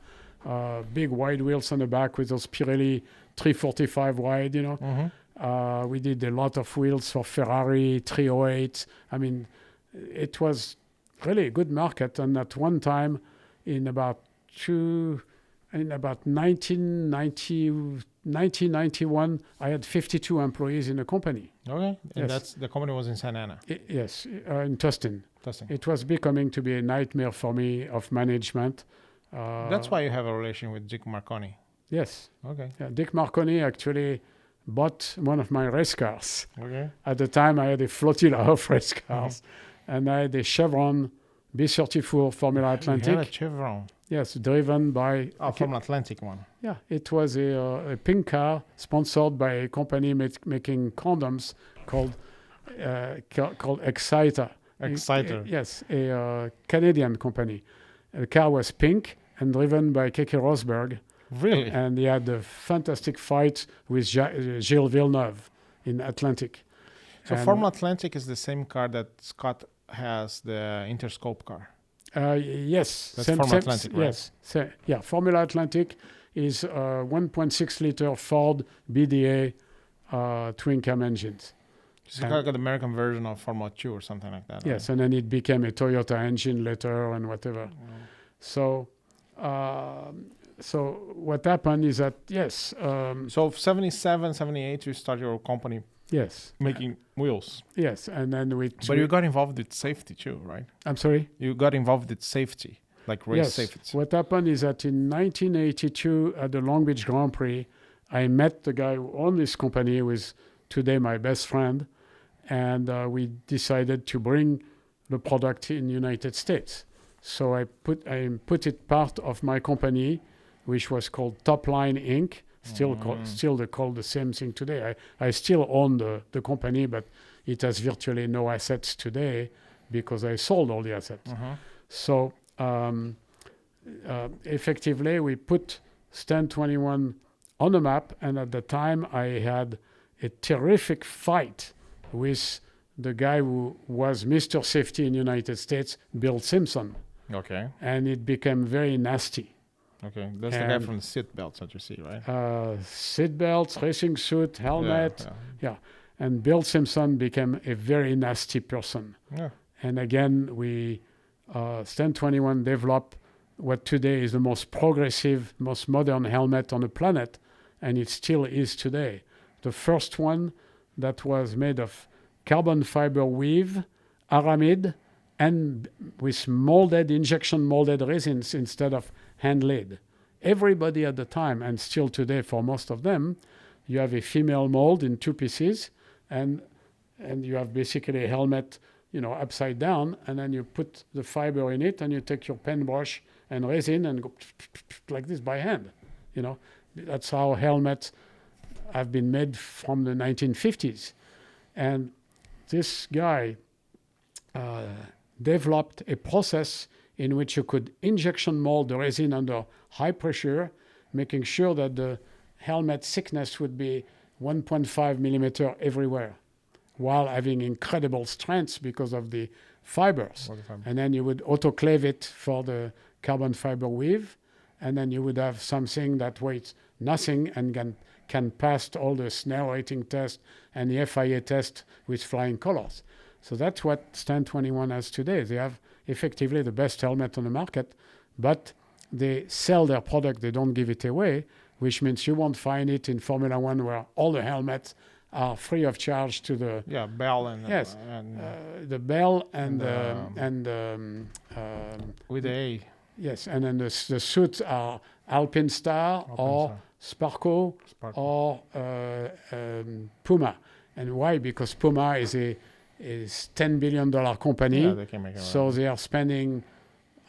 big wide wheels on the back with those Pirelli 345 wide, you know. Mm-hmm. We did a lot of wheels for Ferrari 308. I mean, it was really a good market. And at one time, in about 1991, I had 52 employees in the company. Okay, and Yes. the company was in Santa Ana. Yes, in Tustin. Tustin. It was becoming to be a nightmare for me of management. That's why you have a relation with Dick Marconi. Yes. Okay. Yeah, Dick Marconi actually bought one of my race cars. Okay. At the time, I had a flotilla of race cars, and I had a Chevron B34 Formula Atlantic. You had a Chevron. Yes, driven by... Formula Atlantic one. Yeah, it was a pink car sponsored by a company making condoms called Exciter. Exciter. Yes, a Canadian company. The car was pink and driven by Keke Rosberg. Really? And he had a fantastic fight with Gilles Villeneuve in Atlantic. So And Formula Atlantic is the same car that Scott has, the Interscope car. Yes. That's Formula Atlantic, right? Yes. Formula Atlantic is 1.6 liter Ford BDA twin cam engines. So got the American version of Formula 2 or something like that. Yes, and then it became a Toyota engine later and whatever. So what happened is that, yes. So 77, 78, you start your company. Yes. Making wheels. Yes, and then But you got involved with safety too, right? I'm sorry? You got involved with safety, like race safety. What happened is that in 1982 at the Long Beach Grand Prix, I met the guy who owned this company, who is today my best friend, and we decided to bring the product in the United States. So I put it part of my company, which was called Top Line Inc., still they call the same thing today. I still own the company, but it has virtually no assets today because I sold all the assets. So effectively, we put Stand 21 on the map, and at the time, I had a terrific fight with the guy who was Mr. Safety in the United States, Bill Simpson. Okay. And it became very nasty. Okay, that's the guy from the seat belts that you see, right? Seat belts, racing suit, helmet. Yeah. And Bill Simpson became a very nasty person. Yeah. And again, we, Stand 21 developed what today is the most progressive, most modern helmet on the planet, and it still is today. The first one that was made of carbon fiber weave, aramid, and with injection molded resins instead of hand laid. Everybody at the time, and still today for most of them, you have a female mold in 2 pieces, and you have basically a helmet, upside down, and then you put the fiber in it, and you take your pen brush and resin and go like this by hand. That's how helmets have been made from the 1950s. And this guy developed a process in which you could injection mold the resin under high pressure, making sure that the helmet thickness would be 1.5 millimeter everywhere, while having incredible strength because of the fibers. And then you would autoclave it for the carbon fiber weave, and then you would have something that weighs nothing and can pass all the snare rating test and the FIA test with flying colors. So that's what Stand 21 has today. They have effectively the best helmet on the market, but they sell their product, they don't give it away, which means you won't find it in Formula One where all the helmets are free of charge to the bell and the bell and with the A. Yes, and then the suits are Alpine Star or Sparco or Puma. And why? Because Puma is $10 billion company, They can make it so they are spending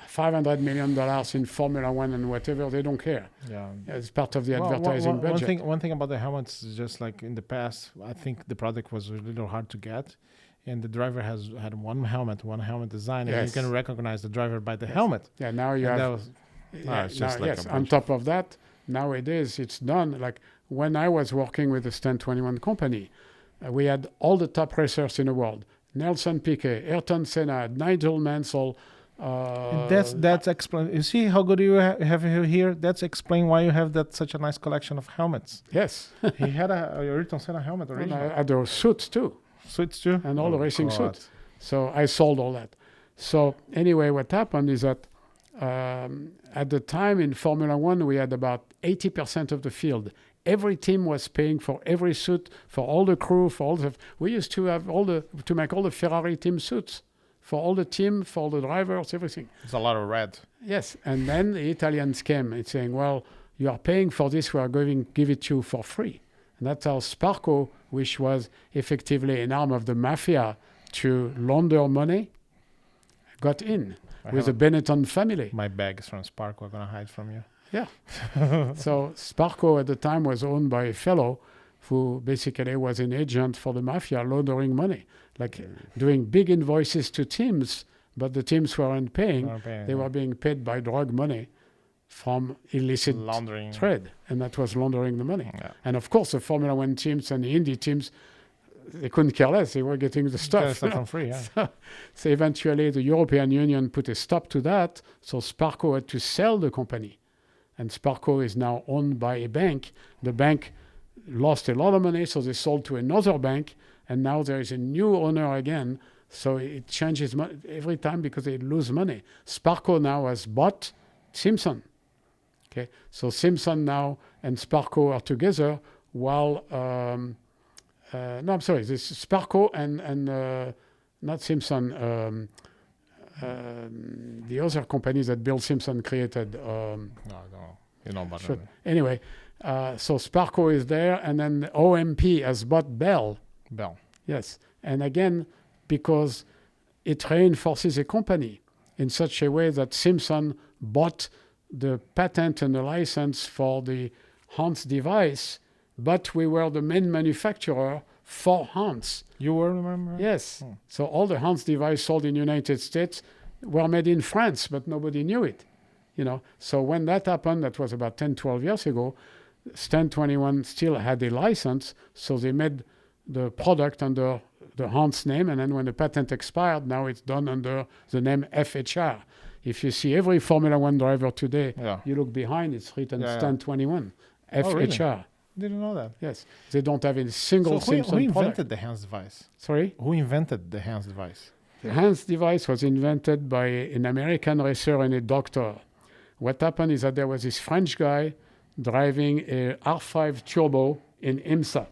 $500 million in Formula One and whatever, they don't care. Yeah, it's part of the advertising budget. One thing about the helmets is just like in the past, I think the product was a little hard to get, and the driver had one helmet design, and you can recognize the driver by the helmet. Yeah, now you have. On top of that, nowadays it's done. Like when I was working with the Stand 21 company, we had all the top racers in the world: Nelson Piquet, Ayrton Senna, Nigel Mansell. That's explain. You see how good you have here. That's explain why you have such a nice collection of helmets. Yes, he had a Ayrton Senna helmet originally. And I had those suits too. Suits too, and all the racing suits. So I sold all that. So anyway, what happened is that at the time in Formula One, we had about 80% of the field. Every team was paying for every suit, for all the crew, for all the. We used to have to make all the Ferrari team suits. For all the team, for all the drivers, everything. It's a lot of red. Yes, and then the Italians came and saying, well, you are paying for this, we are going to give it to you for free. And that's how Sparco, which was effectively an arm of the mafia to launder money, got in with the Benetton family. My bags from Sparco are going to hide from you. Yeah. So Sparco at the time was owned by a fellow who basically was an agent for the mafia laundering money. Like doing big invoices to teams, but the teams weren't paying. They were being paid by drug money from illicit trade, and that was laundering the money. Yeah. And of course, the Formula One teams and the Indy teams, they couldn't care less. They were getting the stuff for free. Yeah. So eventually, the European Union put a stop to that. So Sparco had to sell the company, and Sparco is now owned by a bank. The bank lost a lot of money, so they sold to another bank. And now there is a new owner again, so it changes every time because they lose money. Sparco now has bought Simpson. Okay, so Simpson now and Sparco are together, while no, I'm sorry, this is Sparco and not Simpson. The other company that Bill Simpson created. No, you know about it. Anyway, so Sparco is there, and then OMP has bought Bell. Yes. And again, because it reinforces a company in such a way that Simpson bought the patent and the license for the Hans device, but we were the main manufacturer for Hans. You were, remember? Yes. So all the Hans devices sold in the United States were made in France, but nobody knew it. So when that happened, that was about 10, 12 years ago, Stand 21 still had a license, so they made the product under the Hans name, and then when the patent expired, now it's done under the name FHR. If you see every Formula One driver today, you look behind, it's written Stand 21, FHR. Oh, really? Didn't know that. Yes. They don't have a single Simpson product. Who invented product. The Hans device? Sorry? Who invented the Hans device? The Hans device was invented by an American racer and a doctor. What happened is that there was this French guy driving a R5 Turbo in IMSA.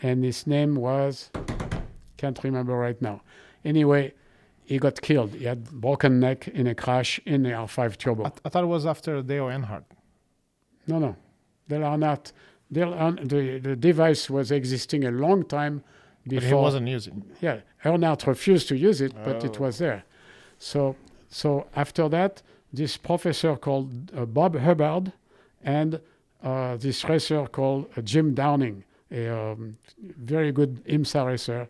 And his name was, can't remember right now. Anyway, he got killed. He had broken neck in a crash in the R5 Turbo. I thought it was after Dale Earnhardt. No. They are not. The device was existing a long time before. But he wasn't using. Yeah, Earnhardt refused to use it, but it was there. So after that, this professor called Bob Hubbard and this racer called Jim Downing, a very good IMSA racer,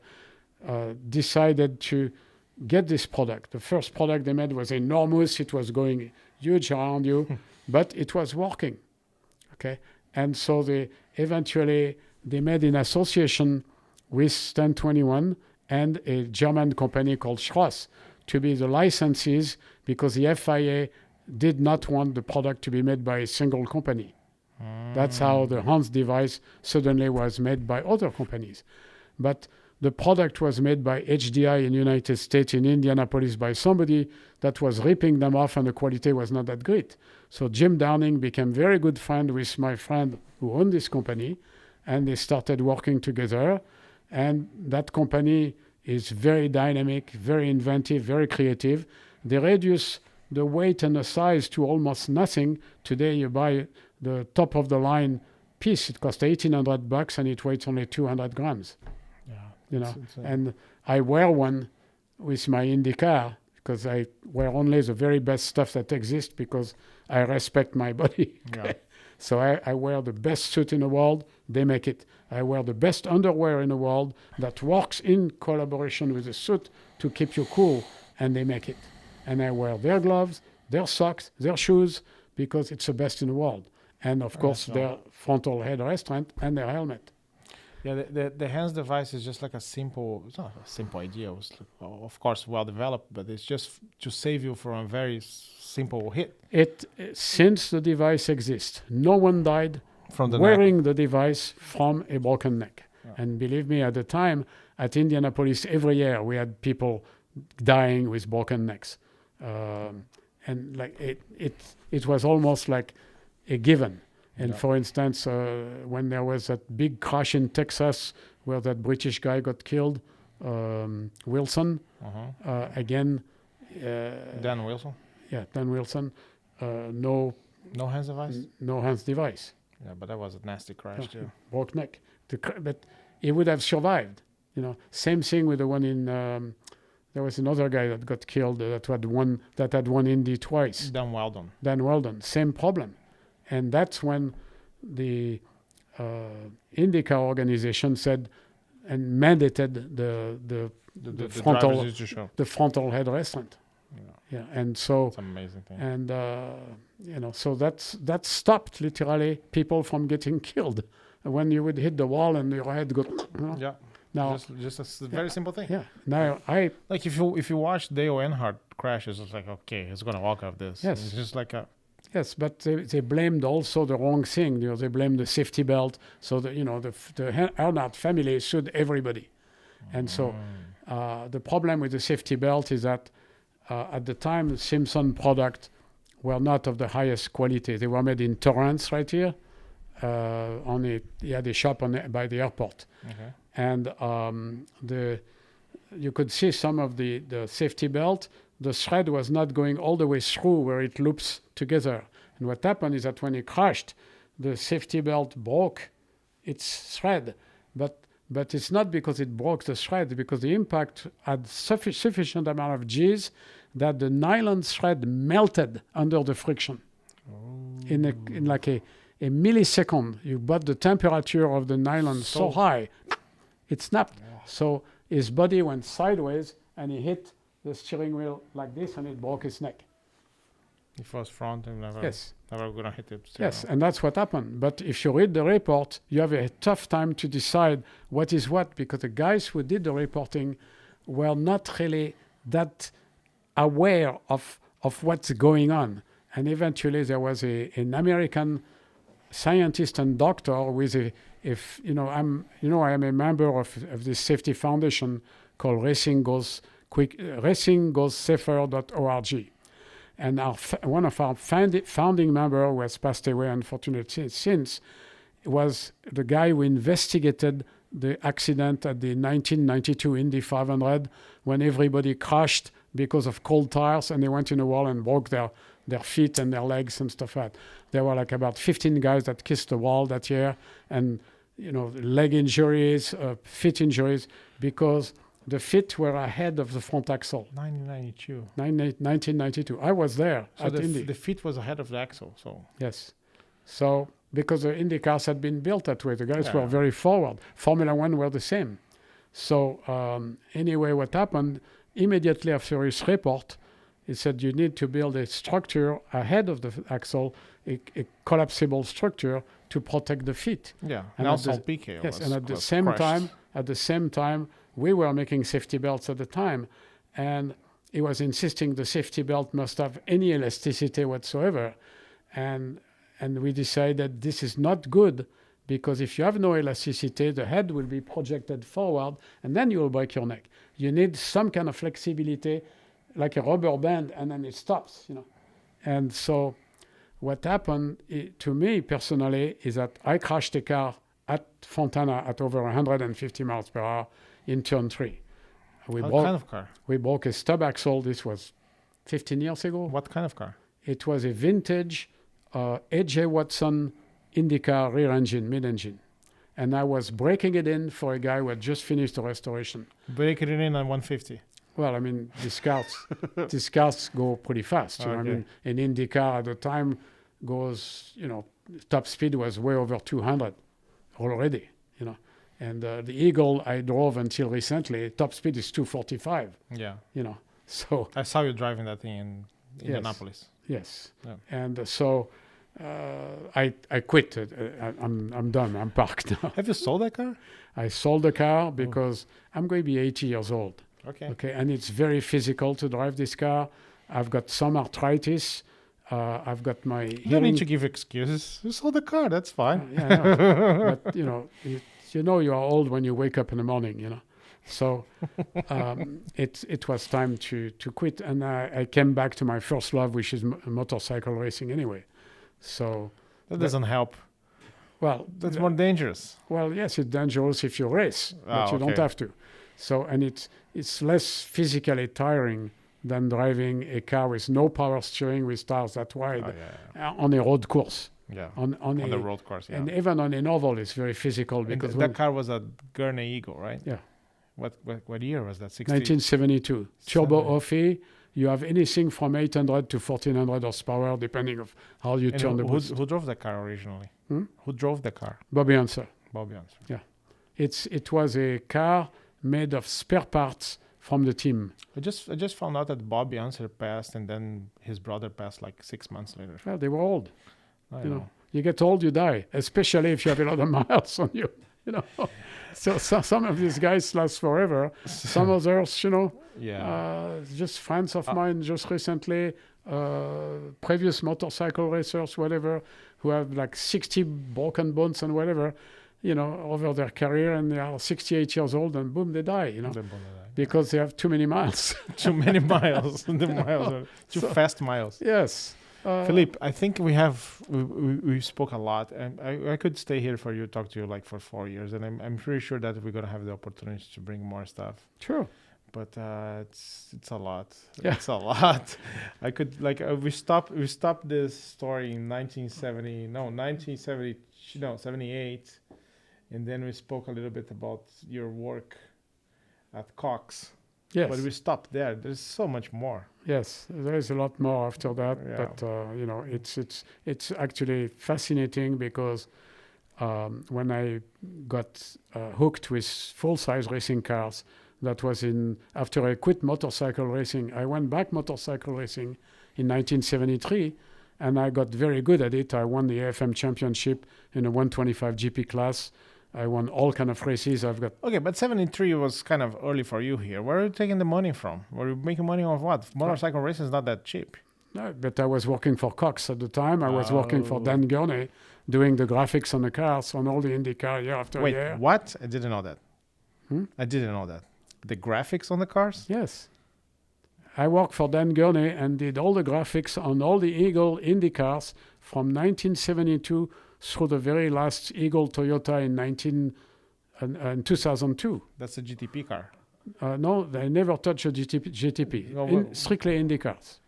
decided to get this product. The first product they made was enormous. It was going huge around you, but it was working. Okay, and so they made an association with Stand 21 and a German company called Schross to be the licensees, because the FIA did not want the product to be made by a single company. That's how the Hans device suddenly was made by other companies. But the product was made by HDI in United States, in Indianapolis, by somebody that was ripping them off, and the quality was not that great. So Jim Downing became very good friend with my friend who owned this company, and they started working together. And that company is very dynamic, very inventive, very creative. They reduce the weight and the size to almost nothing. Today you buy the top of the line piece, it costs $1,800 and it weighs only 200 grams. Yeah. You know, and I wear one with my Indy car because I wear only the very best stuff that exists because I respect my body. Yeah. So I wear the best suit in the world, they make it. I wear the best underwear in the world that works in collaboration with the suit to keep you cool, and they make it. And I wear their gloves, their socks, their shoes, because it's the best in the world. And of course, their frontal head restaurant and their helmet. Yeah, the hands device is just like it's not a simple idea. It was, of course, well developed, but it's just to save you from a very simple hit. Since the device exists, no one died From the wearing neck. the device from a broken neck. Yeah. And believe me, at the time, at Indianapolis, every year we had people dying with broken necks. And like it was almost like a given. And for instance, when there was that big crash in Texas where that British guy got killed, Wilson, again. Dan Wilson? Yeah, Dan Wilson. No hands device? No hands device. Yeah, but that was a nasty crash too. Broke neck. But he would have survived. You know, same thing with the one in. There was another guy that got killed that had won Indy twice. Dan Weldon. Dan Weldon, same problem. And that's when the IndyCar organization said and mandated the frontal head restaurant. Yeah, and so it's an amazing thing. And so that stopped literally people from getting killed when you would hit the wall and your head go. Yeah. Now, just a very simple thing. Yeah. Now like if you watch Dale Earnhardt crashes, it's like okay, he's gonna walk off this. Yes. It's just like a. Yes, but they blamed also the wrong thing. You know, they blamed the safety belt. So the Earnhardt family sued everybody, and so the problem with the safety belt is that at the time the Simpson product were not of the highest quality. They were made in Torrance right here. He had a shop by the airport, and you could see some of the safety belt. The thread was not going all the way through where it loops together. And what happened is that when it crashed, the safety belt broke its thread. But it's not because it broke the thread, because the impact had sufficient amount of G's that the nylon thread melted under the friction. In like a millisecond. You brought the temperature of the nylon so high, it snapped. Yeah. So his body went sideways and he hit the steering wheel like this, and it broke his neck. If it was front, and never gonna hit it. Yes, and that's what happened. But if you read the report, you have a tough time to decide what is what, because the guys who did the reporting were not really that aware of what's going on. And eventually there was an American scientist and doctor with I am a member of this safety foundation called RacingGoesSafer.org. And one of our founding members, who has passed away unfortunately since, was the guy who investigated the accident at the 1992 Indy 500 when everybody crashed because of cold tires, and they went in the wall and broke their feet and their legs and stuff like that. There were like about 15 guys that kissed the wall that year, and leg injuries, feet injuries, because the feet were ahead of the front axle. 1992. I was there at Indy. The feet was ahead of the axle. So yes. So because the Indy cars had been built that way, the guys were very forward. Formula One were the same. So anyway, what happened immediately after his report? He said you need to build a structure ahead of the axle, a collapsible structure to protect the feet. Yeah, and also PK. Yes, and at the same time, we were making safety belts at the time, and he was insisting the safety belt must have any elasticity whatsoever, and we decided this is not good because if you have no elasticity, the head will be projected forward, and then you will break your neck. You need some kind of flexibility, like a rubber band, and then it stops, you know. And so what happened to me personally is that I crashed a car at Fontana at over 150 miles per hour in turn 3. What kind of car? We broke a stub axle. This was 15 years ago. What kind of car? It was a vintage A.J. Watson IndyCar rear engine, mid-engine. And I was breaking it in for a guy who had just finished the restoration. Breaking it in on 150. Well, I mean, these cars go pretty fast. You know? I mean, an IndyCar at the time goes, you know, top speed was way over 200 already, you know. And the Eagle I drove until recently, top speed is 245. Yeah. You know, so. I saw you driving that thing in Indianapolis. Yes. Yeah. And so I quit. I'm done. I'm parked now. Have you sold that car? I sold the car because I'm going to be 80 years old. Okay. And it's very physical to drive this car. I've got some arthritis. I've got my hearing. You don't need to give excuses. You sold the car. That's fine. Yeah, but you know you are old when you wake up in the morning. You know, so it was time to quit, and I came back to my first love, which is motorcycle racing. Anyway, so that doesn't help. Well, that's more dangerous. Well, yes, it's dangerous if you race, but you don't have to. So, and it's less physically tiring than driving a car with no power steering with tires that wide on a road course. Yeah, on the road course. Yeah, and even on an oval, it's very physical because that car was a Gurney Eagle, right? Yeah. What year was that? 1972. Turbo Offie. You have anything from 800 to 1400 horsepower, depending of how you turn the boost. Who drove the car originally? Who drove the car? Bobby Unser. Bobby Unser. Yeah, it was a car made of spare parts from the team. I just found out that Bobby Unser passed, and then his brother passed like 6 months later. Well, they were old. I know. You get old, you die, especially if you have a lot of miles on you. You know, so some of these guys last forever. Some others, you know, just friends of mine just recently, previous motorcycle racers, whatever, who have like 60 broken bones and whatever, you know, over their career, and they are 68 years old, and boom, they die, you know, because they have too many miles. Too many miles. The miles are too fast miles. Yes. Philippe, I think we spoke a lot, and I could stay here for you, talk to you like for 4 years, and I'm pretty sure that we're gonna have the opportunity to bring more stuff. Sure. But it's a lot. Yeah. It's a lot. I could like we stopped this story in 78, and then we spoke a little bit about your work at Cox. Yes. But we stopped there. There's so much more. Yes, there is a lot more after that. Yeah. But you know, it's actually fascinating because when I got hooked with full-size racing cars, that was after I quit motorcycle racing. I went back motorcycle racing in 1973, and I got very good at it. I won the AFM championship in a 125 GP class. I won all kind of races. Okay, but 73 was kind of early for you here. Where are you taking the money from? Were you making money off what? Motorcycle racing is not that cheap. No, but I was working for Cox at the time. I was working for Dan Gurney, doing the graphics on the cars, on all the IndyCar year after year. Wait, what? I didn't know that. I didn't know that. The graphics on the cars? Yes. I worked for Dan Gurney and did all the graphics on all the Eagle IndyCars from 1972 through the very last Eagle Toyota in 2002. That's a GTP car. No, they never touched a GTP. Strictly IndyCars.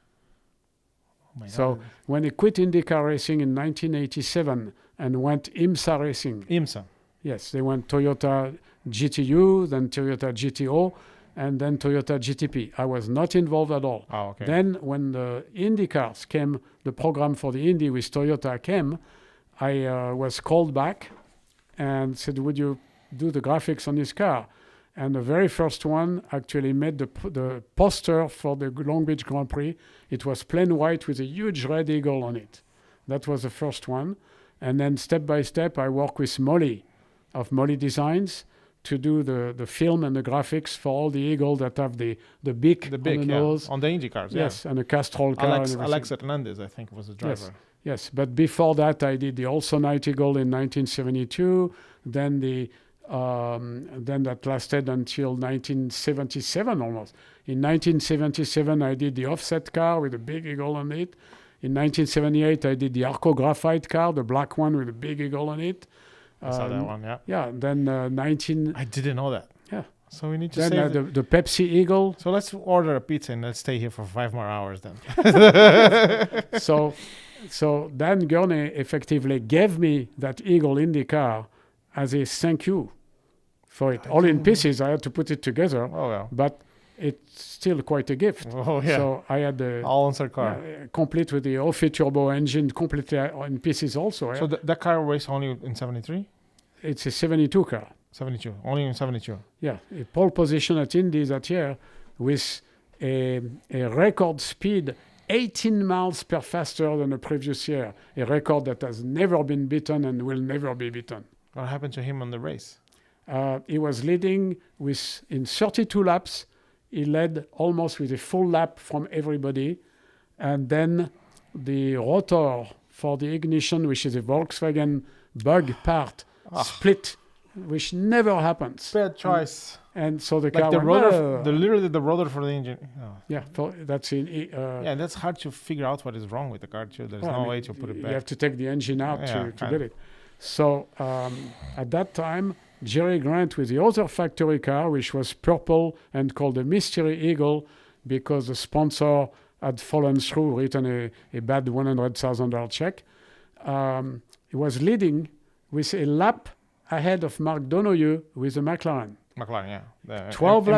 Oh so when I quit IndyCar racing in 1987 and went IMSA racing. IMSA. Yes, they went Toyota GTU, then Toyota GTO, and then Toyota GTP. I was not involved at all. Oh, okay. Then when the IndyCars came, the program for the Indy with Toyota came, I was called back and said, would you do the graphics on this car? And the very first one actually made the poster for the Long Beach Grand Prix. It was plain white with a huge red eagle on it. That was the first one. And then step by step, I worked with Molly of Molly Designs to do the film and the graphics for all the Eagle that have the beak on the nose. On the Indy cars. Yes, and a Castrol car. Alex Hernandez, I think, was the driver. Yes, but before that, I did the Also Night Eagle in 1972. Then then that lasted until 1977 almost. In 1977, I did the offset car with a big eagle on it. In 1978, I did the Arco Graphite car, the black one with a big eagle on it. I saw that one, yeah. Yeah, then I didn't know that. Yeah. So we need to then save the Pepsi Eagle. So let's order a pizza and let's stay here for 5 more hours then. So Dan Gurney effectively gave me that Eagle Indy car as a thank you for it. All in pieces, I had to put it together. Oh, well. But it's still quite a gift. Oh, yeah. So I had the all-answer car. Complete with the Ophi turbo engine, completely in pieces also. So that car raced only in 73? It's a 72 car. 72, only in 72. Yeah, a pole position at Indy that year with a record speed 18 miles per faster than the previous year, a record that has never been beaten and will never be beaten. What happened to him on the race? He was leading in 32 laps. He led almost with a full lap from everybody. And then the rotor for the ignition, which is a Volkswagen bug part, split, which never happens. Bad choice. And so the like car the went, rotor, literally the rotor for the engine. Oh. Yeah, that's in. Yeah, that's hard to figure out what is wrong with the car too. There's no way to put it back. You have to take the engine out to get it. So at that time, Jerry Grant with the other factory car, which was purple and called the Mystery Eagle, because the sponsor had fallen through, written a bad $100,000 check. He was leading with a lap ahead of Mark Donoghue with the McLaren. McLaren, yeah. 12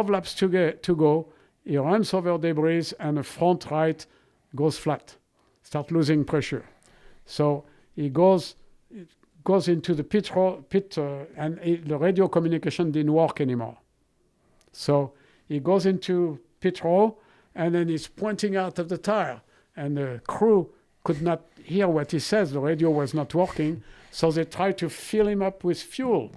laps to go. He runs over debris and the front right goes flat. Start losing pressure. So he goes into the pit and the radio communication didn't work anymore. So he goes into pit row and then he's pointing out of the tire, and the crew could not hear what he says. The radio was not working, so they tried to fill him up with fuel.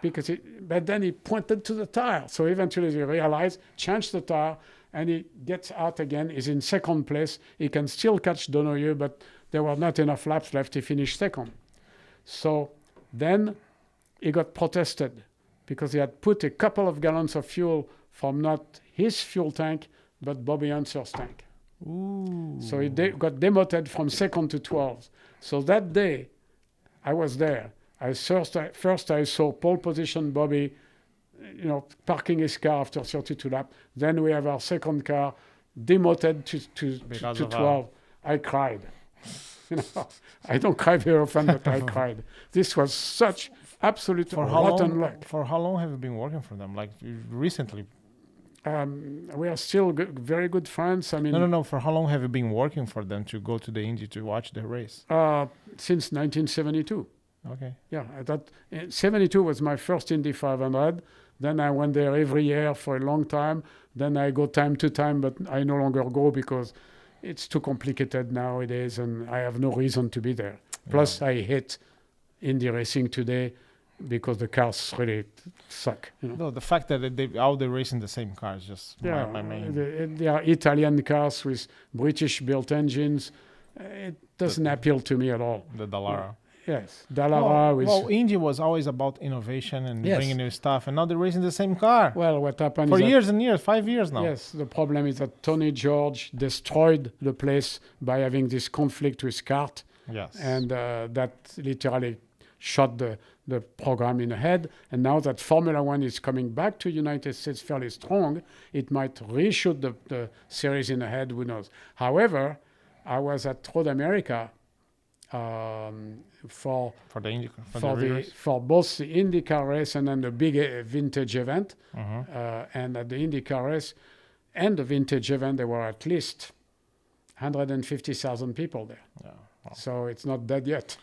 But then he pointed to the tire. So eventually they realized, changed the tire, and he gets out again. He's in second place. He can still catch Donoghue, but there were not enough laps left. He finished second. So then he got protested because he had put a couple of gallons of fuel from not his fuel tank, but Bobby Unser's tank. Ooh. So he got demoted from second to 12th. So that day, I was there. First I saw pole position Bobby, parking his car after 32 laps. Then we have our second car demoted to 12. I cried. I don't cry very often, but I cried. This was such absolute rotten luck. For how long have you been working for them? Like recently? We are still very good friends. I mean, no. For how long have you been working for them to go to the Indy to watch the race? Since 1972. Okay. Yeah, 72 was my first Indy 500. Then I went there every year for a long time. Then I go time to time, but I no longer go because it's too complicated nowadays, and I have no reason to be there. Plus, I hate Indy racing today because the cars really suck. No, the fact that they race in the same cars just my main. They are Italian cars with British-built engines. It doesn't appeal to me at all. The Dallara. Yes, Dallara. Well, Indy was always about innovation and bringing new stuff, and now they're racing the same car. Well, what happened for years and years, 5 years now. Yes, the problem is that Tony George destroyed the place by having this conflict with CART. Yes, and that literally shot the program in the head. And now that Formula One is coming back to United States fairly strong, it might reshoot the series in the head. Who knows? However, I was at Road America. For both the IndyCar race and then the big vintage event. And at the IndyCar race and the vintage event, there were at least 150,000 people there. Yeah, wow. So it's not dead yet.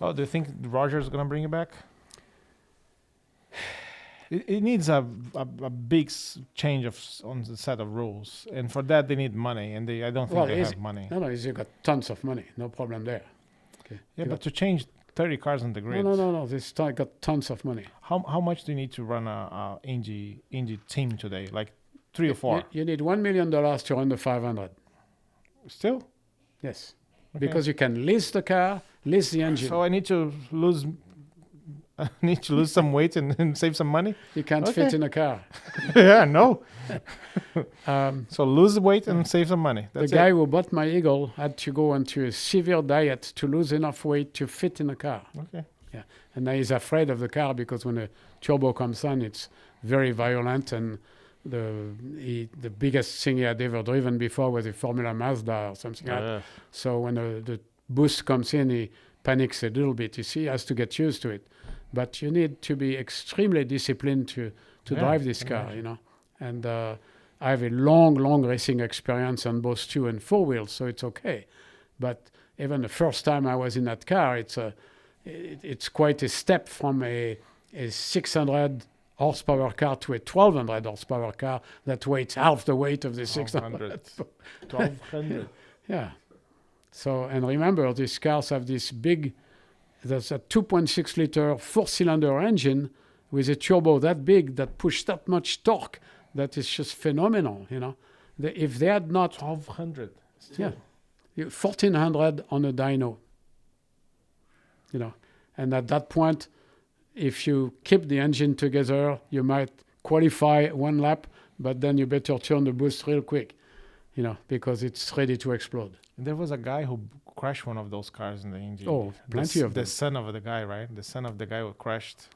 Oh, do you think Roger's going to bring it back? It needs a big change on the set of rules. And for that, they need money. And I don't think they have money. No, he's got tons of money. No problem there. Okay. Yeah, but to change 30 cars on the grid. No. This got tons of money. How much do you need to run a Indy team today? Like 3 or 4? You need $1 million to run the 500. Still? Yes. Okay. Because you can lease the car, lease the engine. So I need to lose some weight and save some money? You can't fit in a car. Yeah, no. So lose weight and save some money. That's the guy who bought my Eagle had to go into a severe diet to lose enough weight to fit in a car. Okay. Yeah. And now he's afraid of the car because when a turbo comes on, it's very violent. And the biggest thing he had ever driven before was a Formula Mazda or something like that. So when the boost comes in, he panics a little bit. You see, he has to get used to it. But you need to be extremely disciplined to drive this car, you know. And I have a long racing experience on both 2 and 4 wheels, so it's okay. But even the first time I was in that car, it's quite a step from a 600 horsepower car to a 1200 horsepower car that weighs half the weight of the 600. 1200. Yeah. So, and remember, these cars have this there's a 2.6 liter 4-cylinder engine with a turbo that big that pushed that much torque that is just phenomenal, you know. If they had not... 1200. Yeah. 1400 on a dyno, you know. And at that point, if you keep the engine together, you might qualify 1 lap, but then you better turn the boost real quick, you know, because it's ready to explode. There was a guy who crashed one of those cars in the Indy. Oh, plenty of them. The son of the guy, right? The son of the guy who crashed.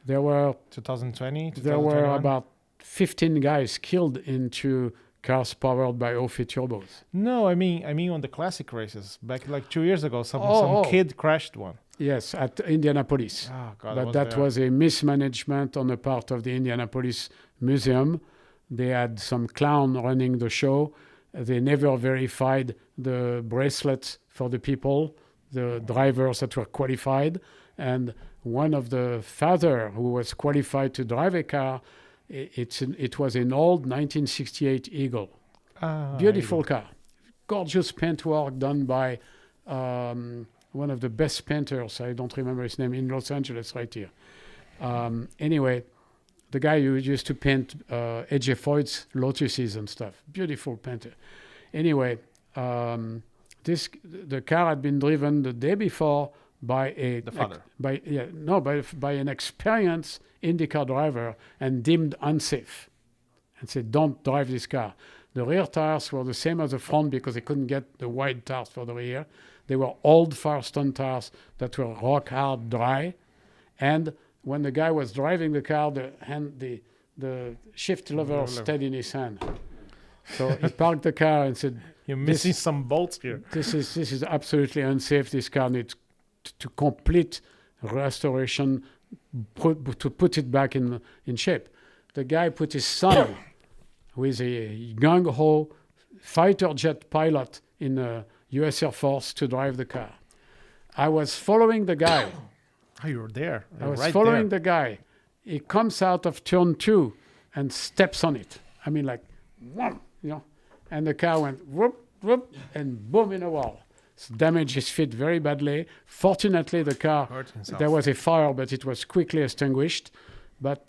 There were 2020, There were about 15 guys killed into cars powered by OFI turbos. No, I mean on the classic races back like 2 years ago. Some kid crashed one. Yes, at Indianapolis. Oh, God, but that was a mismanagement on the part of the Indianapolis Museum. They had some clown running the show. They never verified the bracelets for the people, the drivers that were qualified. And one of the father who was qualified to drive a car, it was an old 1968 Eagle. Beautiful car. Gorgeous paint work done by one of the best painters, I don't remember his name, in Los Angeles right here. Anyway, the guy who used to paint A.J. Foyt's Lotuses and stuff. Beautiful painter. Anyway, the car had been driven the day before by by an experienced IndyCar driver and deemed unsafe, and said, "Don't drive this car." The rear tires were the same as the front because they couldn't get the wide tires for the rear. They were old Firestone tires that were rock hard dry, and when the guy was driving the car, the shift lever stayed in his hand. So he parked the car and said, "You're missing some bolts here. This is absolutely unsafe. This car needs to complete restoration, to put it back in shape." The guy put his son, who is a gung-ho fighter jet pilot in the U.S. Air Force, to drive the car. I was following the guy. Oh, you were there. I was following the guy. He comes out of turn 2 and steps on it. I mean, like, whoop, you know. And the car went whoop, whoop, and boom in a wall. So damaged his feet very badly. Fortunately, the car, there was a fire, but it was quickly extinguished. But,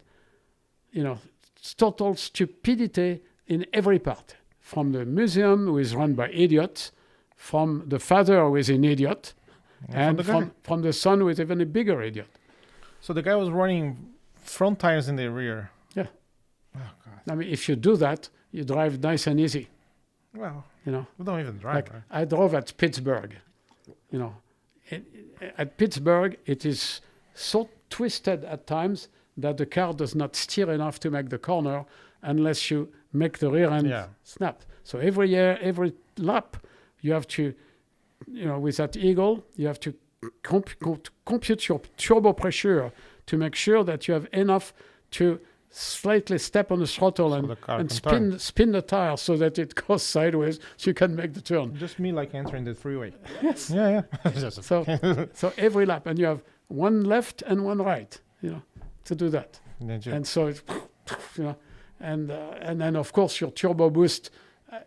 you know, it's total stupidity in every part. From the museum, who is run by idiots, from the father, who is an idiot, and from the son, who is even a bigger idiot. So the guy was running front tires in the rear. Yeah. Oh, God. I mean, if you do that, you drive nice and easy. Well, you know, we don't even drive. Like right? I drove at Pittsburgh. You know, at Pittsburgh, it is so twisted at times that the car does not steer enough to make the corner unless you make the rear end snap. So every lap, you have to, you know, with that Eagle, you have to compute your turbo pressure to make sure that you have enough to slightly step on the throttle and spin the tire so that it goes sideways so you can make the turn. Just me like entering the freeway. Yes. Yeah. So every lap, and you have one left and one right, you know, to do that. And so it's, you know, and then of course your turbo boost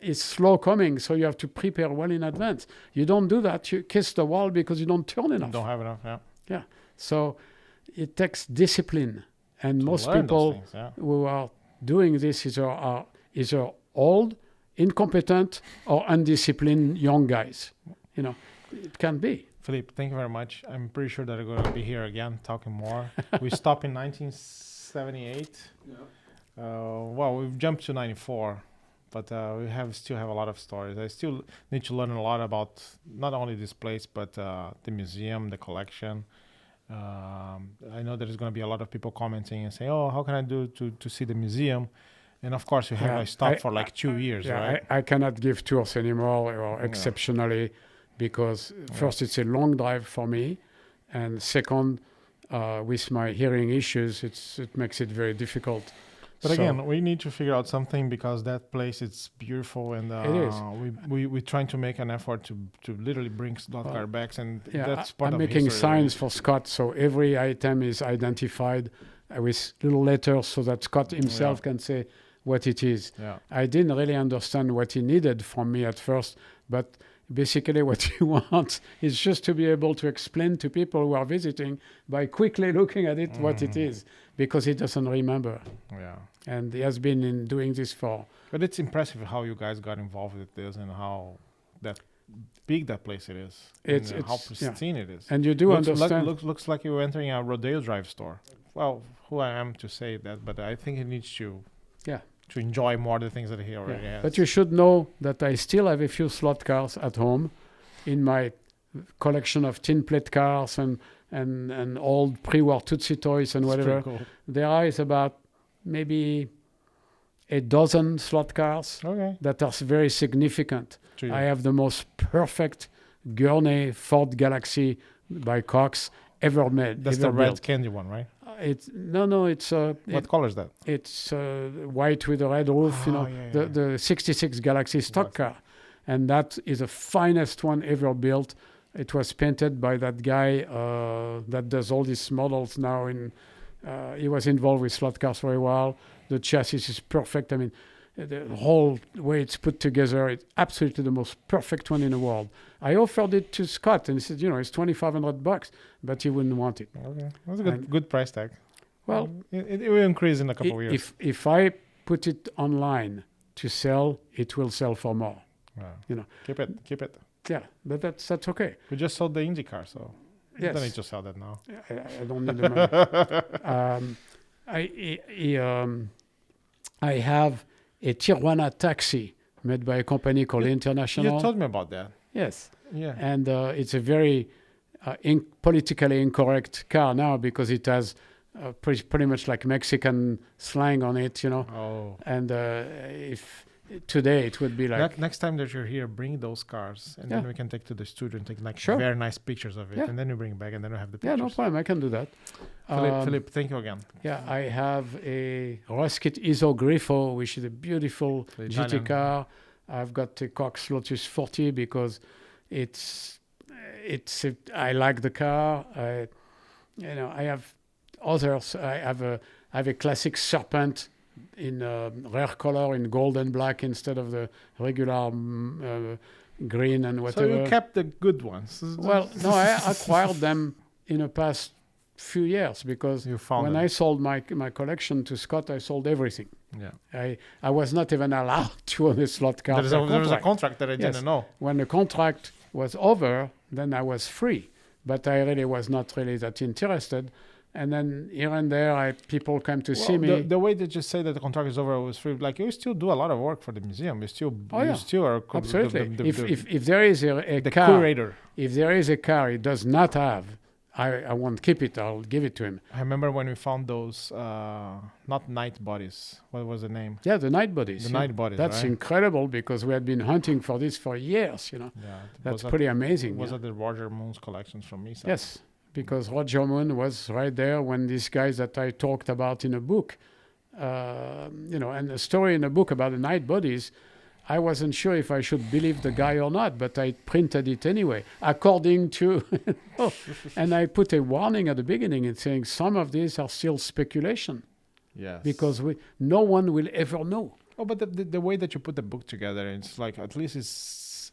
is slow coming, so you have to prepare well in advance. You don't do that, you kiss the wall because you don't turn enough. Don't have enough, yeah. Yeah. So it takes discipline, and To most learn those people things, yeah. who are doing this are either old, incompetent, or undisciplined young guys. You know, it can be. Philippe, thank you very much. I'm pretty sure that we're going to be here again talking more. We stopped in 1978. Yeah. Well, we've jumped to 94, but we still have a lot of stories. I still need to learn a lot about not only this place, but the museum, the collection. I know there's going to be a lot of people commenting and saying, "Oh, how can I do to see the museum?" And of course, you have Yeah, stopped for like 2 years, Yeah, right? I cannot give tours anymore or Yeah. exceptionally because first it's a long drive for me, and second, with my hearing issues, it makes it very difficult. But So again, we need to figure out something because that place it's beautiful, and It is. we're trying to make an effort to literally bring slot car backs, and yeah, that's part I'm of making history, signs for Scott, so every item is identified with little letters so that Scott himself can say what it is. Yeah. I didn't really understand what he needed from me at first, but basically what he wants is just to be able to explain to people who are visiting by quickly looking at it what it is, because he doesn't remember. Yeah. And he has been doing this for... But it's impressive how you guys got involved with this and how that big that place it is. It's- and how it's- yeah. pristine it is. And you do understand... Looks like you're entering a Rodeo Drive store. Well, who I am to say that, but I think it needs to Yeah. to enjoy more the things that he already has. But you should know that I still have a few slot cars at home in my collection of tin plate cars and old pre-war Tootsie toys and It's whatever. pretty cool. There is about maybe a dozen slot cars Okay. that are very significant. To you. I have the most perfect Gurney Ford Galaxy by Cox ever made. That's ever the red built. candy one, right? It's What color is that? it's white with a red roof. You know, yeah, the 66 Galaxy stock That's car, and that is the finest one ever built. It was painted by that guy that does all these models now. He was involved with slot cars for a while. The chassis is perfect. I mean, the whole way it's put together, it's absolutely the most perfect one in the world. I offered it to Scott, and he said, it's $2,500, but he wouldn't want it. Okay. That's a And- good price tag. Well, It will increase in a couple of years. if I put it online to sell, it will sell for more. Yeah. Keep it. Yeah, but that's okay. We just sold the Indy car, so you don't Yes. need to sell that now. I don't need the money. I have a Tijuana taxi made by a company called International. You told me about that. Yes, Yeah. and it's a very politically incorrect car now because it has pretty much like Mexican slang on it, Oh. And if today it would be like Next time that you're here, bring those cars, and then Yeah. we can take to the studio and take like Sure. very nice pictures of it, Yeah. and then you bring it back, and then we have the yeah, pictures. no problem. I can do that. Philippe, thank you again. Yeah, I have a Roskit Iso Grifo, which is a beautiful The GT Italian. car. I've got a Cox Lotus 40 because I like the car. I have others. I have a classic Serpent in rare color in gold and black instead of the regular green and So whatever. you kept the good ones. Well, no, I acquired them in the past few years because You found when them. I sold my collection to Scott, I sold everything. Yeah. I was not even allowed to own a slot car. There was a contract. contract that I Yes. didn't know. When the contract was over, then I was free. But I really was not really that interested. And then here and there, people come to see me. The way that you say that the contract is over was free, like you still do a lot of work for the museum. You still, Oh, you yeah. still are Absolutely. If there is a the car, curator. if there is a car he does not have, I won't keep it. I'll give it to him. I remember when we found those, not night bodies. What was the name? Yeah, the night bodies. The yeah. night bodies. That's right? incredible because we had been hunting for this for years. Yeah. That's pretty amazing. Was yeah. that the Roger Moon's collections from Misa? Yes, because Roger Moon was right there when these guys that I talked about in a book, and a story in a book about the night bodies. I wasn't sure if I should believe the guy or not, but I printed it anyway, according to, and I put a warning at the beginning and saying some of these are still speculation Yes. because no one will ever know. Oh, but the way that you put the book together, it's like at least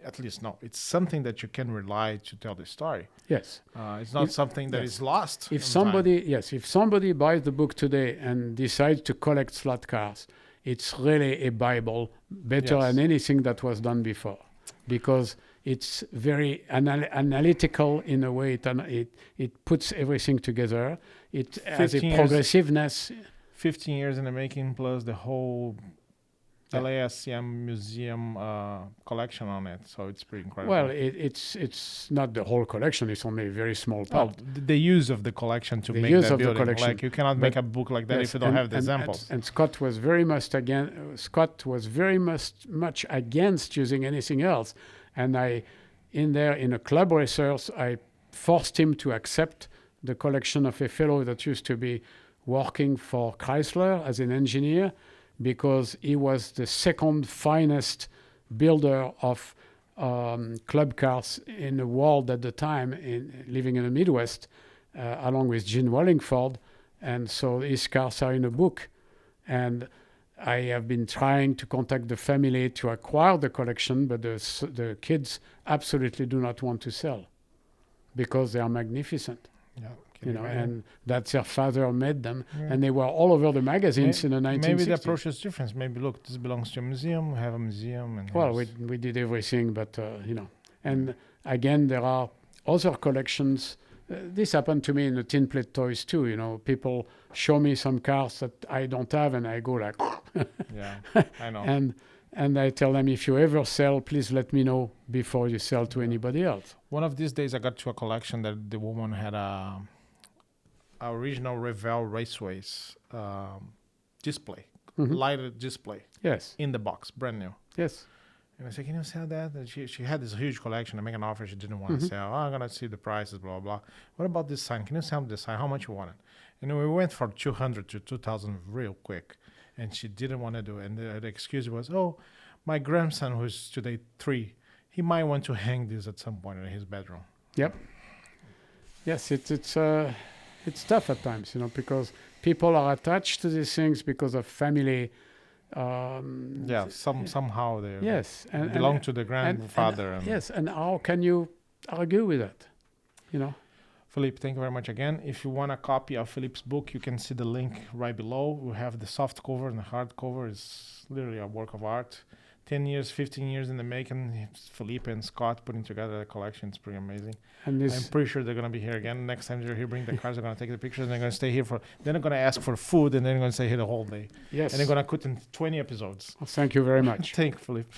at least no, it's something that you can rely to tell the story. Yes. It's not something that is lost. If somebody buys the book today and decides to collect slot cars, it's really a Bible, better than anything that was done before, because it's very analytical in a way. It puts everything together. It has a progressiveness. 15 years in the making, plus the whole LASM museum collection on it, so it's pretty incredible. Well, it's not the whole collection; it's only a very small part. The use of the collection to make that building. Like, you cannot make a book like that if you don't have the examples. And Scott was very much much against using anything else. And in a club research, I forced him to accept the collection of a fellow that used to be working for Chrysler as an engineer, because he was the second finest builder of club cars in the world at the time, living in the Midwest, along with Gene Wallingford. And so his cars are in a book. And I have been trying to contact the family to acquire the collection, but the kids absolutely do not want to sell because they are magnificent. Yeah. And that's their father made them, and they were all over the magazines in the 1960s. Maybe the approach is different. Maybe, look, this belongs to a museum. We have a museum. And we did everything, but and again, there are other collections. This happened to me in the tin plate toys too. People show me some cars that I don't have, and I go like, yeah, I know. And I tell them, if you ever sell, please let me know before you sell to anybody else. One of these days, I got to a collection that the woman had original Revell Raceways display, lighted display. Yes. In the box, brand new. Yes. And I said, can you sell that? And she had this huge collection. I make an offer she didn't want to sell. I'm going to see the prices, blah, blah, blah. What about this sign? Can you sell this sign? How much you want it? And we went for 200 to 2,000 real quick. And she didn't want to do it. And the excuse was, my grandson, who's today 3, he might want to hang this at some point in his bedroom. Yep. Yes, it's tough at times, because people are attached to these things because of family. Somehow they and belong to the grandfather. And how can you argue with that? Philippe, thank you very much again. If you want a copy of Philippe's book, you can see the link right below. We have the soft cover and the hard cover. It's literally a work of art. 10 years, 15 years in the making. Philippe and Scott putting together a collection. It's pretty amazing. And I'm pretty sure they're going to be here again. Next time they're here, bring the cars. They're going to take the pictures. And they're going to stay here they're not going to ask for food, and they're going to stay here the whole day. Yes. And they're going to put in 20 episodes. Well, thank you very much. Thank you, Philippe.